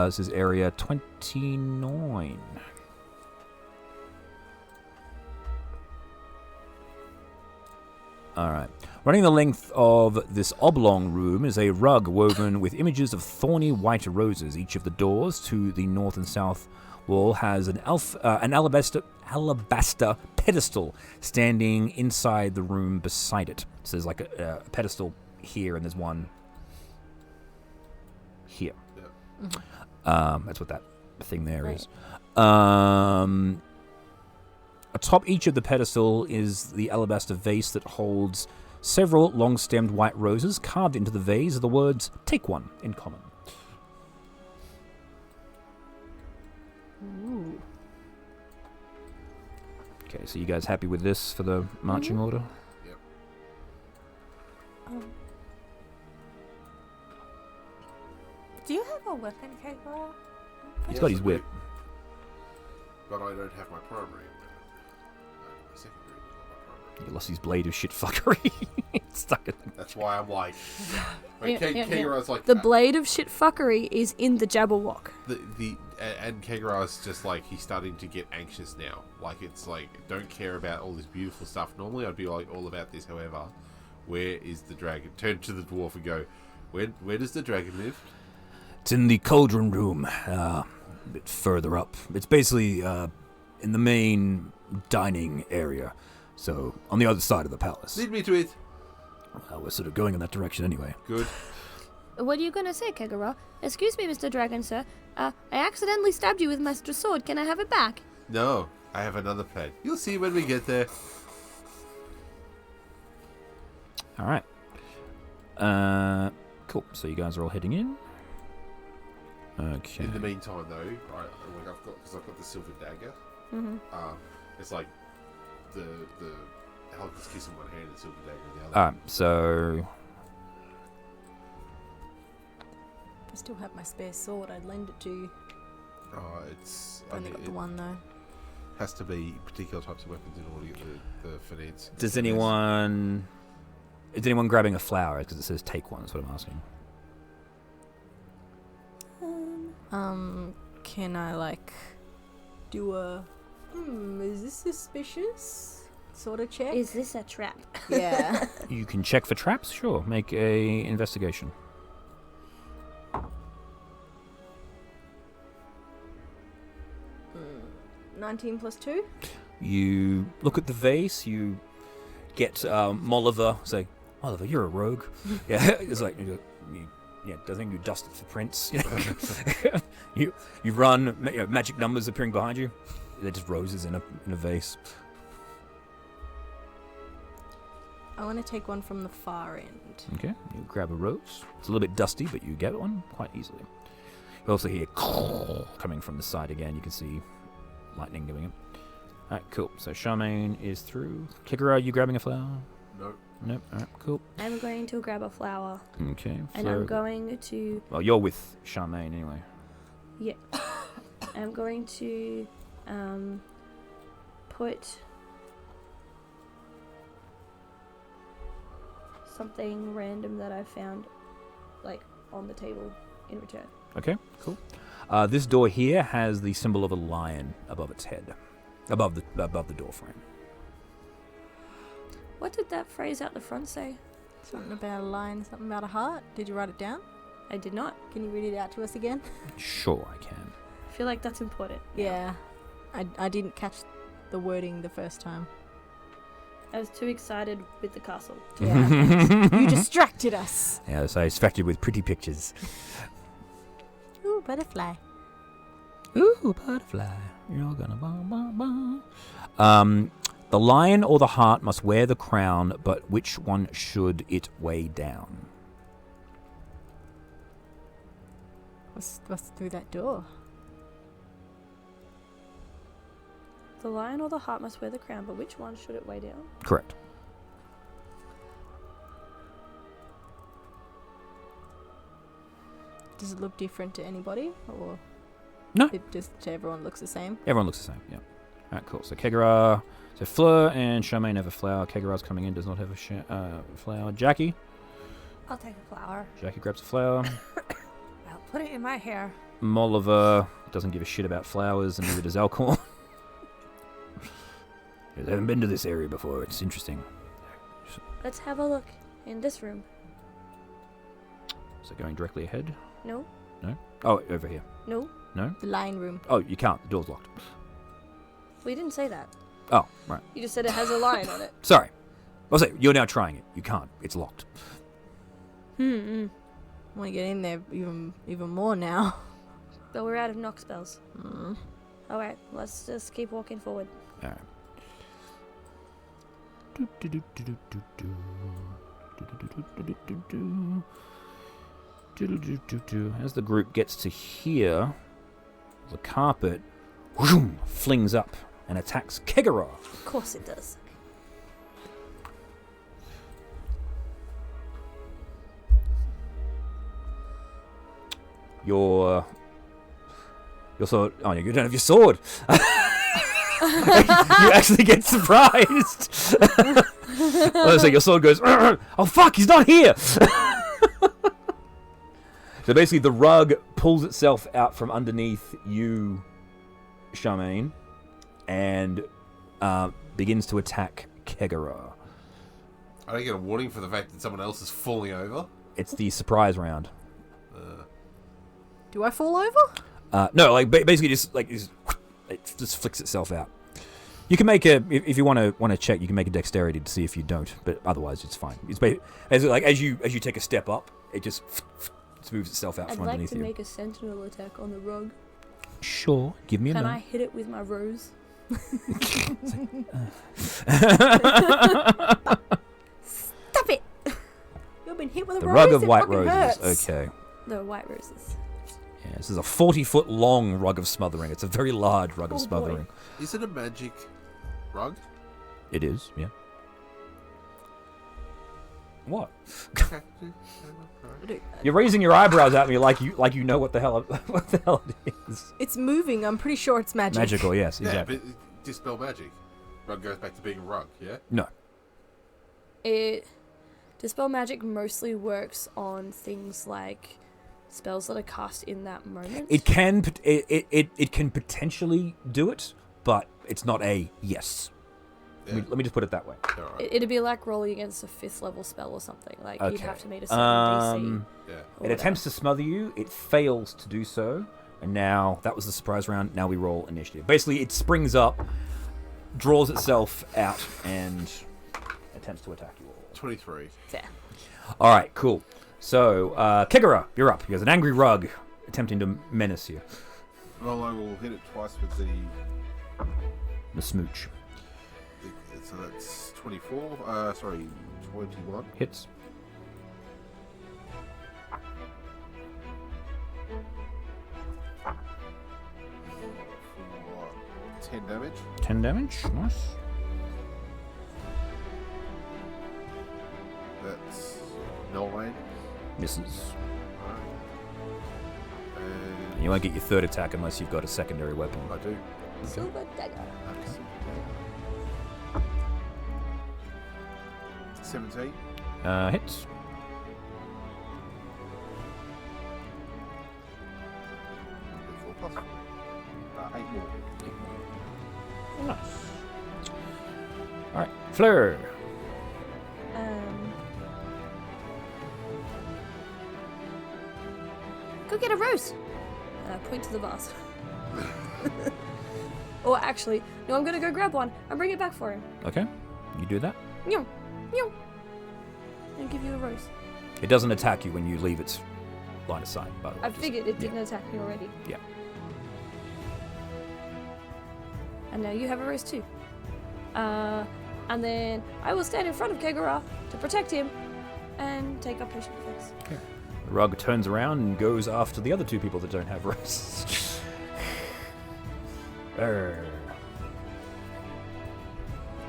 This is area 29. Alright. Running the length of this oblong room is a rug woven with images of thorny white roses. Each of the doors to the north and south wall has an alabaster pedestal standing inside the room beside it. So there's like a pedestal here, and there's one here. That's what that thing there is. Atop each of the pedestal is the alabaster vase that holds several long-stemmed white roses. Carved into the vase are the words, "Take one," in common. Ooh. Okay, so you guys happy with this for the marching order? Do you have a weapon, Kegara? He's got his whip. But I don't have my primary weapon. My secondary was not my primary. He lost his blade of shit fuckery. Stuck it. That's why I'm like... Yeah, yeah. Kegara's like... The blade of shit fuckery is in the Jabberwock. And Kegara's just like, he's starting to get anxious now. Like, it's like, don't care about all this beautiful stuff. Normally I'd be like all about this, however, where is the dragon? Turn to the dwarf and go, where does the dragon live? It's in the cauldron room, a bit further up. It's basically in the main dining area, so on the other side of the palace. Lead me to it. We're sort of going in that direction anyway. Good. What are you gonna say, Kegara? Excuse me, Mr. Dragon, sir. I accidentally stabbed you with my sword. Can I have it back? No, I have another plan. You'll see when we get there. All right. Cool. So you guys are all heading in. Okay. In the meantime, though, because I've got the silver dagger. It's like the Halber's kiss in one hand and silver dagger in the other. All right. So I still have my spare sword. I'd lend it to you. It's I've only got the one though. has to be particular types of weapons in order to get the finance. is anyone grabbing a flower? Because it says take one. That's what I'm asking. Can I like do a is this suspicious sort of check? Is this a trap? Yeah. You can check for traps. Sure. Make a investigation. 19 plus 2. You look at the vase. You get Moliver. Say, Moliver, you're a rogue. Yeah, it's like doesn't think you dust it for prints. You run. Magic numbers appearing behind you. They're just roses in a vase. I want to take one from the far end. Okay, you grab a rose. It's a little bit dusty, but you get one quite easily. You also hear coming from the side again. You can see lightning doing it. Alright, cool. So Charmaine is through. Kikara, are you grabbing a flower? No. Nope. Alright, cool. I'm going to grab a flower. Okay. And I'm going to... Well, you're with Charmaine anyway. Yeah. I'm going to put something random that I found, like, on the table in return. Okay, cool. This door here has the symbol of a lion above its head, above the door frame. What did that phrase out the front say? Something about a line, something about a heart. Did you write it down? I did not. Can you read it out to us again? Sure, I can. I feel like that's important. Yeah. I didn't catch the wording the first time. I was too excited with the castle. Yeah. You distracted us. Yeah, so I distracted with pretty pictures. Ooh, butterfly. Ooh, butterfly. You're gonna bum. The lion or the heart must wear the crown, but which one should it weigh down? What's through that door? The lion or the heart must wear the crown, but which one should it weigh down? Correct. Does it look different to anybody, or No. it just to everyone looks the same? Everyone looks the same, yeah. Alright, cool. So Kegara, so Fleur and Charmaine have a flower. Kegara's coming in, does not have a flower. Jackie? I'll take a flower. Jackie grabs a flower. I'll put it in my hair. Moliver doesn't give a shit about flowers, and neither does Elkhorn. I haven't been to this area before. It's interesting. Let's have a look in this room. So going directly ahead? No? No? Oh, over here. No? No? The lion room. Oh, you can't. The door's locked. We didn't say that. Oh, right. You just said it has a lion on it. Sorry. I'll say, you're now trying it. You can't. It's locked. I want to get in there even more now. But we're out of knock spells. Mm. Alright, let's just keep walking forward. Alright. As the group gets to here, the carpet whoom, flings up and attacks Kegara. Of course it does. Your sword. Oh, you don't have your sword. You actually get surprised. So your sword goes. Oh fuck! He's not here. So basically, the rug pulls itself out from underneath you, Charmaine, and begins to attack Kegara. I don't get a warning for the fact that someone else is falling over. It's the surprise round. Do I fall over? No, like basically just like it just flicks itself out. You can make if you want to check, you can make a dexterity to see if you don't, but otherwise it's fine. It's as you take a step up, it just moves itself out I'd from like underneath to you. make a sentinel attack on the rug. Sure, give me a Can I minute. hit it with my rose? Stop it! You've been hit with a The rose. rug of it white fucking roses. hurts. Okay. The white roses. Yeah, this is a 40-foot long rug of smothering. It's a very large rug of Oh, boy. smothering. Is it a magic rug? It is, yeah. What? Okay. You're raising your eyebrows at me like you know what the hell it is. It's moving. I'm pretty sure it's magic. Magical, yes, Yeah, exactly. but dispel magic. Rug goes back to being a rug, yeah? No. Dispel magic mostly works on things like spells that are cast in that moment. It can potentially do it, but it's not a yes. Yeah. Let me just put it that way. Alright. It'd be like rolling against a 5th level spell or something. Like you'd Okay. have to meet a certain DC. Yeah. or It attempts to smother you. It fails to do so, And now, that was the surprise round. Now we roll initiative. Basically, it springs up, draws itself out, and attempts to attack you all. 23. Fair. All right, cool. So, Kigara, you're up. You have an angry rug attempting to menace you. Well, I will hit it twice with The smooch. so that's 24. 21. Hits. For 10 damage. 10 damage. Nice. That's 9. Misses. And You won't get your third attack unless you've got a secondary weapon. I do. Silver dagger. 17. Hits. Plus 4. 8 more. Nice. All right, Fleur. Go get a rose. And I point to the vase. Or actually, no, I'm gonna go grab one and bring it back for him. Okay, you do that. Meow, meow. And give you a rose. It doesn't attack you when you leave its line of sight, by the way. I figured it didn't attack me already. Yeah. And now you have a rose too. And then I will stand in front of Kegara to protect him and take up patient defense. The rug turns around and goes after the other two people that don't have roses.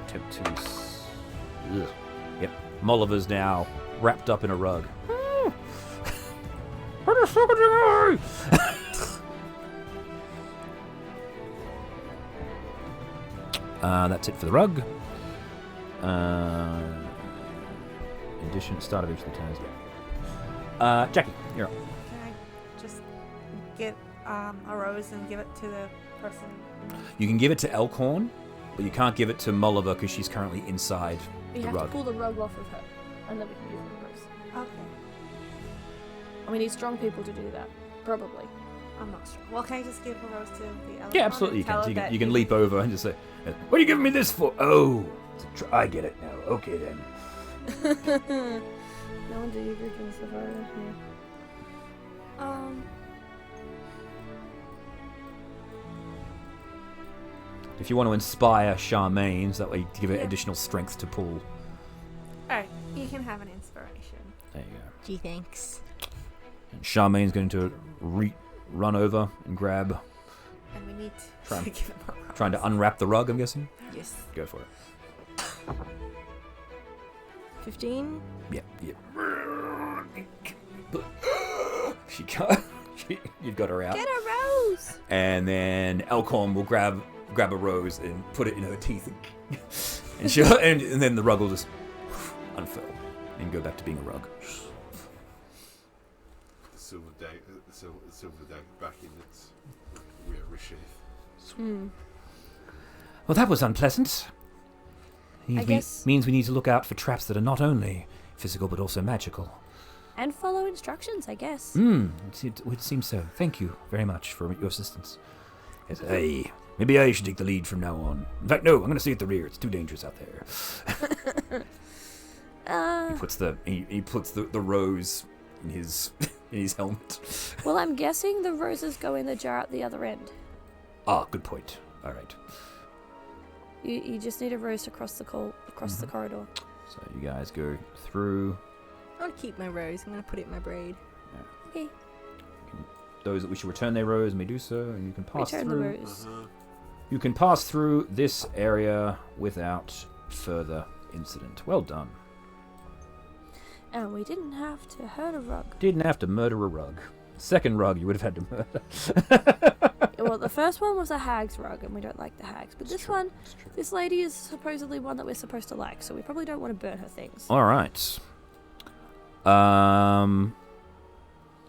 Attempt to... Ugh. Yep. Moliver's now wrapped up in a rug. What the fuck are you? That's it for the rug. Addition, start of each of the turns. Jackie, you're up. Can I just get a rose and give it to the person? You can give it to Elkhorn, but you can't give it to Moliver because she's currently inside We the have rug. to pull the rug off of her, and then we can give her the rose. Okay. And we need strong people to do that, probably. I'm not sure. Well, can I just give a rose to the other Yeah, one absolutely you and tell can. So her that you can leap over and just say, "What are you giving me this for?" Oh, I get it now. Okay then. No wonder you drinking so far in here. If you want to inspire Charmaine, so that way you give it Yeah. additional strength to pull. Alright, you can have an inspiration. There you go. Gee, thanks. And Charmaine's going to run over and grab, And we need Try to and- give him a rose. trying to unwrap the rug. I'm guessing. Yes. Go for it. 15. Yeah. She can't. You've got her out. Get a rose! And then Elkhorn will grab a rose and put it in her teeth, and she'll and then the rug will just unfurl and go back to being a rug. The silver dagger back in its rear sheath. Well, that was unpleasant. Means we need to look out for traps that are not only physical but also magical. And follow instructions, I guess. It would seem so. Thank you very much for your assistance. Yes, hey, maybe I should take the lead from now on. In fact, no, I'm going to stay at the rear. It's too dangerous out there. He puts the rose in his in his helmet. Well, I'm guessing the roses go in the jar at the other end. Ah, good point. All right. You just need a rose to cross the the corridor. So you guys go through. I'll keep my rose. I'm going to put it in my braid. Okay. Those that wish to return their rose may do so, and you can pass Return through. the rose. You can pass through this area without further incident. Well done. And we didn't have to hurt a rug. Didn't have to murder a rug. Second rug you would have had to murder. Well, the first one was a hag's rug, and we don't like the hags. But It's this true, one, it's true. this lady is supposedly one that we're supposed to like, so we probably don't want to burn her things. All right.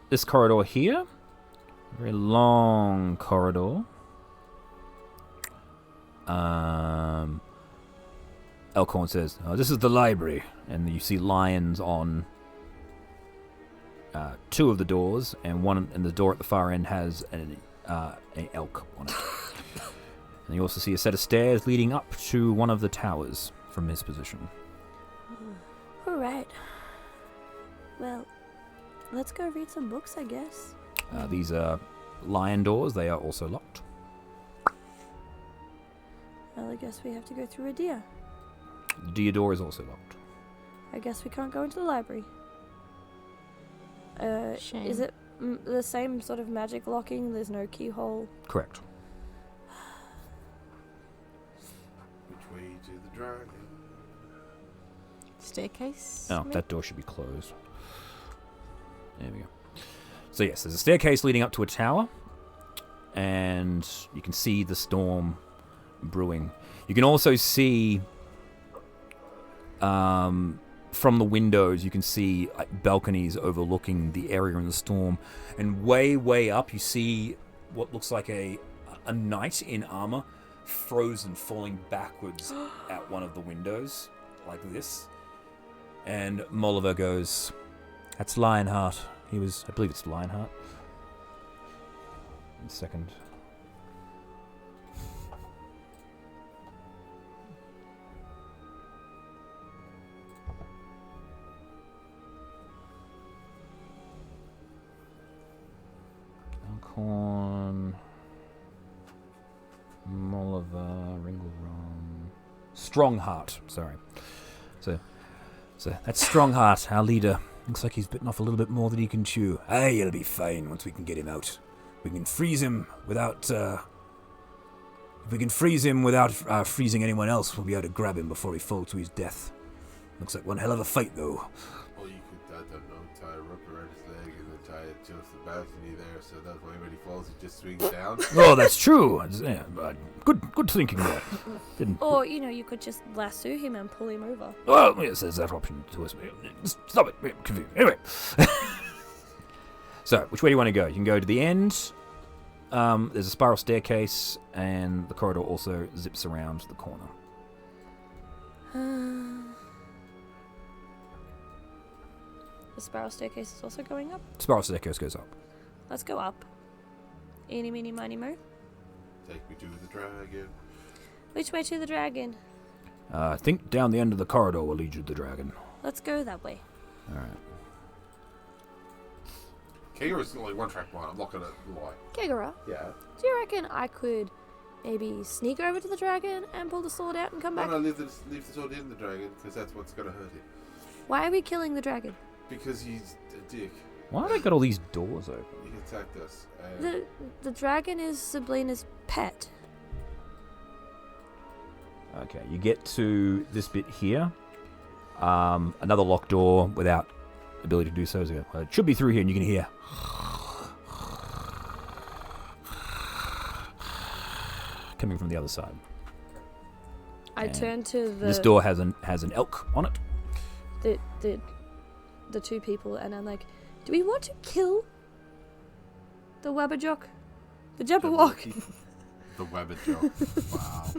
This corridor here, very long corridor. Elkhorn says, "Oh, this is the library," and you see lions on two of the doors, and the door at the far end has an elk on it. And you also see a set of stairs leading up to one of the towers from his position. All right. Well, let's go read some books, I guess. These are lion doors. They are also locked. Well, I guess we have to go through a deer. The deer door is also locked. I guess we can't go into the library. Shame. Is it the same sort of magic locking? There's no keyhole. Correct. Which way to the dragon? Staircase? Oh, that door should be closed. There we go. So yes, there's a staircase leading up to a tower, and you can see the storm brewing. You can also see, from the windows, you can see balconies overlooking the area in the storm, and way up you see what looks like a knight in armor, frozen, falling backwards at one of the windows, like this. And Moliver goes, "That's Lionheart. I believe it's Lionheart." One second. Elkhorn, Moliver, Ringleron, Strongheart. Sorry. So that's Strongheart, our leader. Looks like he's bitten off a little bit more than he can chew. Hey, he'll be fine once we can get him out. We can freeze him without. If we can freeze him without freezing anyone else, we'll be able to grab him before he falls to his death. Looks like one hell of a fight, though. Or you could, I don't know, tie a rope around his leg and then tie it to the balcony there, so that way when he falls, he just swings down. Oh, that's true. Yeah, good thinking there. Or, you could just lasso him and pull him over. Well, yes, there's that option to us. Stop it. Anyway. So, which way do you want to go? You can go to the end. There's a spiral staircase, and the corridor also zips around the corner. The spiral staircase is also going up. Spiral staircase goes up. Let's go up. Eeny, meeny, miny, mo. Take me to the dragon. Which way to the dragon? I think down the end of the corridor will lead you to the dragon. Let's go that way. All right. Kegara's only one-track mind. I'm not gonna lie. Kegara, Yeah. do you reckon I could maybe sneak over to the dragon and pull the sword out and come back? No, leave the sword in the dragon, because that's what's gonna hurt him. Why are we killing the dragon? Because he's a dick. Why have they got all these doors open? He attacked us. And The dragon is Ziblina's pet. Okay, you get to this bit here. Another locked door without ability to do so. It should be through here, and you can hear. Coming from the other side. I And turn to This door has an elk on it. the two people, and I'm like, do we want to kill the Wabberjock? The Jabberwock? the Wabberjock. Wow.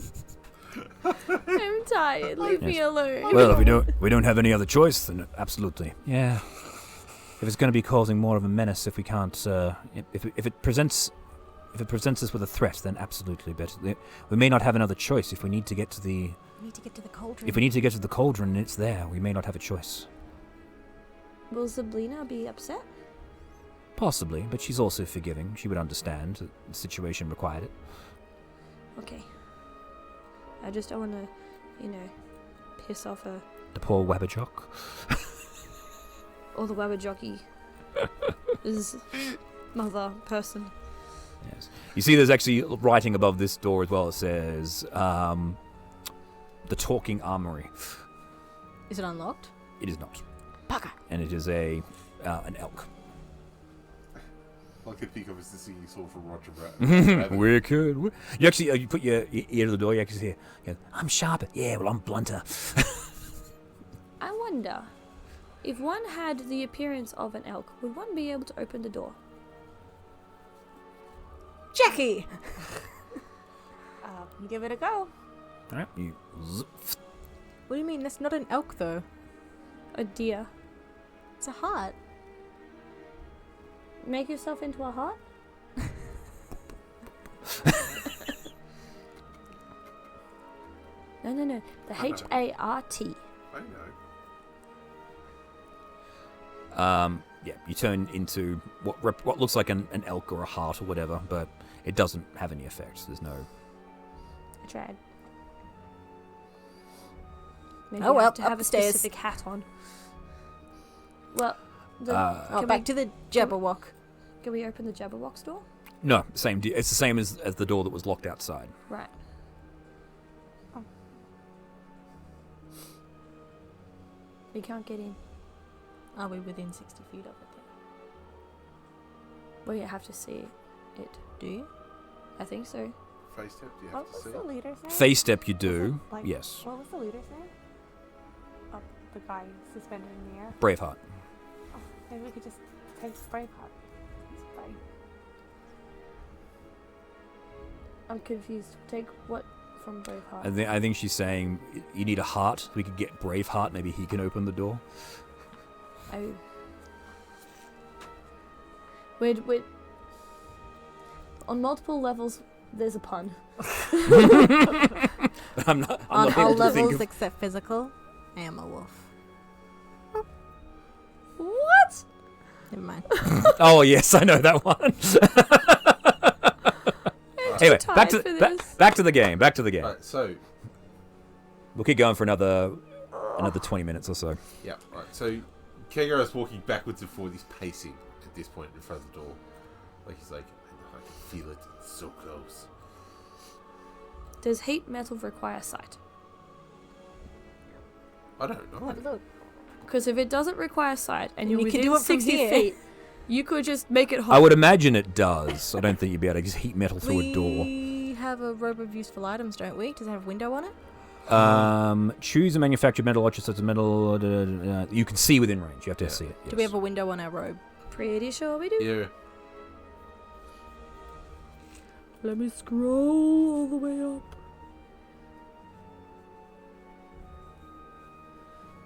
I'm tired. Leave me alone. Well, if we don't have any other choice, then absolutely. Yeah. If it's going to be causing more of a menace, if we can't, if it presents us with a threat, then absolutely. But we may not have another choice. If we need to get to the, We need to get to the cauldron. if we need to get to the cauldron and it's there, we may not have a choice. Will Ziblina be upset? Possibly, but she's also forgiving. She would understand that the situation required it. Okay. I just don't want to, piss off her. The poor Wabberjock. Or the Wabberjocky. Is mother person. Yes. You see there's actually writing above this door as well. It says, the Talking Armory. Is it unlocked? It is not. Bugger. And it is an elk. All I can think of is the singing song from Roger Rabbit. Wicked. You actually, you put your ear to the door, you actually hear, I'm sharper. Yeah, well, I'm blunter. I wonder, if one had the appearance of an elk, would one be able to open the door? Jackie! Give it a go. All right, you zip. What do you mean? That's not an elk, though. A deer. It's a heart. make yourself into a heart? No. The I know. H-A-R-T. I know. Yeah, you turn into what looks like an elk or a hart or whatever, but it doesn't have any effects. There's no... I tried. Maybe Oh, you well, have to have up a the stairs. specific hat on. Well, Oh, can back we- to the Jabberwock. Can we open the Jabberwock's door? No, same. It's the same as the door that was locked outside. Right. Oh. We can't get in. Are we within 60 feet of it? We have to see it. Do you? I think so. Face step, do you What have to was see? the leader say? Face step you Was do, it, like, yes. What was the leader say? Oh, the guy suspended in the air. Braveheart. Oh, maybe we could just take Braveheart. It's fine. I'm confused. Take what from Braveheart? I think she's saying you need a heart. We could get Braveheart. Maybe he can open the door. Oh. Wait. On multiple levels, there's a pun. I'm not On able all to think levels of... except physical, I am a wolf. What? Never mind. Oh yes, I know that one. Anyway, back to the game. Back to the game. Right, so, We'll keep going for another 20 minutes or so. yeah, right. So, Kegaro is walking backwards and forwards. He's pacing at this point in front of the door. Like, he's like, I can feel it. It's so close. Does heat metal require sight? I don't know. Have a look. Because if it doesn't require sight and you're You can within do it from 60 here. feet, you could just make it hot. I would imagine it does. I don't think you'd be able to just heat metal through a door. We have a robe of useful items, don't we? Does it have a window on it? Choose a manufactured metal object such as metal. You can see within range. You have to Yeah. see it. Do we yes. have a window on our robe? Pretty sure we do. Yeah. Let me scroll all the way up.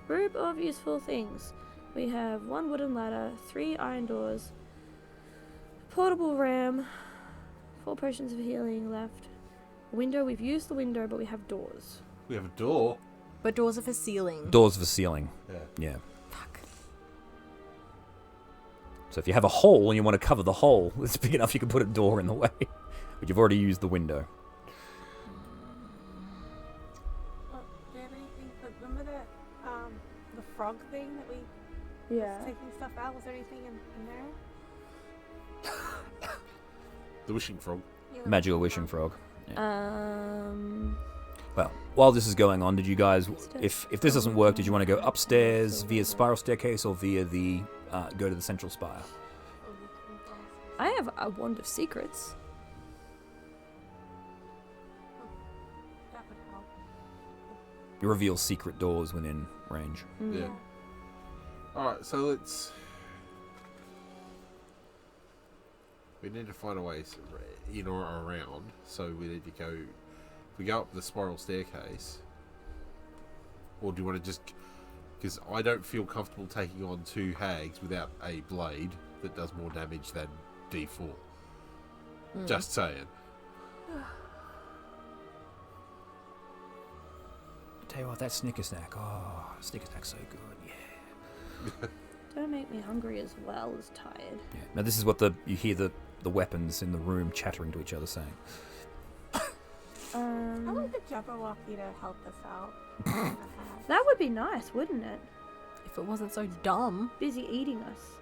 Robe of useful things. We have 1 wooden ladder, 3 iron doors, a portable ram, 4 potions of healing left. A window, we've used the window, but we have doors. We have a door. But doors are for ceiling. Doors for ceiling. Yeah. Yeah. Fuck. So if you have a hole and you want to cover the hole, it's big enough you can put a door in the way. But you've already used the window. Well, do you have anything? Remember the frog thing that we was taking stuff out? Was there anything in there? The wishing frog. Yeah, the Magical wishing frog. Well, while this is going on, did you guys, if this doesn't work, did you want to go upstairs via spiral staircase or via the go to the central spire? I have a wand of secrets. That would help. You reveal secret doors within range. Yeah. Alright, so let's... We need to find a way in or around, so we need to go... If we go up the spiral staircase... Or do you want to just... Because I don't feel comfortable taking on 2 hags without a blade that does more damage than D4. Just saying. Tell you what, that Snicker Snack. Oh, Snicker Snack's so good. Yeah. Don't make me hungry as well as tired. Yeah. Now this is what you hear the weapons in the room chattering to each other saying. I want the Jabberwocky to help us out. That would be nice, wouldn't it? If it wasn't so dumb. Busy eating us.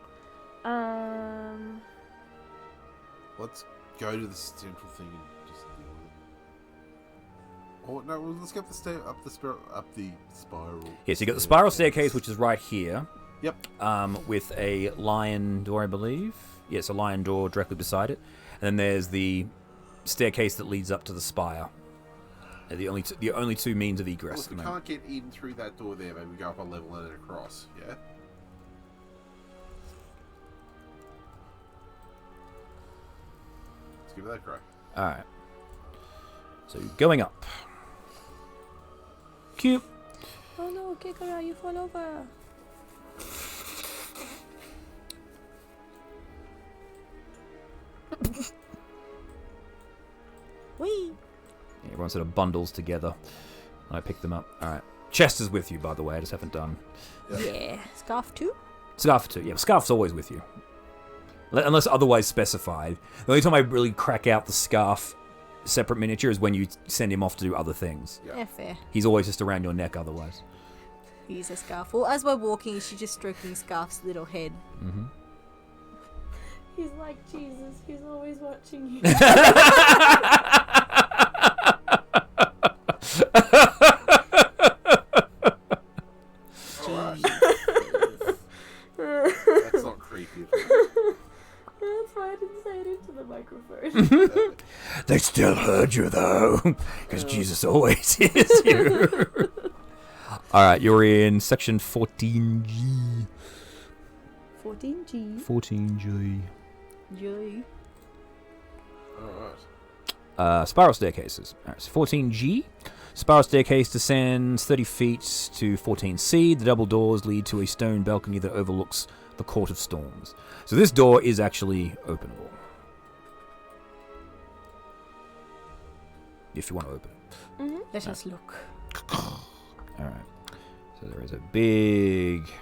Let's go to the central thing and just deal with it. Oh no, well, let's go up the spiral. Yes, you got the spiral staircase, which is right here. Yep. With a lion door, I believe. Yes, a lion door directly beside it. And then there's the staircase that leads up to the spire. They're the only two means of Well, egress. if we can't get in through that door there, maybe we go up a level and then across, yeah? Let's give it that crack. Alright. So, going up. Cute. Oh no, Kikara, you fall over. Whee! Yeah, everyone sort of bundles together. And I pick them up. All right. Chester's with you, by the way. I just haven't done. Yeah. Scarf too? Scarf too. Yeah, Scarf's always with you. Unless otherwise specified. The only time I really crack out the Scarf separate miniature is when you send him off to do other things. Yeah, fair. He's always just around your neck otherwise. He's a Scarf. Well, as we're walking, she's just stroking Scarf's little head. Mm-hmm. He's like Jesus. He's always watching you. That's not creepy. That's why I didn't say it into the microphone. They still heard you, though, because Jesus always hears you. All right, you're in section 14G. 14G. 14G. Joy. Alright. Spiral staircases. All right, so 14G. Spiral staircase descends 30 feet to 14C. The double doors lead to a stone balcony that overlooks the Court of Storms. So this door is actually openable. If you want to open it. Mm-hmm. Let us look. Alright. So there is a big... You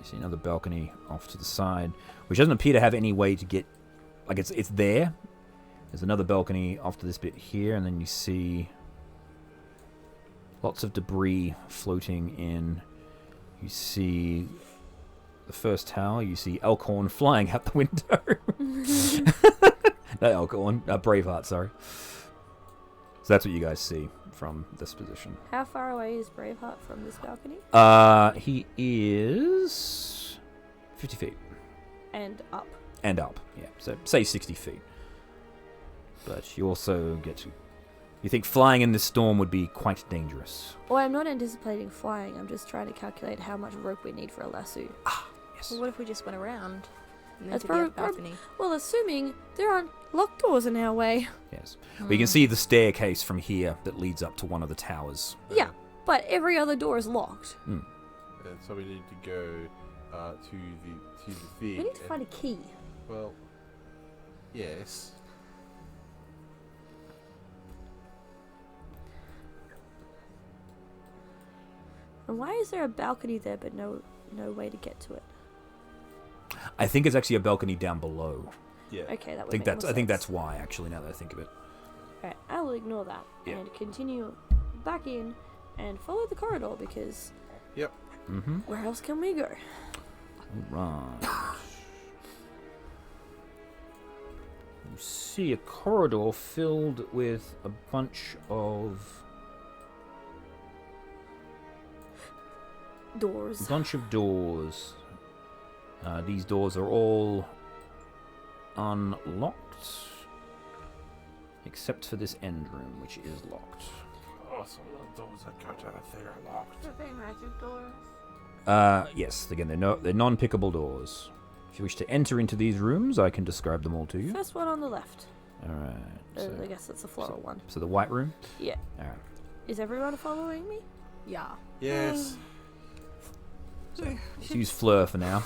see another balcony off to the side, which doesn't appear to have any way to get... Like, it's there. There's another balcony off to this bit here, and then you see lots of debris floating in. You see the first tower. You see Elkhorn flying out the window. Not Elkhorn. Braveheart, sorry. So that's what you guys see from this position. How far away is Braveheart from this balcony? He is 50 feet. And up. And up, yeah. So say 60 feet. But you also get to... You think flying in this storm would be quite dangerous. Well, I'm not anticipating flying. I'm just trying to calculate how much rope we need for a lasso. Yes. Well, what if we just went around and then That's to the prob- other balcony? Well, assuming there aren't locked doors in our way. Yes. But you can see the staircase from here that leads up to one of the towers. Yeah, but every other door is locked. And so we need to go to the We thing. need to find a key. Well, yes. And why is there a balcony there but no way to get to it? I think it's actually a balcony down below. Yeah. Okay, that would I think make that's more I think sense. that's why, actually, now that I think of it. Alright, I will ignore that Yeah. and continue back in and follow the corridor because Yep. Mm-hmm. where else can we go? Right. You see a corridor filled with a bunch of Doors. doors. These doors are all unlocked, except for this end room, which is locked. Oh, some of the doors that go to the thing are locked. Are they magic doors? Yes, again, they're non-pickable doors. If you wish to enter into these rooms, I can describe them all to you. First one on the left. Alright. I guess that's the floral one. So the white room? Yeah. Alright. Is everyone following me? Yeah. Yes. Let's use Fleur for now.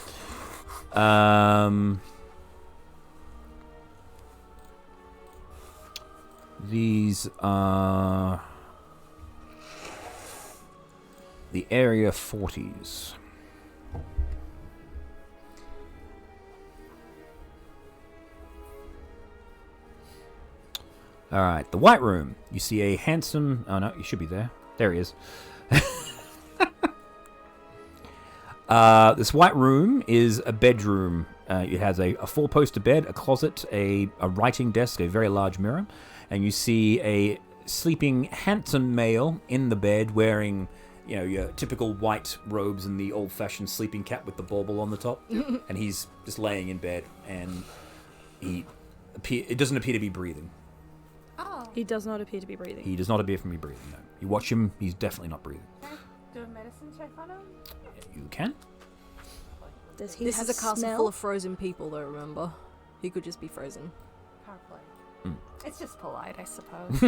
These are the Area 40s. Alright, the White Room. You see a handsome... Oh no, you should be there. There he is. This White Room is a bedroom. It has a four-poster bed, a closet, a writing desk, a very large mirror. And you see a sleeping handsome male in the bed wearing, you know, your typical white robes and the old-fashioned sleeping cap with the bauble on the top. And he's just laying in bed, and it doesn't appear to be breathing. Oh. He does not appear to be breathing. He does not appear to be breathing, no. You watch him, he's definitely not breathing. Can I do a medicine check on him? You can. Does he This have is a castle smell? full of frozen people, though, remember? He could just be frozen. Probably. It's just polite, I suppose.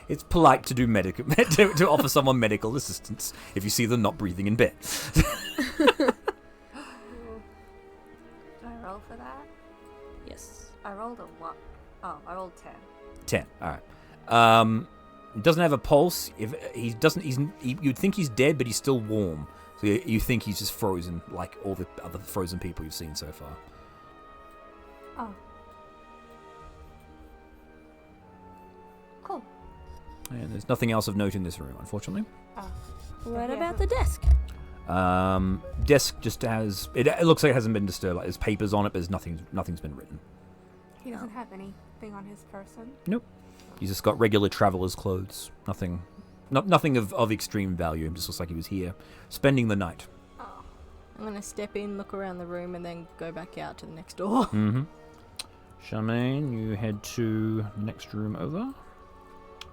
It's polite to do medical to offer someone medical assistance if you see them not breathing in bed. Do I roll that? Yes. I rolled a what? Oh, I rolled 10. 10. All right. Doesn't have a pulse. If he doesn't, you'd think he's dead, but he's still warm. So you think he's just frozen, like all the other frozen people you've seen so far. Oh. Cool. And there's nothing else of note in this room, unfortunately. Oh. What Yeah, about but- the desk? Desk just has. It looks like it hasn't been disturbed. Like there's papers on it, but there's nothing's been written. He doesn't have anything on his person. Nope. He's just got regular traveler's clothes. Nothing of extreme value. It just looks like he was here spending the night. Oh. I'm gonna step in, look around the room, and then go back out to the next door. Mm-hmm. Charmaine, you head to the next room over.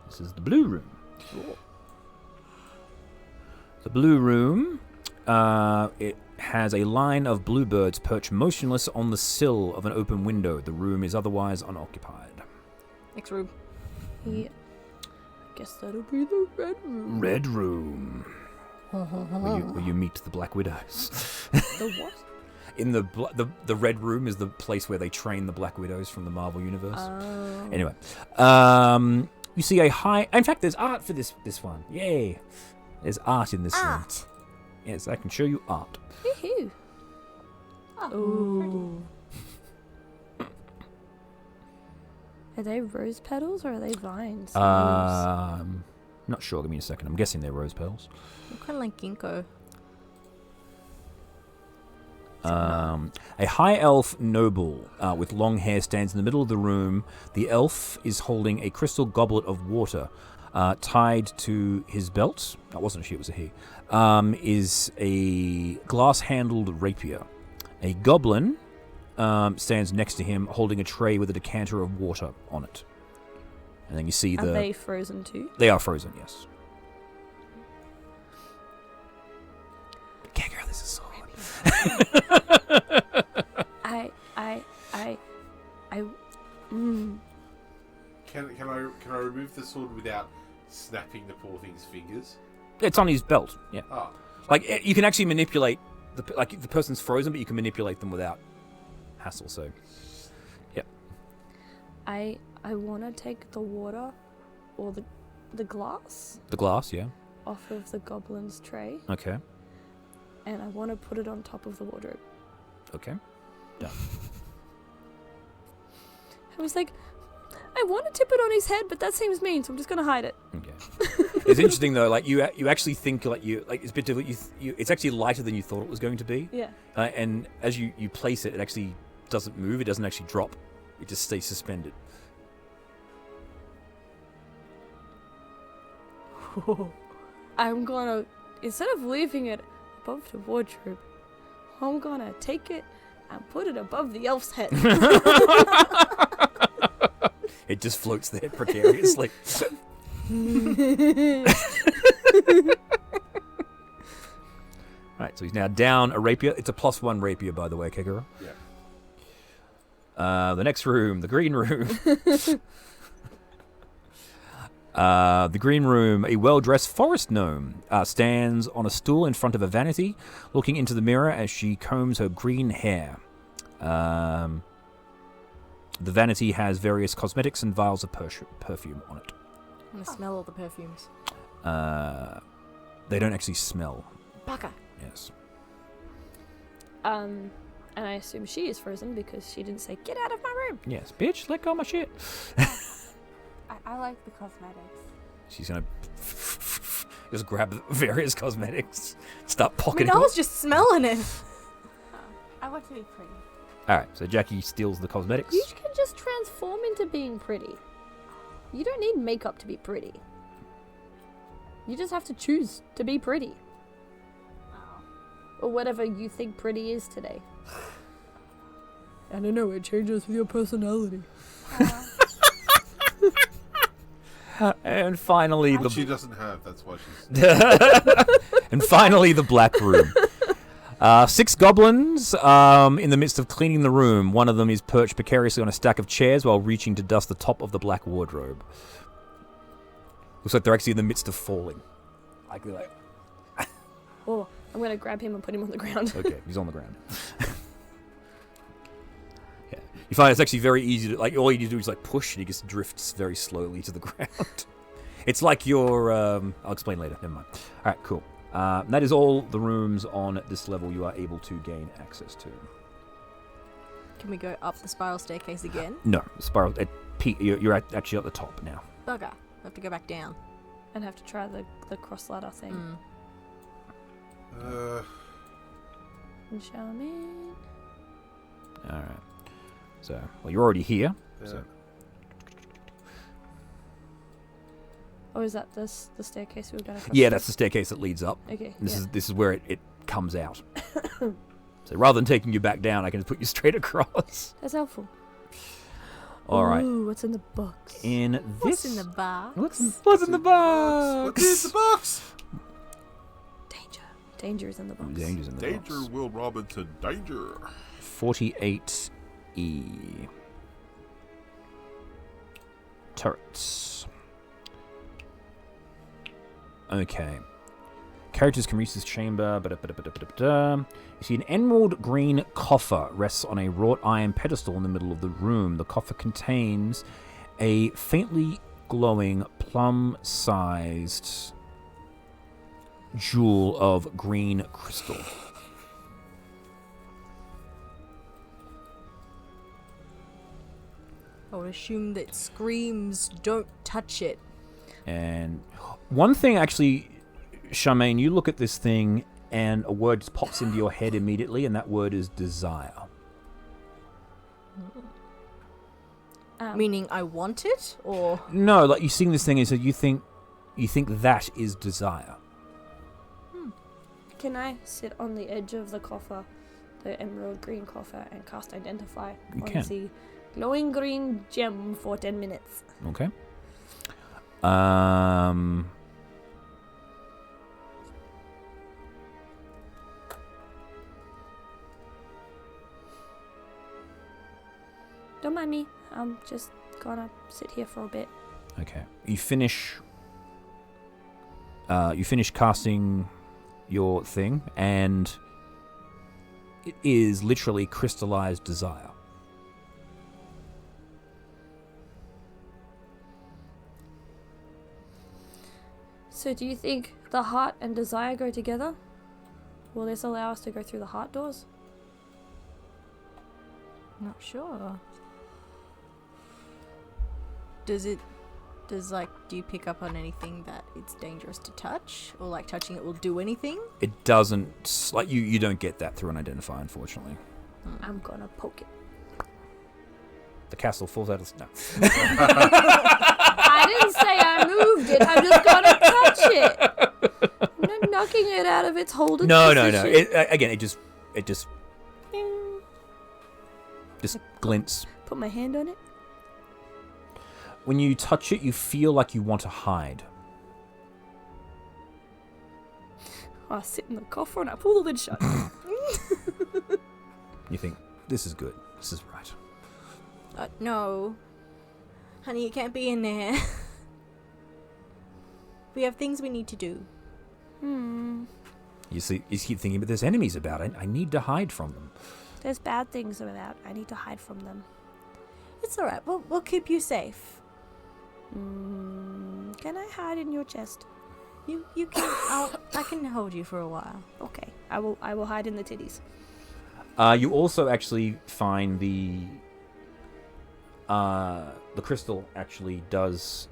This is the blue room. The blue room, it has a line of bluebirds perched motionless on the sill of an open window. The room is otherwise unoccupied. Next room. Yeah. I guess that'll be the red room. Red room. Where you meet the Black Widows. The what? In the Red Room is the place where they train the Black Widows from the Marvel Universe. Oh. Anyway, you see a high... In fact, there's art for this one. Yay. There's art in this room. Art. Yes, I can show you art. Woohoo. Oh. Ooh. Are they rose petals or are they vines? Not sure. Give me a second. I'm guessing they're rose petals. Kind of like ginkgo. A high elf noble with long hair stands in the middle of the room. The elf is holding a crystal goblet of water tied to his belt. That wasn't a she, it was a he. Is a glass-handled rapier. A goblin stands next to him holding a tray with a decanter of water on it. And then you see Are they frozen too? They are frozen, yes. Can't this is so Can I remove the sword without snapping the poor thing's fingers? It's on his belt, yeah. Oh. Like, you can actually manipulate... the person's frozen, but you can manipulate them without hassle, so... Yep. I want to take the water or the glass The glass, yeah. off of the goblin's tray, Okay. and I want to put it on top of the wardrobe. Okay. Done. I was like, I want to tip it on his head, but that seems mean, so I'm just going to hide it. Okay. It's interesting, though, like, you actually think, it's a bit difficult. It's actually lighter than you thought it was going to be. Yeah. And as you place it, it actually doesn't move. It doesn't actually drop. It just stays suspended. I'm gonna, instead of leaving it above the wardrobe, I'm gonna take it and put it above the elf's head. It just floats there precariously. Right, so he's now down a rapier. It's a +1 rapier, by the way, Kegura. Yeah. The next room, the green room. The green room, a well-dressed forest gnome stands on a stool in front of a vanity, looking into the mirror as she combs her green hair. The vanity has various cosmetics and vials of perfume on it. I'm gonna smell all the perfumes. They don't actually smell. Baka. Yes. And I assume she is frozen because she didn't say, "Get out of my room." Yes, bitch, let go of my shit. I like the cosmetics. She's gonna just grab various cosmetics, start I pocketing. mean, I was just smelling it. I want to be pretty. All right, so Jackie steals the cosmetics. You can just transform into being pretty. You don't need makeup to be pretty. You just have to choose to be pretty. Or whatever you think pretty is today. I don't know, it changes with your personality. And finally, She doesn't have, that's why she's... and finally, the black room. 6 goblins in the midst of cleaning the room. One of them is perched precariously on a stack of chairs while reaching to dust the top of the black wardrobe. Looks like they're actually in the midst of falling. Like, they're like, Oh, I'm gonna grab him and put him on the ground. okay, he's on the ground. You find it's actually very easy to, like, all you need to do is, like, push, and he just drifts very slowly to the ground. It's like your, I'll explain later, never mind. Alright, cool. That is all the rooms on this level you are able to gain access to. Can we go up the spiral staircase again? No, spiral, you're actually at the top now. Bugger. I have to go back down. And have to try the cross ladder thing. Shaman. Alright. So, well, you're already here. Yeah. So. Or is that the staircase we were going to Yeah, that's the staircase that leads up. Okay. This is where it comes out. So rather than taking you back down, I can just put you straight across. That's helpful. All right. Ooh, what's in the box? In this, What's in the box? What's in the box? What is the box? Danger. Danger is in the box. Danger's in the Danger, box. Will Robinson, danger. 48E. Turrets. Okay. Characters can reach this chamber. You see an emerald green coffer rests on a wrought iron pedestal in the middle of the room. The coffer contains a faintly glowing plum-sized jewel of green crystal. I would assume that screams don't touch it. And one thing, actually, Charmaine, you look at this thing and a word just pops into your head immediately, and that word is desire. Meaning I want it, or No, like you sing this thing and so you think that is desire. Can I sit on the edge of the coffer, the emerald green coffer, and cast Identify You on can. the glowing green gem for 10 minutes? Okay. Don't mind me. I'm just gonna sit here for a bit. Okay. You finish casting your thing, and it is literally crystallized desire. So do you think the heart and desire go together? Will this allow us to go through the heart doors? not sure. Do you pick up on anything that it's dangerous to touch, or like touching it will do anything? It doesn't, like, you don't get that through an identifier, unfortunately. I'm gonna poke it. The castle falls out of... No. I didn't say I moved it. I'm just gonna touch it. I'm not knocking it out of its holding No. position. Again, it just glints. Put my hand on it. When you touch it, you feel like you want to hide. I sit in the coffer and I pull the lid shut. You think, this is good. This is right. No. Honey, you can't be in there. We have things we need to do. You keep thinking, but there's enemies about. I need to hide from them. There's bad things about. I need to hide from them. It's alright, we'll keep you safe. Can I hide in your chest? You can. I can hold you for a while. Okay, I will hide in the titties. You also actually find the crystal actually does.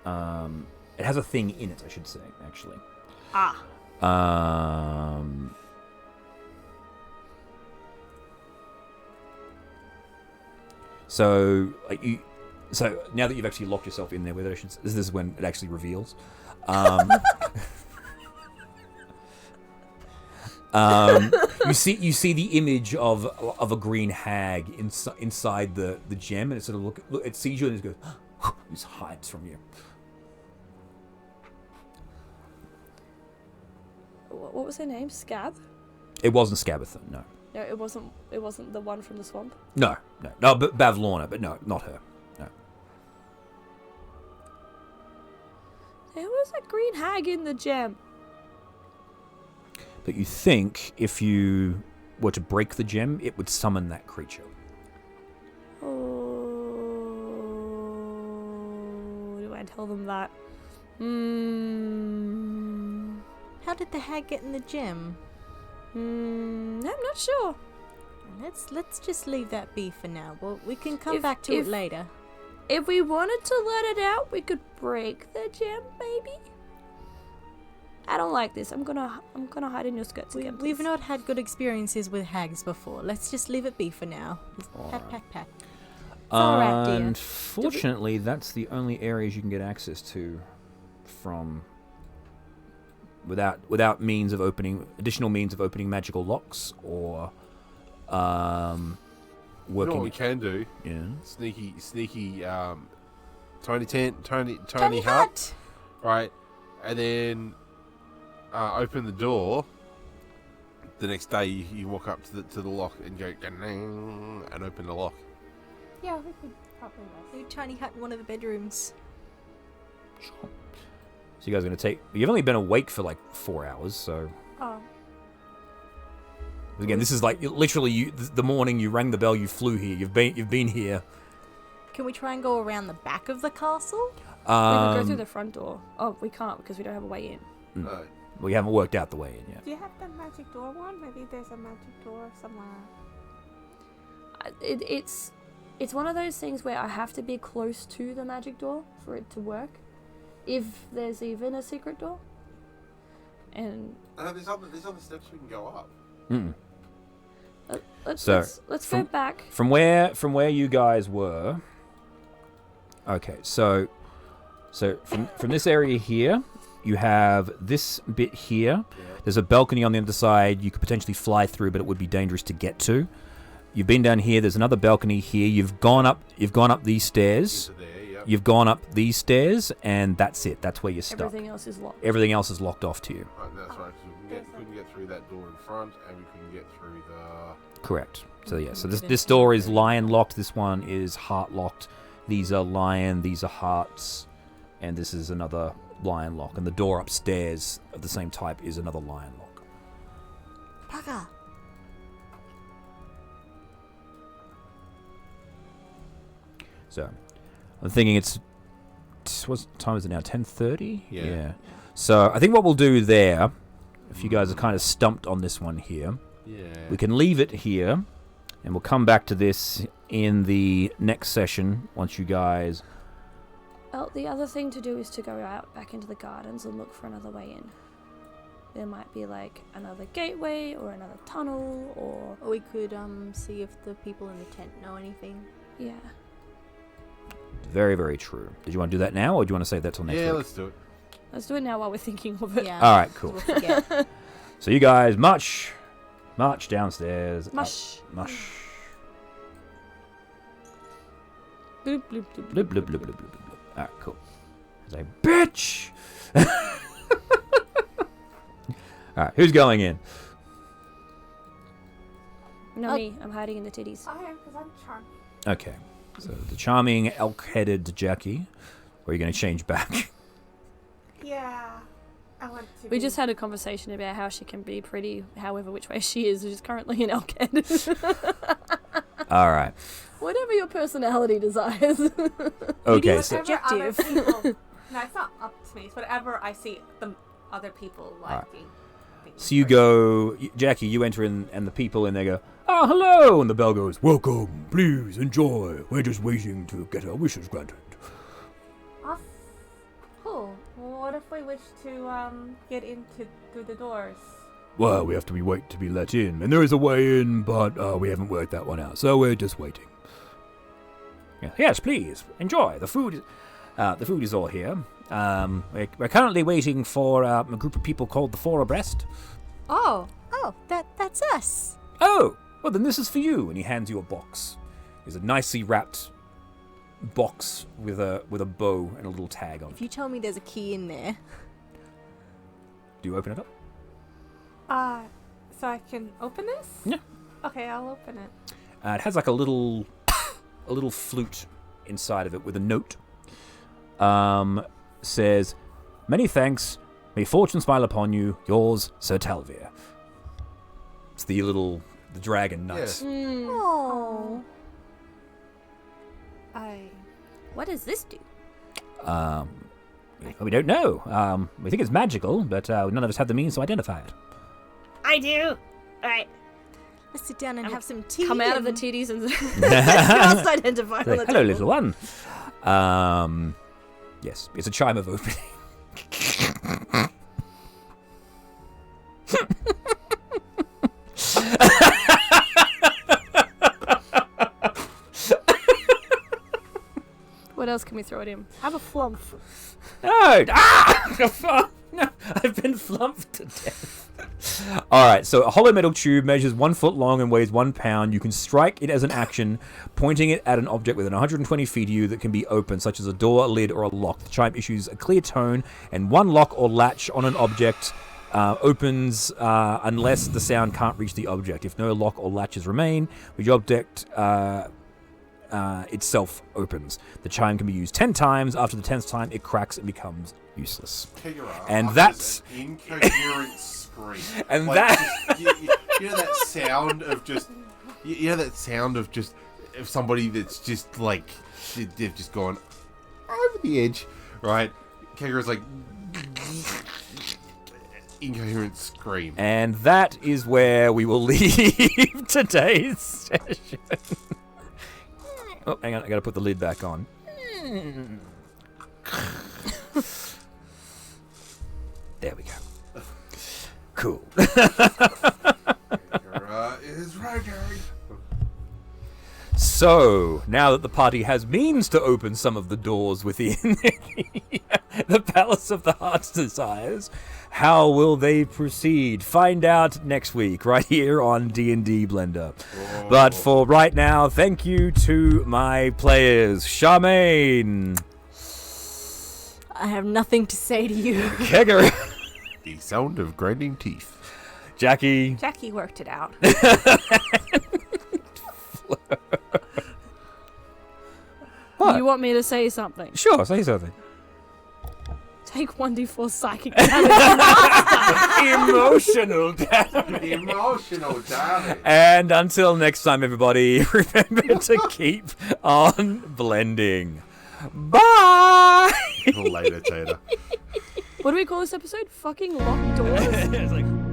It has a thing in it, I should say, actually. So now that you've actually locked yourself in there with it, this is when it actually reveals. You see the image of a green hag inside the gem, and it sort of look it sees you and it goes, it just hides from you. What was her name? Scab? It wasn't Scabatha, no. No, it wasn't. It wasn't the one from the swamp. No, but Bavlorna, but no, not her. No. There was a green hag in the gem. But you think if you were to break the gem, it would summon that creature. Oh, do I tell them that? How did the hag get in the gem? I'm not sure. Let's just leave that be for now. Well, we can come If- back to if- it later. If we wanted to let it out, we could break the gem, maybe. I don't like this. I'm gonna hide in your skirts again. We've please. not had good experiences with hags before. Let's just leave it be for now. Pat, pat, pat. all right, dear. Unfortunately, that's the only areas you can get access to from without additional means of opening magical locks or You know what we working. can do? Yeah. Sneaky, tiny tent, tiny hut, right? And then open the door. The next day, you walk up to the lock and go and open the lock. Yeah, we could probably Do tiny hut in one of the bedrooms. So you guys are gonna take. You've only been awake for like 4 hours, so Oh. again, this is like literally the morning you rang the bell, you flew here. You've been here. Can we try and go around the back of the castle? We could go through the front door. Oh, we can't because we don't have a way in. We haven't worked out the way in yet. Do you have the magic door one? Maybe there's a magic door somewhere. It's one of those things where I have to be close to the magic door for it to work. If there's even a secret door. And There's other steps we can go up. let's So, go back. From where you guys were. Okay, so from this area here, you have this bit here. There's a balcony on the other side. You could potentially fly through, but it would be dangerous to get to. You've been down here. There's another balcony here. You've gone up these stairs. Into there, yep. You've gone up these stairs, and that's it. That's where you're stuck. Everything else is locked. Everything else is locked off to you. Right, that's right. 'Cause we couldn't get through that door in front, and we couldn't get through the. Correct. So yeah. So this door is lion locked. This one is heart locked. These are lion. These are hearts, and this is another lion lock. And the door upstairs of the same type is another lion lock. Paka. So I'm thinking what time is it now? 10:30. Yeah. So I think what we'll do there, if you guys are kind of stumped on this one here, Yeah. we can leave it here, and we'll come back to this in the next session once you guys. Well, the other thing to do is to go out back into the gardens and look for another way in. There might be like another gateway or another tunnel or Or we could see if the people in the tent know anything. yeah. Very, very true. Did you want to do that now, or do you want to save that till next Yeah, week? let's do it. Let's do it now while we're thinking of it. Yeah. All right, cool. We'll forget. So you guys march downstairs. Mush. Mush. Bloop, bloop, bloop, Blub, blub, blub, blub, blub, blub. All right, cool. It's like, bitch. All right, who's going in? No, me. I'm hiding in the titties. I am, because I'm charming. Okay, so the charming elk-headed Jackie. Or are you going to change back? Yeah. I want to We be- just had a conversation about how she can be pretty however which way she is, which is currently an elkhead. All right. Whatever your personality desires. Okay, so Whatever other Subjective. people- no, it's not up to me. It's whatever I see the other people liking. So you go, Jackie, you enter in, and the people in there go, "Oh, hello!" And the bell goes, "Welcome, please enjoy. We're just waiting to get our wishes granted." Cool. Well, what if we wish to get into through the doors? Well, we have to wait to be let in, and there is a way in, but we haven't worked that one out, so we're just waiting. Yeah. Yes, please enjoy. The food is all here. We're currently waiting for a group of people called the Four Abreast. Oh, that's us. Oh, well then this is for you, and he hands you a box. It's a nicely wrapped box with a bow and a little tag on If it. you tell me there's a key in there. Do you open it up? So I can open this? Yeah. Okay, I'll open it. It has like a little flute inside of it with a note. Says, "Many thanks. May fortune smile upon you. Yours, Sir Talvir." It's the dragon nuts. Yeah. Oh. What does this do? We don't know. We think it's magical, but none of us have the means to identify it. I do. All right. Let's sit down and have some tea. Come out of the and- titties and Cast identify on the Hello, table. little one. Yes, it's a chime of opening. What else can we throw at him? Have a flump. No! Ah! No, I've been flumped to death. Alright, so a hollow metal tube measures 1 foot long and weighs 1 pound. You can strike it as an action, pointing it at an object within 120 feet of you that can be opened, such as a door, a lid, or a lock. The chime issues a clear tone, and one lock or latch on an object opens unless the sound can't reach the object. If no lock or latches remain, the object itself opens. The chime can be used 10 times. After the 10th time, it cracks and becomes useless. And that's an incoherent scream. And Like, that just- you know that sound of just you know that sound of just of somebody that's just like they've just gone over the edge, right? Kegara's like incoherent scream. and that is where we will leave today's session. Oh, hang on, I gotta put the lid back on. There we go. Cool. Kegara is right, Harry. So, now that the party has means to open some of the doors within the Palace of the Heart's Desires, how will they proceed? Find out next week, right here on D&D Blender. Whoa. But for right now, thank you to my players. Charmaine, I have nothing to say to you. Kegger, The sound of grinding teeth. Jackie, Jackie worked it out. What? You want me to say something? Sure, say something. Take 1d4 psychic damage. Emotional damage. Emotional damage. And until next time, everybody, remember to keep on blending. Bye! Later, Tater. What do we call this episode? Fucking locked doors? It's like-